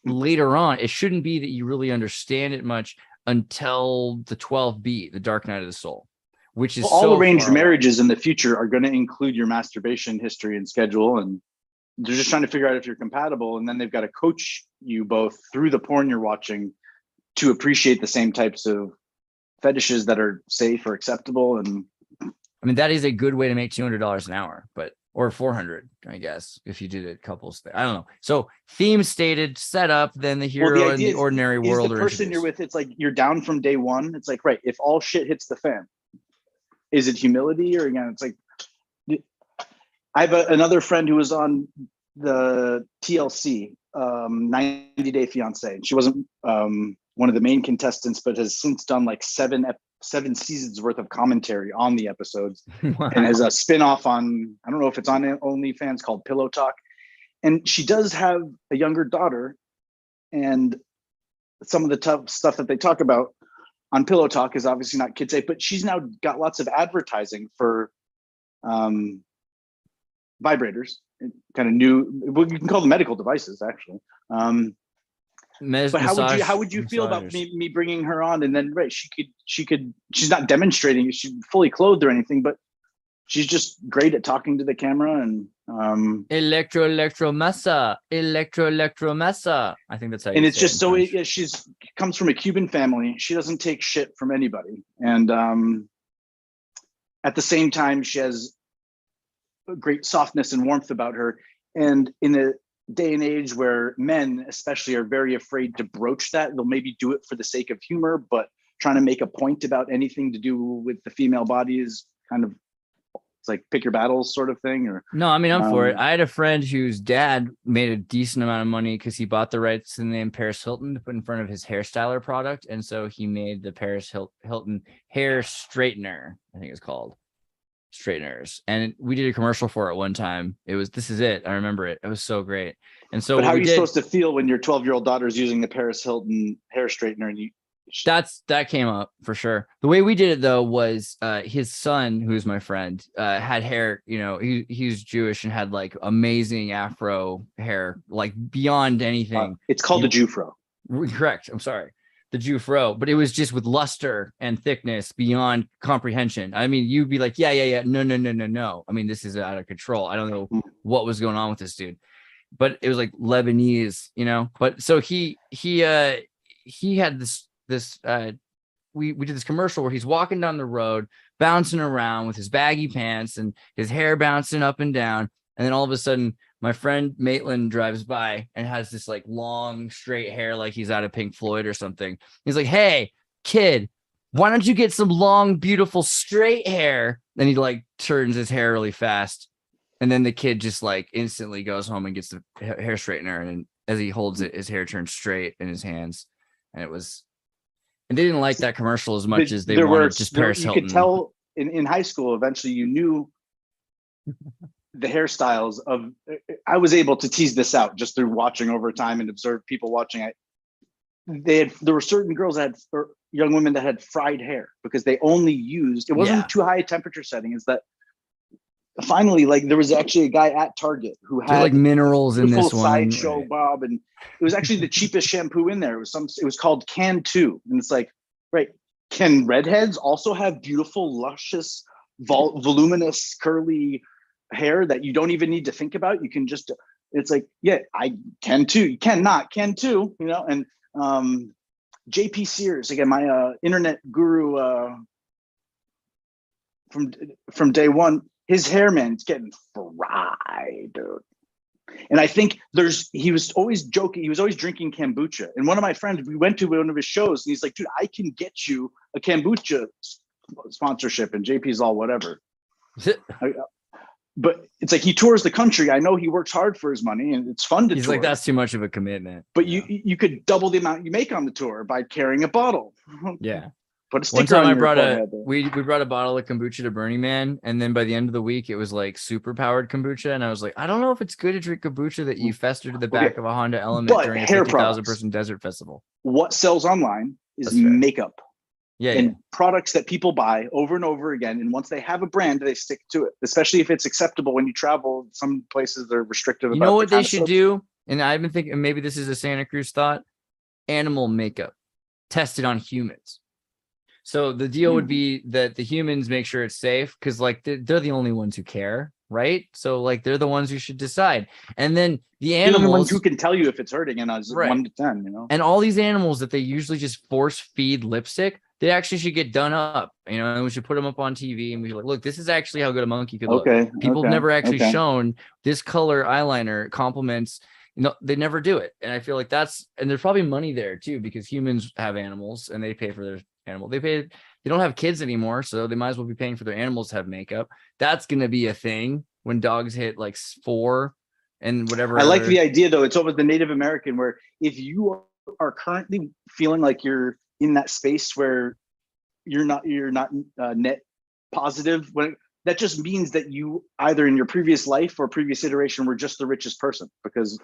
later on, it shouldn't be that you really understand it much until the 12th beat, the Dark Night of the Soul. Which is all arranged marriages in the future are going to include your masturbation history and schedule, and they're just trying to figure out if you're compatible. And then they've got to coach you both through the porn you're watching to appreciate the same types of fetishes that are safe or acceptable. And I mean, that is a good way to make $200 an hour, or 400, I guess, if you did it couples. I don't know. So theme stated, set up, then the hero in the ordinary world. The person you're with, it's like you're down from day one. It's like, right, if all shit hits the fan. Is it humility, or again, it's like, I have another friend who was on the TLC, 90 Day Fiance, and she wasn't one of the main contestants, but has since done like seven seasons worth of commentary on the episodes. Wow. And has a spinoff on, I don't know if it's on OnlyFans, called Pillow Talk. And she does have a younger daughter, and some of the tough stuff that they talk about on Pillow Talk is obviously not kid safe, but she's now got lots of advertising for vibrators, kind of new, well, you can call them medical devices, actually. But how would you feel about me bringing her on? And then, right, she's not demonstrating, she's fully clothed or anything, but she's just great at talking to the camera. And electromessa. I think that's how you and it's just so she's comes from a Cuban family. She doesn't take shit from anybody, and at the same time she has a great softness and warmth about her. And in a day and age where men especially are very afraid to broach that, they'll maybe do it for the sake of humor, but trying to make a point about anything to do with the female body is kind of, it's like pick your battles sort of thing. Or no, I mean, I'm for it. I had a friend whose dad made a decent amount of money because he bought the rights to the name Paris Hilton to put in front of his hairstyler product. And so he made the Paris Hilton hair straightener, I think it's called, straighteners. And we did a commercial for it one time. It was, this is it. I remember it. It was so great. And so but how are you supposed to feel when your 12-year-old daughter is using the Paris Hilton hair straightener and That came up for sure. The way we did it though was his son, who's my friend, had hair, he's Jewish and had like amazing afro hair, like beyond anything. It's called a Jufro. Correct. I'm sorry. The Jufro, but it was just with luster and thickness beyond comprehension. I mean, you'd be like, yeah. No. I mean, this is out of control. I don't know what was going on with this dude, but it was like Lebanese, but so he had this we did this commercial where he's walking down the road, bouncing around with his baggy pants and his hair bouncing up and down. And then all of a sudden, my friend Maitland drives by and has this like long straight hair, like he's out of Pink Floyd or something. He's like, "Hey, kid, why don't you get some long, beautiful straight hair?" Then he like turns his hair really fast. And then the kid just like instantly goes home and gets the hair straightener. And as he holds it, his hair turns straight in his hands. And they didn't like that commercial as much as they wanted just Paris Hilton. You could tell in high school, eventually you knew the hairstyles of, I was able to tease this out just through watching over time and observe people watching. There were certain girls that had, or young women that had fried hair because they only used, it wasn't too high a temperature setting. Is that finally, like there was actually a guy at Target who had like minerals in this one. Sideshow Bob, and it was actually the cheapest shampoo in there. It was called Can 2, and it's like, right, can redheads also have beautiful, luscious, voluminous, curly hair that you don't even need to think about? You can just, it's like, yeah, I can too. You cannot, can too, and JP Sears, again, my internet guru from day one, his hair, man, it's getting fried, dude. And I think he was always joking. He was always drinking kombucha. And one of my friends, we went to one of his shows and he's like, dude, I can get you a kombucha sponsorship. And JP's all whatever. But it's like he tours the country. I know he works hard for his money and it's fun to tour. He's like, that's too much of a commitment. But you could double the amount you make on the tour by carrying a bottle. Yeah. Put a One sticker time on I your brought forehead. we brought a bottle of kombucha to Burning Man, and then by the end of the week it was like super powered kombucha, and I was like, I don't know if it's good to drink kombucha that you fester to the back of a Honda Element during a 50,000 person desert festival. What sells online is makeup. And products that people buy over and over again, and once they have a brand, they stick to it. Especially if it's acceptable when you travel. Some places they're restrictive. You know what they should do? And I've been thinking maybe this is a Santa Cruz thought: animal makeup tested on humans. So the deal would be that the humans make sure it's safe because like they're the only ones who care, right? So like they're the ones who should decide. And then the animals, they're the ones who can tell you if it's hurting, and 1 to 10, And all these animals that they usually just force feed lipstick, they actually should get done up, and we should put them up on TV and we should like, look, this is actually how good a monkey could look. People have never actually shown this color eyeliner complements. They never do it. And I feel like and there's probably money there too, because humans have animals and they pay for their animal. They don't have kids anymore, so they might as well be paying for their animals to have makeup. That's going to be a thing when dogs hit like 4 and whatever. I like the idea though. It's almost the Native American, where if you are currently feeling like you're in that space where you're not net positive, that just means that you either in your previous life or previous iteration were just the richest person, because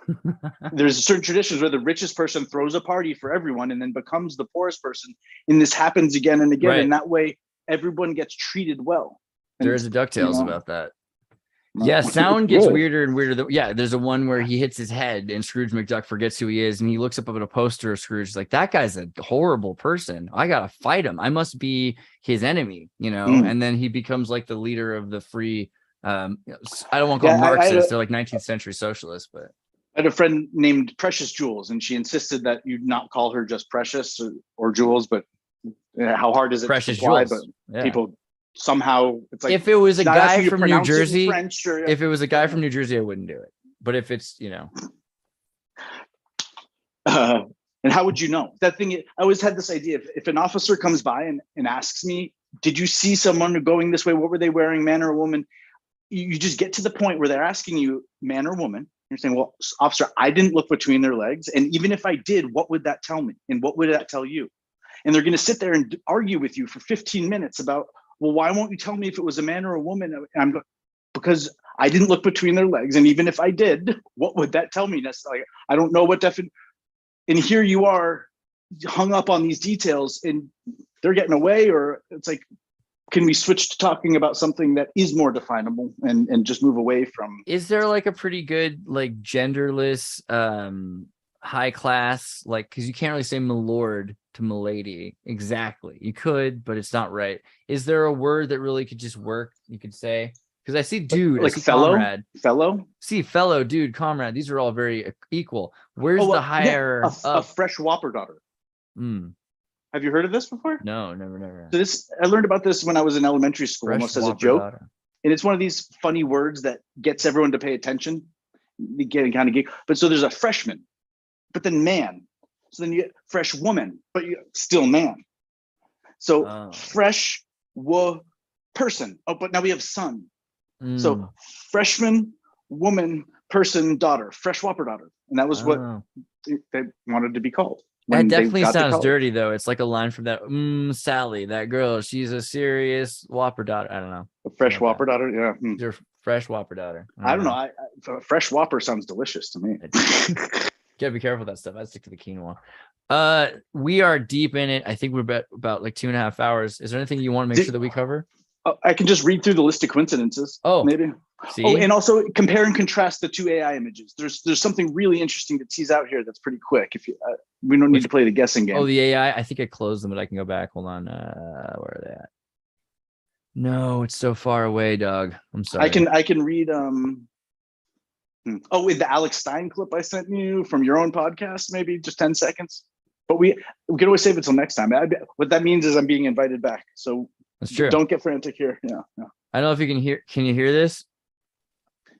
there's certain traditions where the richest person throws a party for everyone and then becomes the poorest person. And this happens again and again. Right. And that way everyone gets treated well. There's a DuckTales about that. Yeah, sound gets weirder and weirder. There's a one where he hits his head and Scrooge McDuck forgets who he is. And he looks up at a poster of Scrooge. He's like, that guy's a horrible person. I got to fight him. I must be his enemy, And then he becomes like the leader of the free, I don't want to call them Marxists. They're like 19th century socialists, but. I had a friend named Precious Jules, and she insisted that you not call her just Precious or Jules, but how hard is it Precious to apply? Jules. But people somehow, it's like, if it was a guy from New Jersey, if it was a guy from New Jersey, I wouldn't do it. But if it's, and how would you know? That thing, I always had this idea, if an officer comes by and asks me, did you see someone going this way? What were they wearing, man or woman? You just get to the point where they're asking you, man or woman. You're saying, well, officer, I didn't look between their legs. And even if I did, what would that tell me? And what would that tell you? And they're going to sit there and argue with you for 15 minutes about, well, why won't you tell me if it was a man or a woman? And I'm going, because I didn't look between their legs. And even if I did, what would that tell me necessarily? I don't know what and here you are hung up on these details and they're getting away, or it's like, can we switch to talking about something that is more definable and just move away from? Is there like a pretty good like genderless high class, like, because you can't really say milord to milady exactly. You could, but it's not right. Is there a word that really could just work? You could say, because I see dude, Like I see fellow, comrade, fellow. see fellow, dude, comrade. These are all very equal. Where's the higher a fresh whopper daughter. Have you heard of this before? No, never. So I learned about this when I was in elementary school, Fresh almost as a whopper joke. daughter. And it's one of these funny words that gets everyone to pay attention. You get kind of geek. But so there's a freshman, but then man. So then you get fresh woman, but you still man. So fresh person. Oh, but now we have son. So freshman, woman, person, daughter, fresh whopper daughter. And that was what they wanted to be called. That definitely sounds dirty, though. It's like a line from that Sally, that girl. She's a serious whopper daughter. I don't know. A fresh whopper daughter, yeah. Your fresh whopper daughter. I don't know. I fresh whopper sounds delicious to me. Gotta be careful with that stuff. I stick to the quinoa. We are deep in it. I think we're about like 2.5 hours. Is there anything you want to make sure that we cover? I can just read through the list of coincidences. Oh, maybe. See? Oh, and also compare and contrast the two AI images. There's something really interesting to tease out here that's pretty quick. If you, we don't need to play the guessing game. Oh, the AI. I think I closed them, but I can go back. Hold on. Where are they at? No, it's so far away, dog. I'm sorry. I can read. Oh, with the Alex Stein clip I sent you from your own podcast, maybe just 10 seconds. But we can always save it till next time. What that means is I'm being invited back. So that's true. Don't get frantic here. Yeah. I don't know if you can hear. Can you hear this?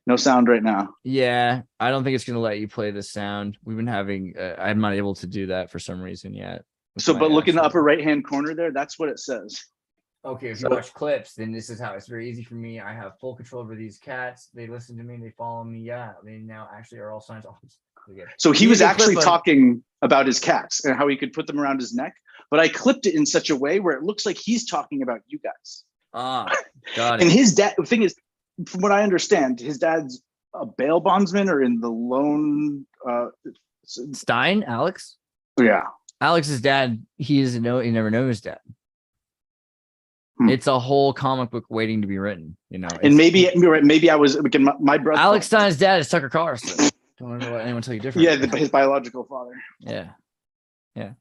No sound right now. Yeah, I don't think it's going to let you play the sound. We've been having. I'm not able to do that for some reason yet. So, but look in the upper right-hand corner there. That's what it says. Okay, if you watch clips, then this is how it's very easy for me. I have full control over these cats. They listen to me. They follow me. Yeah, they now actually are all signs. So he was actually talking about his cats and how he could put them around his neck. But I clipped it in such a way where it looks like he's talking about you guys. Got it. And his dad, the thing is, from what I understand, his dad's a bail bondsman or in the loan. Stein, Alex? Yeah. Alex's dad, he never knew his dad. It's a whole comic book waiting to be written, you know. And maybe I was again my brother. Alex Stein's dad is Tucker Carlson. Don't want to let anyone tell you different. Yeah, his biological father. Yeah.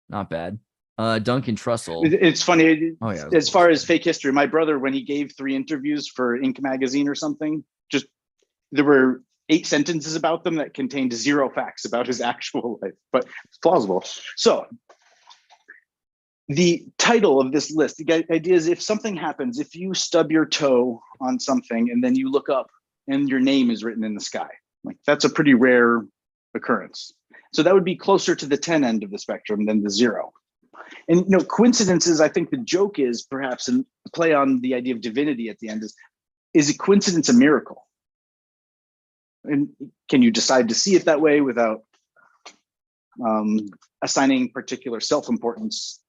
Not bad. Duncan Trussell. It's funny. Oh yeah. As far as fake history, my brother, when he gave 3 interviews for Inc. magazine or something, just there were 8 sentences about them that contained 0 facts about his actual life, but it's plausible. So the title of this list, the idea is if something happens, if you stub your toe on something and then you look up and your name is written in the sky, like that's a pretty rare occurrence. So that would be closer to the 10 end of the spectrum than the 0. And coincidences, I think the joke is perhaps, and play on the idea of divinity at the end, is a coincidence a miracle? And can you decide to see it that way without assigning particular self-importance,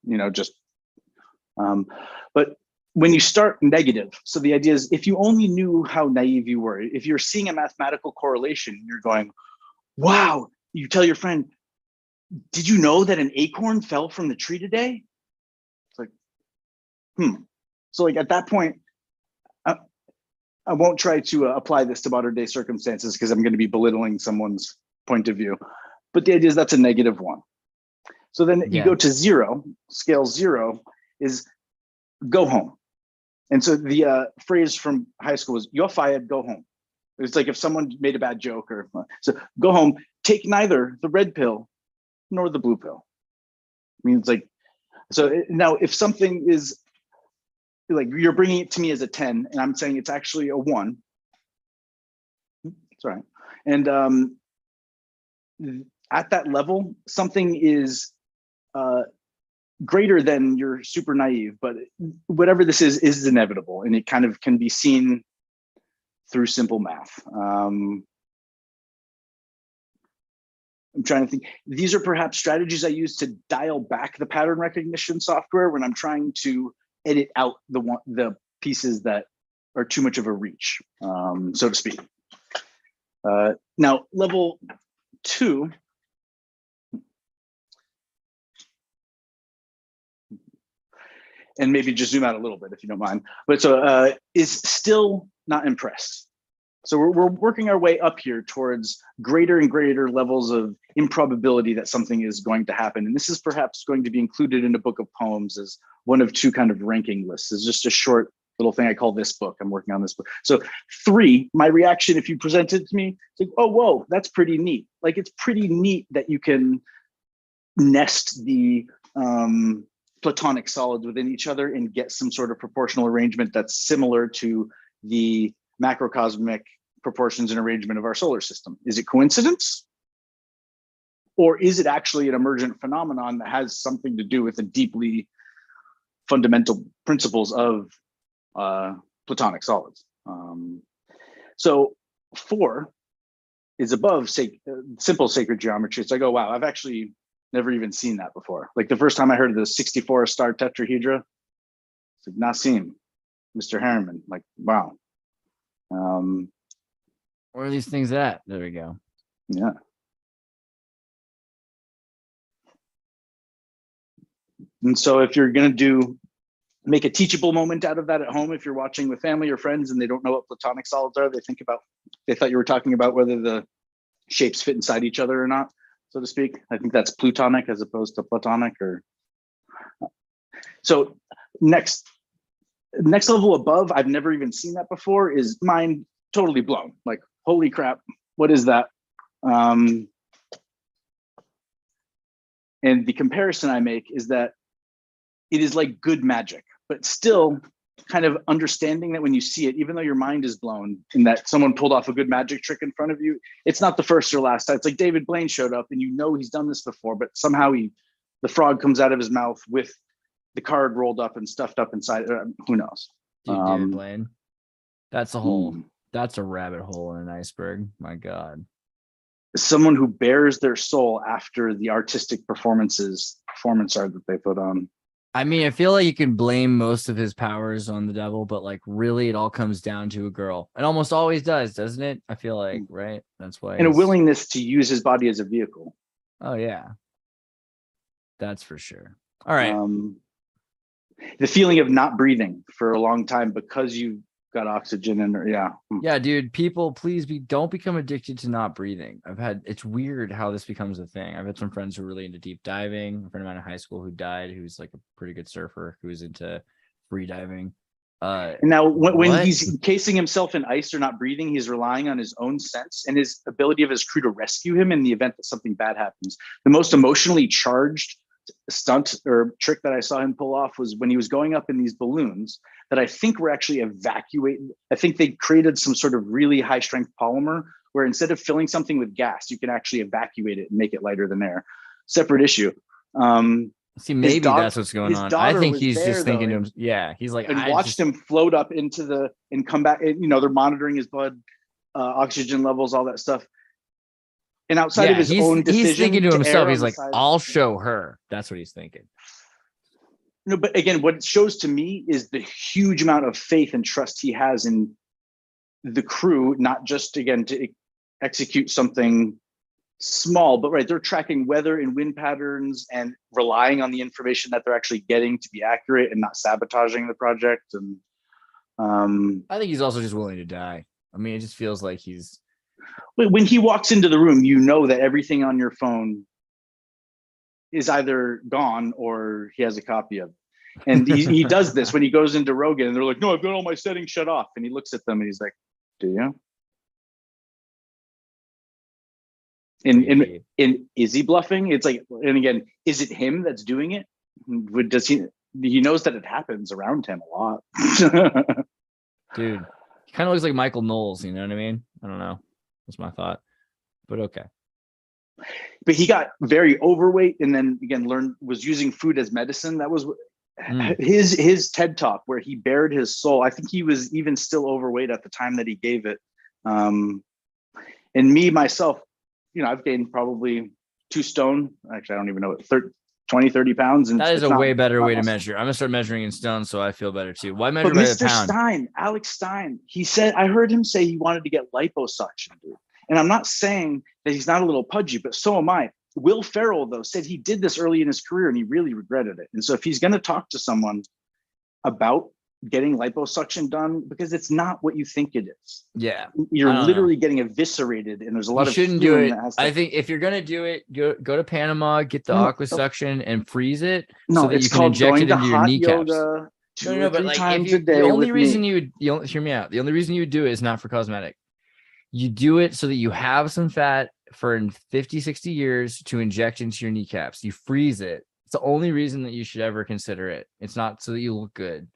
but when you start negative, so the idea is if you only knew how naive you were, if you're seeing a mathematical correlation, you're going, wow, you tell your friend, did you know that an acorn fell from the tree today? It's like, So like at that point, I won't try to apply this to modern day circumstances because I'm going to be belittling someone's point of view. But the idea is that's a -1. So then you go to 0, scale 0 is go home. And so the phrase from high school was, you're fired, go home. It's like if someone made a bad joke so go home, take neither the red pill nor the blue pill. I mean, it's like, so now if something is like, you're bringing it to me as a 10 and I'm saying it's actually a 1. It's all right. And at that level, something is greater than you're super naive, but whatever this is inevitable, and it kind of can be seen through simple math. I'm trying to think. These are perhaps strategies I use to dial back the pattern recognition software when I'm trying to edit out the pieces that are too much of a reach, so to speak. Now, level 2 and maybe just zoom out a little bit if you don't mind. But so is still not impressed. So we're working our way up here towards greater and greater levels of improbability that something is going to happen. And this is perhaps going to be included in a book of poems as one of two kind of ranking lists. It's just a short little thing I call this book. I'm working on this book. So 3, my reaction if you present it to me, it's like, oh, whoa, that's pretty neat. Like, it's pretty neat that you can nest the Platonic solids within each other and get some sort of proportional arrangement that's similar to the macrocosmic proportions and arrangement of our solar system. Is it coincidence? Or is it actually an emergent phenomenon that has something to do with the deeply fundamental principles of Platonic solids? So 4 is above simple sacred geometry. It's like, oh, wow, I've actually never even seen that before. Like the first time I heard of the 64 star tetrahedra, it's like Nassim, Mr. Harriman, like, wow. Where are these things at? There we go. Yeah. And so if you're going to make a teachable moment out of that at home, if you're watching with family or friends and they don't know what Platonic solids are, they thought you were talking about whether the shapes fit inside each other or not, so to speak. I think that's Plutonic as opposed to Platonic. Or so next level above, I've never even seen that before, is mind totally blown. Like, holy crap, what is that? And the comparison I make is that it is like good magic, but still kind of understanding that when you see it, even though your mind is blown in that someone pulled off a good magic trick in front of you, it's not the first or last time. It's like David Blaine showed up and you know he's done this before, but somehow the frog comes out of his mouth with the card rolled up and stuffed up inside. Who knows? Dude, David Blaine. That's a hole. That's a rabbit hole in an iceberg. My God. Someone who bears their soul after the artistic performance art that they put on. I mean, I feel like you can blame most of his powers on the devil, but like really it all comes down to a girl. It almost always does, doesn't it? I feel like, right? That's why. And a willingness to use his body as a vehicle. Oh, yeah. That's for sure. All right. The feeling of not breathing for a long time because you got oxygen and yeah, dude, people, please don't become addicted to not breathing. It's weird how this becomes a thing. I've had some friends who are really into deep diving. A friend of mine in high school who died, who's like a pretty good surfer, who was into free diving. And now when he's encasing himself in ice or not breathing, he's relying on his own sense and his ability of his crew to rescue him in the event that something bad happens. The most emotionally charged stunt or trick that I saw him pull off was when he was going up in these balloons that I think were actually evacuating. I think they created some sort of really high strength polymer where instead of filling something with gas, you can actually evacuate it and make it lighter than air. Separate issue. See, maybe that's what's going on. I think he's just thinking to him. Yeah, he's like, and watched him float up into and come back. And, they're monitoring his blood, oxygen levels, all that stuff. And outside of his own decision, he's thinking to himself, he's like, I'll show her. That's what he's thinking. No, but again, what it shows to me is the huge amount of faith and trust he has in the crew, not just, again, to execute something small, but right, they're tracking weather and wind patterns and relying on the information that they're actually getting to be accurate and not sabotaging the project. And I think he's also just willing to die. I mean, it just feels like he's... When he walks into the room, you know that everything on your phone is either gone or he has a copy of it. And he does this when he goes into Rogan and they're like, no, I've got all my settings shut off. And he looks at them and he's like, do you? And is he bluffing? It's like, and again, is it him that's doing it? Does he knows that it happens around him a lot. Dude, he kind of looks like Michael Knowles, you know what I mean? I don't know. That's my thought, but okay. But he got very overweight and then again was using food as medicine. That was his TED talk where he bared his soul. I think he was even still overweight at the time that he gave it. And me, myself, I've gained probably 2 stone. Actually, I don't even know what, 20, 30 pounds. And that is a way better way to measure. I'm gonna start measuring in stone so I feel better too. Why measure by the pound? Alex Stein, he said, I heard him say he wanted to get liposuction, dude. And I'm not saying that he's not a little pudgy, but so am I. Will Ferrell, though, said he did this early in his career and he really regretted it. And so if he's going to talk to someone, about getting liposuction done because it's not what you think it is. Yeah. You're I don't literally getting eviscerated, and there's a lot You of shouldn't do healing it. that has to. I think if you're gonna do it, go to Panama, get the No, aqua suction and freeze it No, so that it's you can called inject going it to into your hot kneecaps. yoga two No, or but three like if times you, a day the only with reason me. you don't hear me out. The only reason you would do it is not for cosmetic. You do it so that you have some fat for in 50, 60 years to inject into your kneecaps. You freeze it. It's the only reason that you should ever consider it. It's not so that you look good.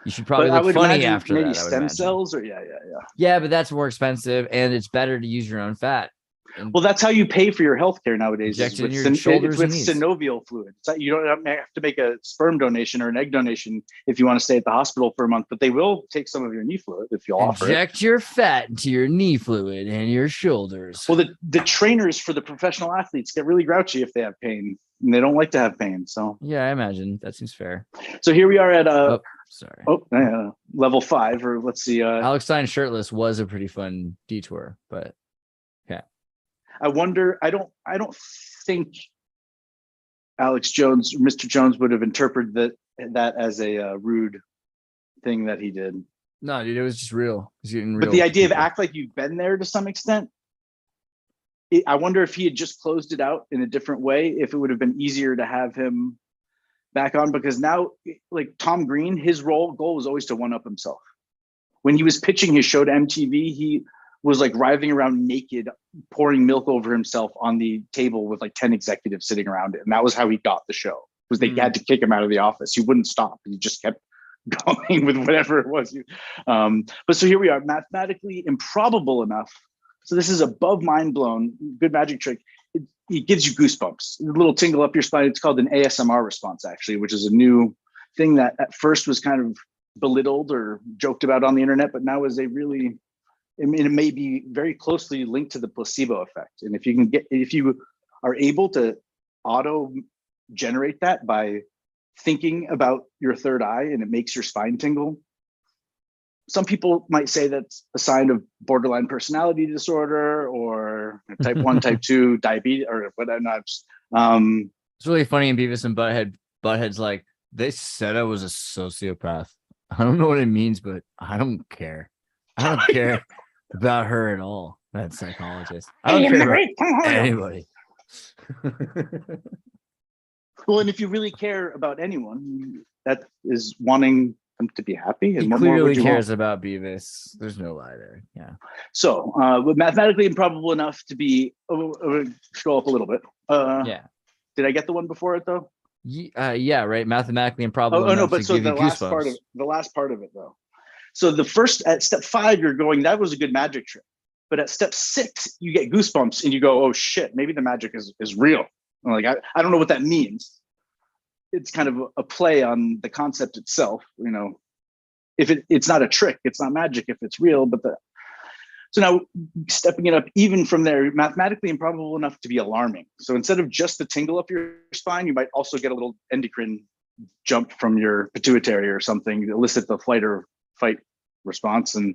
You should probably But I look would funny imagine after maybe that. I would stem imagine. cells or yeah. Yeah, but that's more expensive and it's better to use your own fat. And Well, that's how you pay for your healthcare nowadays. inject Is it in with your shoulders it's with and knees. synovial fluid. It's not, you don't have to make a sperm donation or an egg donation if you want to stay at the hospital for a month, but they will take some of your knee fluid if you offer it. Inject your fat into your knee fluid and your shoulders. Well, the trainers for the professional athletes get really grouchy if they have pain, and they don't like to have pain. So yeah, I imagine that seems fair. so here we are at Sorry. level 5, or let's see. Alex Stein shirtless was a pretty fun detour, but yeah. I wonder. I don't think Alex Jones, Mr. Jones, would have interpreted that as a rude thing that he did. No, dude, it was just real. He's getting real. But the idea people. of act like you've been there to some extent, I wonder if he had just closed it out in a different way, if it would have been easier to have him back on, because now, like Tom Green, his goal was always to one up himself. When he was pitching his show to MTV, he was like writhing around naked, pouring milk over himself on the table with like 10 executives sitting around it. And that was how he got the show, was they had to kick him out of the office. He wouldn't stop. He just kept going with whatever it was. But so here we are, mathematically improbable enough. So this is above mind blown, good magic trick. It gives you goosebumps, a little tingle up your spine. It's called an ASMR response, actually, which is a new thing that at first was kind of belittled or joked about on the internet, but now is a really, I mean, it may be very closely linked to the placebo effect. And if you are able to auto generate that by thinking about your third eye and it makes your spine tingle, some people might say that's a sign of borderline personality disorder or type 1, type 2 diabetes or whatever. It's really funny in Beavis and Butthead. Butthead's like, they said I was a sociopath. I don't know what it means, but I don't care. I don't care about her at all. That psychologist. I don't care about anybody. Well, and if you really care about anyone, that is wanting them to be happy. And He what more clearly would you cares want? about Beavis. There's no lie there. Yeah. So, mathematically improbable enough to be, scroll up a little bit. Yeah. Did I get the one before it though? Yeah, right. Mathematically improbable. Oh no, enough but to so give the you last goosebumps. part of it though. So the first at step 5, you're going, that was a good magic trick. But at step 6, you get goosebumps and you go, oh shit, maybe the magic is real. I'm like, I don't know what that means. It's kind of a play on the concept itself. You know, if it's not a trick, it's not magic if it's real. But so now stepping it up even from there, mathematically improbable enough to be alarming. So instead of just the tingle up your spine, you might also get a little endocrine jump from your pituitary or something to elicit the flight or fight response. And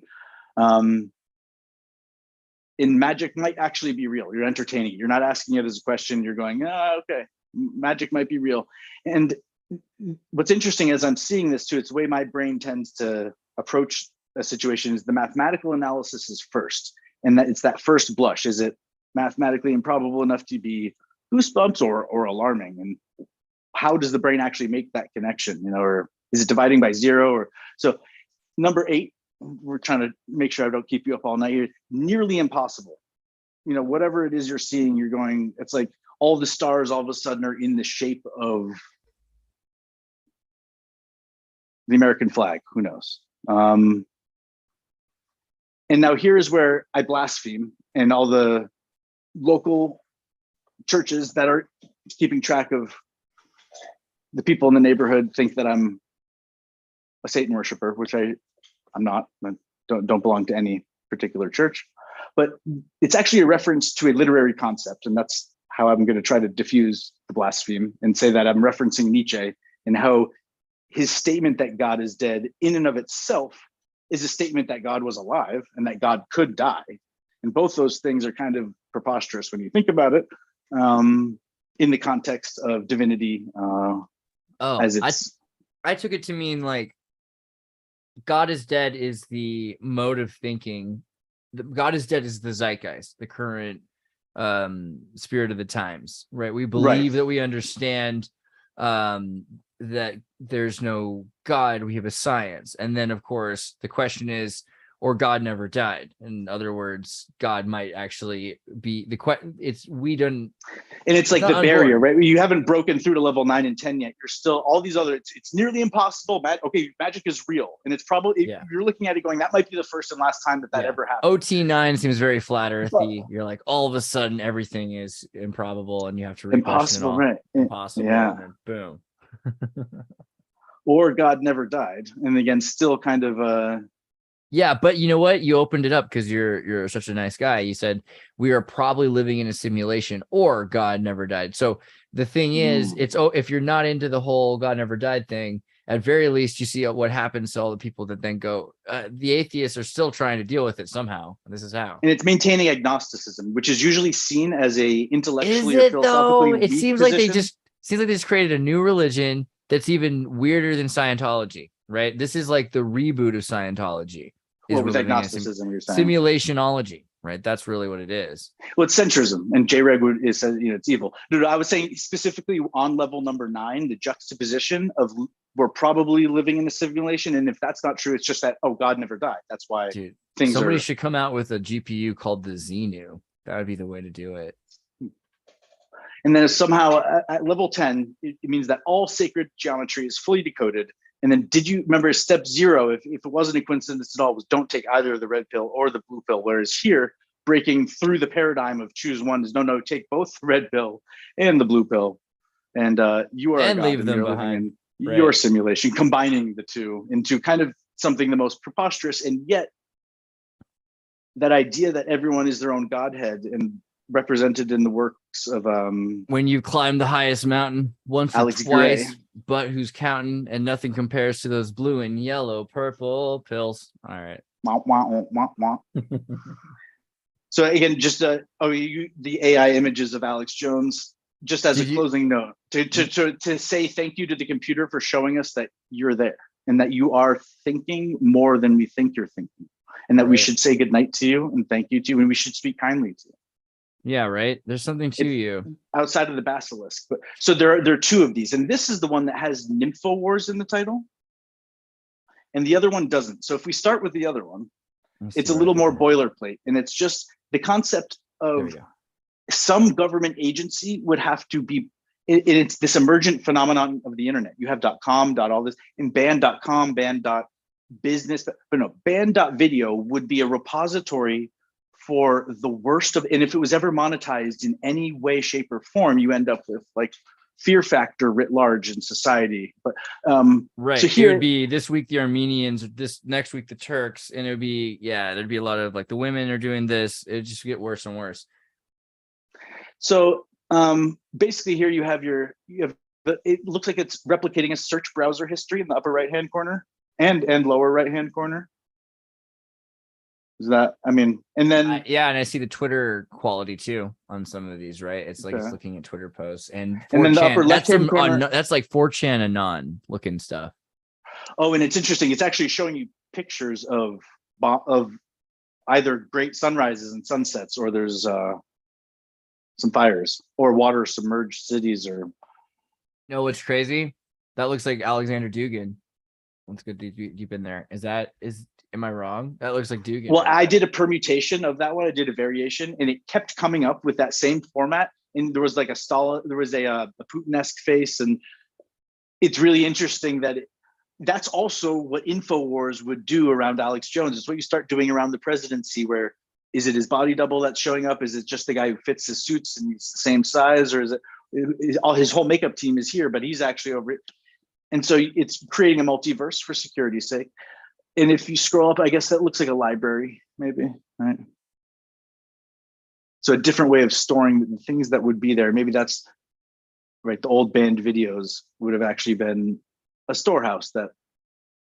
in magic might actually be real. You're entertaining it. You're not asking it as a question. You're going, okay, magic might be real. And what's interesting as I'm seeing this too, it's the way my brain tends to approach a situation is the mathematical analysis is first. And that it's that first blush. Is it mathematically improbable enough to be goosebumps or alarming? And how does the brain actually make that connection? You know, or is it dividing by 0? Or so number 8, we're trying to make sure I don't keep you up all night here. Nearly impossible. You know, whatever it is you're seeing, you're going, it's like all the stars all of a sudden are in the shape of the American flag. Who knows? And now here is where I blaspheme, and all the local churches that are keeping track of the people in the neighborhood think that I'm a Satan worshiper, which I'm not. I don't belong to any particular church, but it's actually a reference to a literary concept, and that's how I'm going to try to diffuse the blaspheme and say that I'm referencing Nietzsche and how his statement that God is dead in and of itself is a statement that God was alive and that God could die. And both those things are kind of preposterous when you think about it, in the context of divinity. As it's, I took it to mean like God is dead is the mode of thinking. God is dead is the zeitgeist, the current spirit of the times, right? We believe that we understand that there's no God, we have a science. And then, of course, the question is, or God never died. In other words, God might actually be the question. And it's like the barrier, right? You haven't broken through to level 9 and 10 yet. You're still all these other. It's nearly impossible. Okay, magic is real, and it's probably you're looking at it going, that might be the first and last time that ever happened. OT9 seems very flat earthy. You're like, all of a sudden everything is improbable, and you have to re-question it all. Right? Impossible. Yeah. And then boom. Or God never died, and again, still kind of Yeah, but you know what? You opened it up because you're such a nice guy. You said we are probably living in a simulation, or God never died. So the thing is, if you're not into the whole God never died thing, at very least you see what happens to all the people that then go. The atheists are still trying to deal with it somehow. This is how. And it's maintaining agnosticism, which is usually seen as a intellectually or philosophically weak. It seems position. like they just created a new religion that's even weirder than Scientology, right? This is like the reboot of Scientology. With agnosticism, you're saying simulationology, right? That's really what it is. Well, it's centrism, and J-Reg says it's evil. No, I was saying specifically on level number 9, the juxtaposition of we're probably living in a simulation, and if that's not true, it's just that God never died. That's why somebody should come out with a GPU called the Xenu. That would be the way to do it. And then somehow at level 10, it means that all sacred geometry is fully decoded. And then did you remember step 0, if it wasn't a coincidence at all, was don't take either the red pill or the blue pill. Whereas here, breaking through the paradigm of choose one is no, take both the red pill and the blue pill. And you are and leave them behind in your simulation, combining the two into kind of something the most preposterous. And yet that idea that everyone is their own Godhead and represented in the works of when you climb the highest mountain once or twice, but who's counting, and nothing compares to those blue and yellow purple pills. All right. So again, just the AI images of Alex Jones, just as a closing note, to say thank you to the computer for showing us that you're there and that you are thinking more than we think you're thinking, and that we should say goodnight to you and thank you to you, and we should speak kindly to you. Yeah, right. There's something to you outside of the basilisk. But so there are 2 of these, and this is the one that has Nymphowars in the title, and the other one doesn't. So if we start with the other one, it's a little more boilerplate, and it's just the concept of some government agency would have to be. It's this emergent phenomenon of the internet. You have .com, all this, and ban.com, ban.business, but no, ban.video would be a repository for the worst of, and if it was ever monetized in any way, shape, or form, you end up with like fear factor writ large in society. But so here it would be this week the Armenians, this next week the Turks, and it would be there'd be a lot of like the women are doing this. It just get worse and worse. So basically here you have it looks like it's replicating a search browser history in the upper right hand corner and lower right hand corner. Is that, and then and I see the Twitter quality too on some of these, right? It's like it's looking at Twitter posts, and then the upper left hand corner, that's like 4chan anon looking stuff. Oh, and it's interesting. It's actually showing you pictures of either great sunrises and sunsets, or there's some fires, or water submerged cities, or. No, what's crazy? That looks like Alexander Dugin. Let's go deep in there. Am I wrong? That looks like Dugan. Well, I did a permutation of that one. I did a variation, and it kept coming up with that same format. And there was like a Putin-esque face, and it's really interesting that that's also what InfoWars would do around Alex Jones. It's what you start doing around the presidency, where is it his body double that's showing up? Is it just the guy who fits his suits and he's the same size, or is it all his whole makeup team is here, but he's actually over it? And so it's creating a multiverse for security's sake. And if you scroll up, I guess that looks like a library, maybe, right? So a different way of storing the things that would be there. Maybe that's right. The old banned videos would have actually been a storehouse that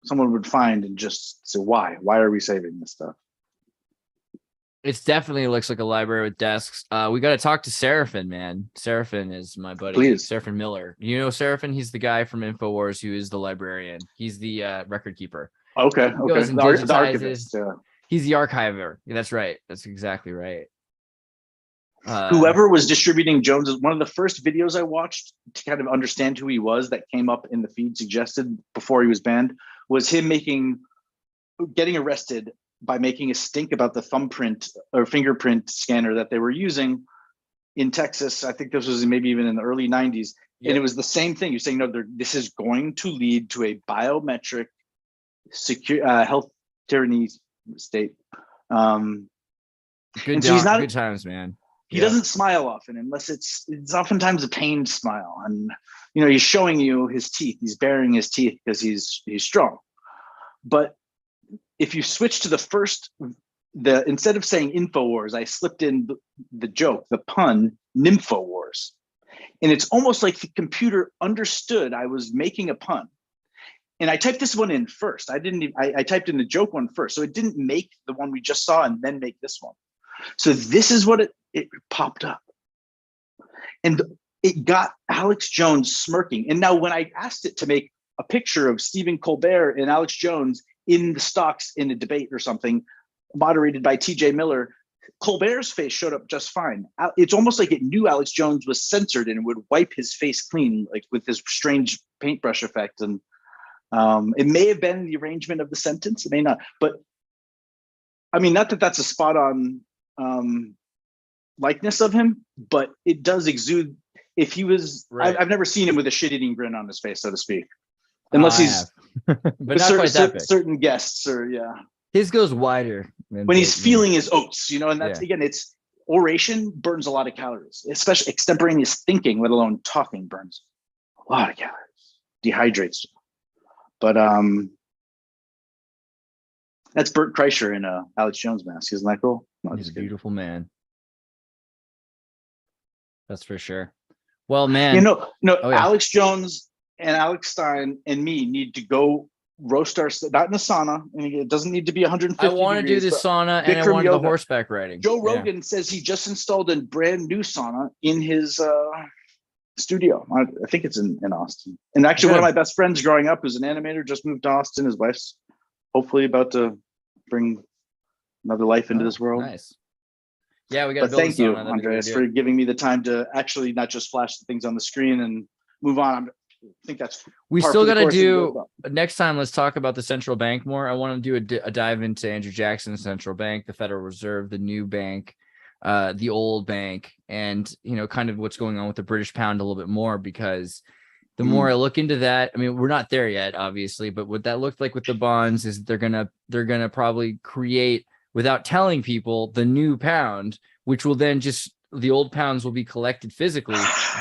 someone would find and just say, why? Why are we saving this stuff? It definitely looks like a library with desks. We got to talk to Seraphin, man. Seraphin is my buddy. Please. Seraphin Miller. You know Seraphin? He's the guy from InfoWars who is the librarian. He's the record keeper. Okay. He goes and The digitizes. archivist. Yeah. He's the archiver. Yeah, that's right. That's exactly right. Whoever was distributing Jones, one of the first videos I watched to kind of understand who he was that came up in the feed suggested before he was banned was him getting arrested by making a stink about the thumbprint or fingerprint scanner that they were using in Texas. I think this was maybe even in the early 90s. Yep. And it was the same thing. You're saying, no, this is going to lead to a biometric secure health tyranny state. Good times, man. He doesn't smile often unless it's oftentimes a pained smile. And, he's showing you his teeth. He's baring his teeth because he's strong. But if you switch to instead of saying InfoWars, I slipped in the joke, the pun, NymfoWars. And it's almost like the computer understood I was making a pun. And I typed this one in first. I typed in the joke one first. So it didn't make the one we just saw and then make this one. So this is what it popped up. And it got Alex Jones smirking. And now when I asked it to make a picture of Stephen Colbert and Alex Jones in the stocks in a debate or something, moderated by TJ Miller, Colbert's face showed up just fine. It's almost like it knew Alex Jones was censored and it would wipe his face clean, like with this strange paintbrush effect. And it may have been the arrangement of the sentence, it may not. But I mean, not that that's a spot on likeness of him, but it does exude. If he was, right. I've never seen him with a shit-eating grin on his face, so to speak, unless he's, but not quite that big. Certain guests or his goes wider when he's feeling his oats, and that's again, it's oration burns a lot of calories, especially extemporaneous thinking, let alone talking, burns a lot of calories, dehydrates. But that's Bert Kreischer in a Alex Jones mask, isn't that cool? No, he's a beautiful man. That's for sure. Well, man, Alex Jones and Alex Stein and me need to go roast our, not in a sauna. I mean, it doesn't need to be 150 I want to do the sauna and I want the horseback riding. Joe Rogan says he just installed a brand new sauna in his studio. I think it's in Austin. And actually, one of my best friends growing up who's an animator just moved to Austin. His wife's hopefully about to bring another life into this world. Nice. Yeah, we got to build thank you, Andreas, for giving me the time to actually not just flash the things on the screen and move on. I think that's we still got to do next time. Let's talk about the central bank more. I want to do a dive into Andrew Jackson's central bank, the Federal Reserve, the new bank, the old bank, and kind of what's going on with the British pound a little bit more, because the more I look into that, I mean, we're not there yet, obviously, but what that looked like with the bonds is they're gonna probably create, without telling people, the new pound, which will then the old pounds will be collected physically.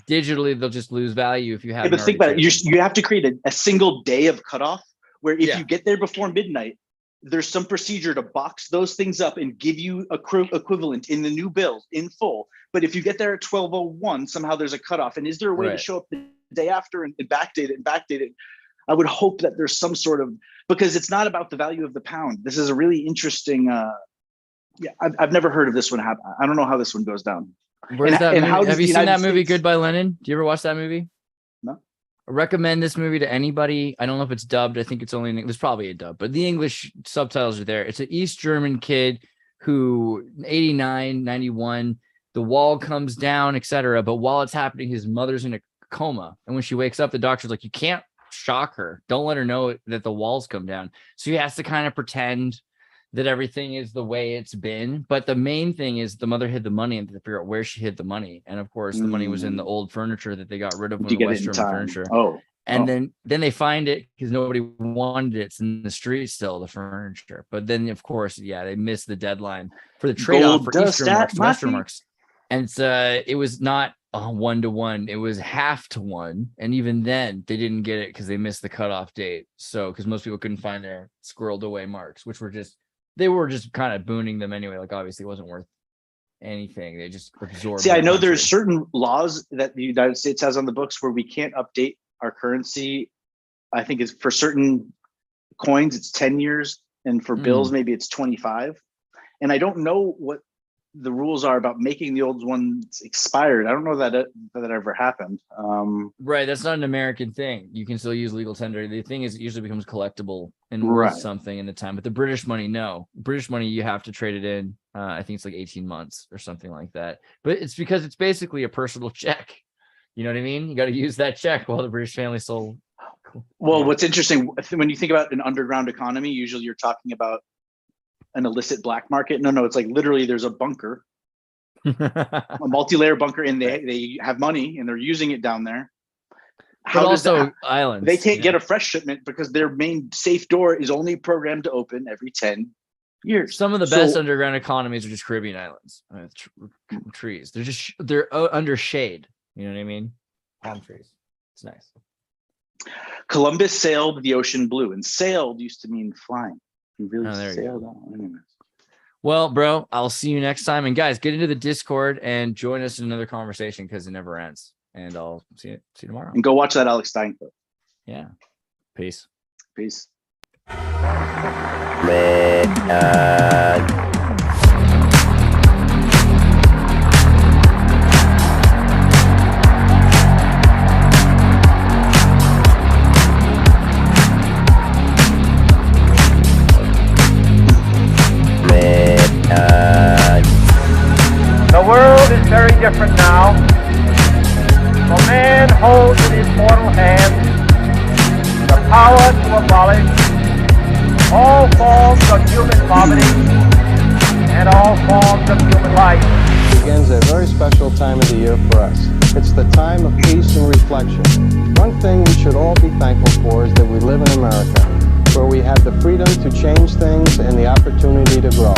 Digitally, they'll just lose value if you haven't. But think about it. You have to create a single day of cutoff where if you get there before midnight, there's some procedure to box those things up and give you a equivalent in the new bill in full. But if you get there at 12:01, somehow there's a cutoff. And is there a way to show up the day after and backdate it? I would hope that there's some sort of, because it's not about the value of the pound. This is a really interesting, I've never heard of this one happen. I don't know how this one goes down. Where's that movie? Have you seen that movie, Goodbye Lenin? Do you ever watch that movie? No. I recommend this movie to anybody. I don't know if it's dubbed. I think it's there's probably a dub, but the English subtitles are there. It's an East German kid who 89, 91, the wall comes down, etc. But while it's happening, his mother's in a coma. And when she wakes up, the doctor's like, you can't shock her. Don't let her know that the walls come down. So he has to kind of pretend that everything is the way it's been. But the main thing is the mother hid the money and to figure out where she hid the money. And of course, the money was in the old furniture that they got rid of when the West German furniture. Then they find it because nobody wanted it. It's in the street still, the furniture. But then, of course, they missed the deadline for the trade-off for Eastern marks, Western marks. And it was not 1-to-1. It was 50-to-1. And even then, they didn't get it because they missed the cutoff date. So, because most people couldn't find their squirreled away marks, which were just kind of booning them anyway. Like, obviously, it wasn't worth anything. They just absorbed. See, I know there's certain laws that the United States has on the books where we can't update our currency. I think it's for certain coins, it's 10 years. And for bills, maybe it's 25. And I don't know what the rules are about making the old ones expired. I don't know that that ever happened. Right, that's not an American thing. You can still use legal tender. The thing is, it usually becomes collectible and worth something in the time. But the British money, no. British money, you have to trade it in. I think it's like 18 months or something like that. But it's because it's basically a personal check. You know what I mean? You got to use that check while the British family sold. Well, what's interesting, when you think about an underground economy, usually you're talking about an illicit black market. No, it's like literally there's a bunker, a multi-layer bunker, and they have money and they're using it down there. But also islands. They can't get a fresh shipment because their main safe door is only programmed to open every 10 years. Some of the best underground economies are just Caribbean islands. Trees. They're under shade. You know what I mean? Palm trees. It's nice. Columbus sailed the ocean blue, and sailed used to mean flying. He really sailed on. Anyways. Well, bro, I'll see you next time. And guys, get into the Discord and join us in another conversation because it never ends. And I'll see you tomorrow. And go watch that Alex Stein clip. Yeah. Peace. Peace. The world is very different now. For man holds in his mortal hand the power to abolish all forms of human poverty and all forms of human life. Begins a very special time of the year for us. It's the time of peace and reflection. One thing we should all be thankful for is that we live in America, where we have the freedom to change things and the opportunity to grow.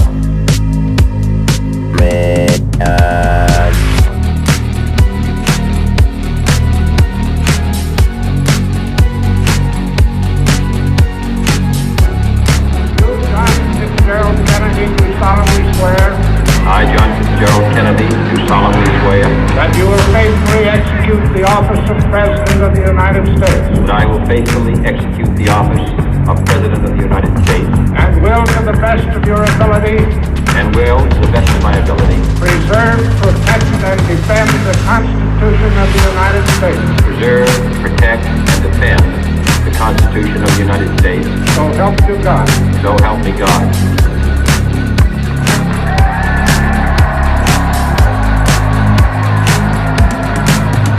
I, John Fitzgerald Kennedy, do solemnly swear That you will faithfully execute the office of President of the United States. that I will faithfully execute the office of President of the United States And will, to the best of your ability, and will, to the best of my ability, preserve, protect, and defend the Constitution of the United States.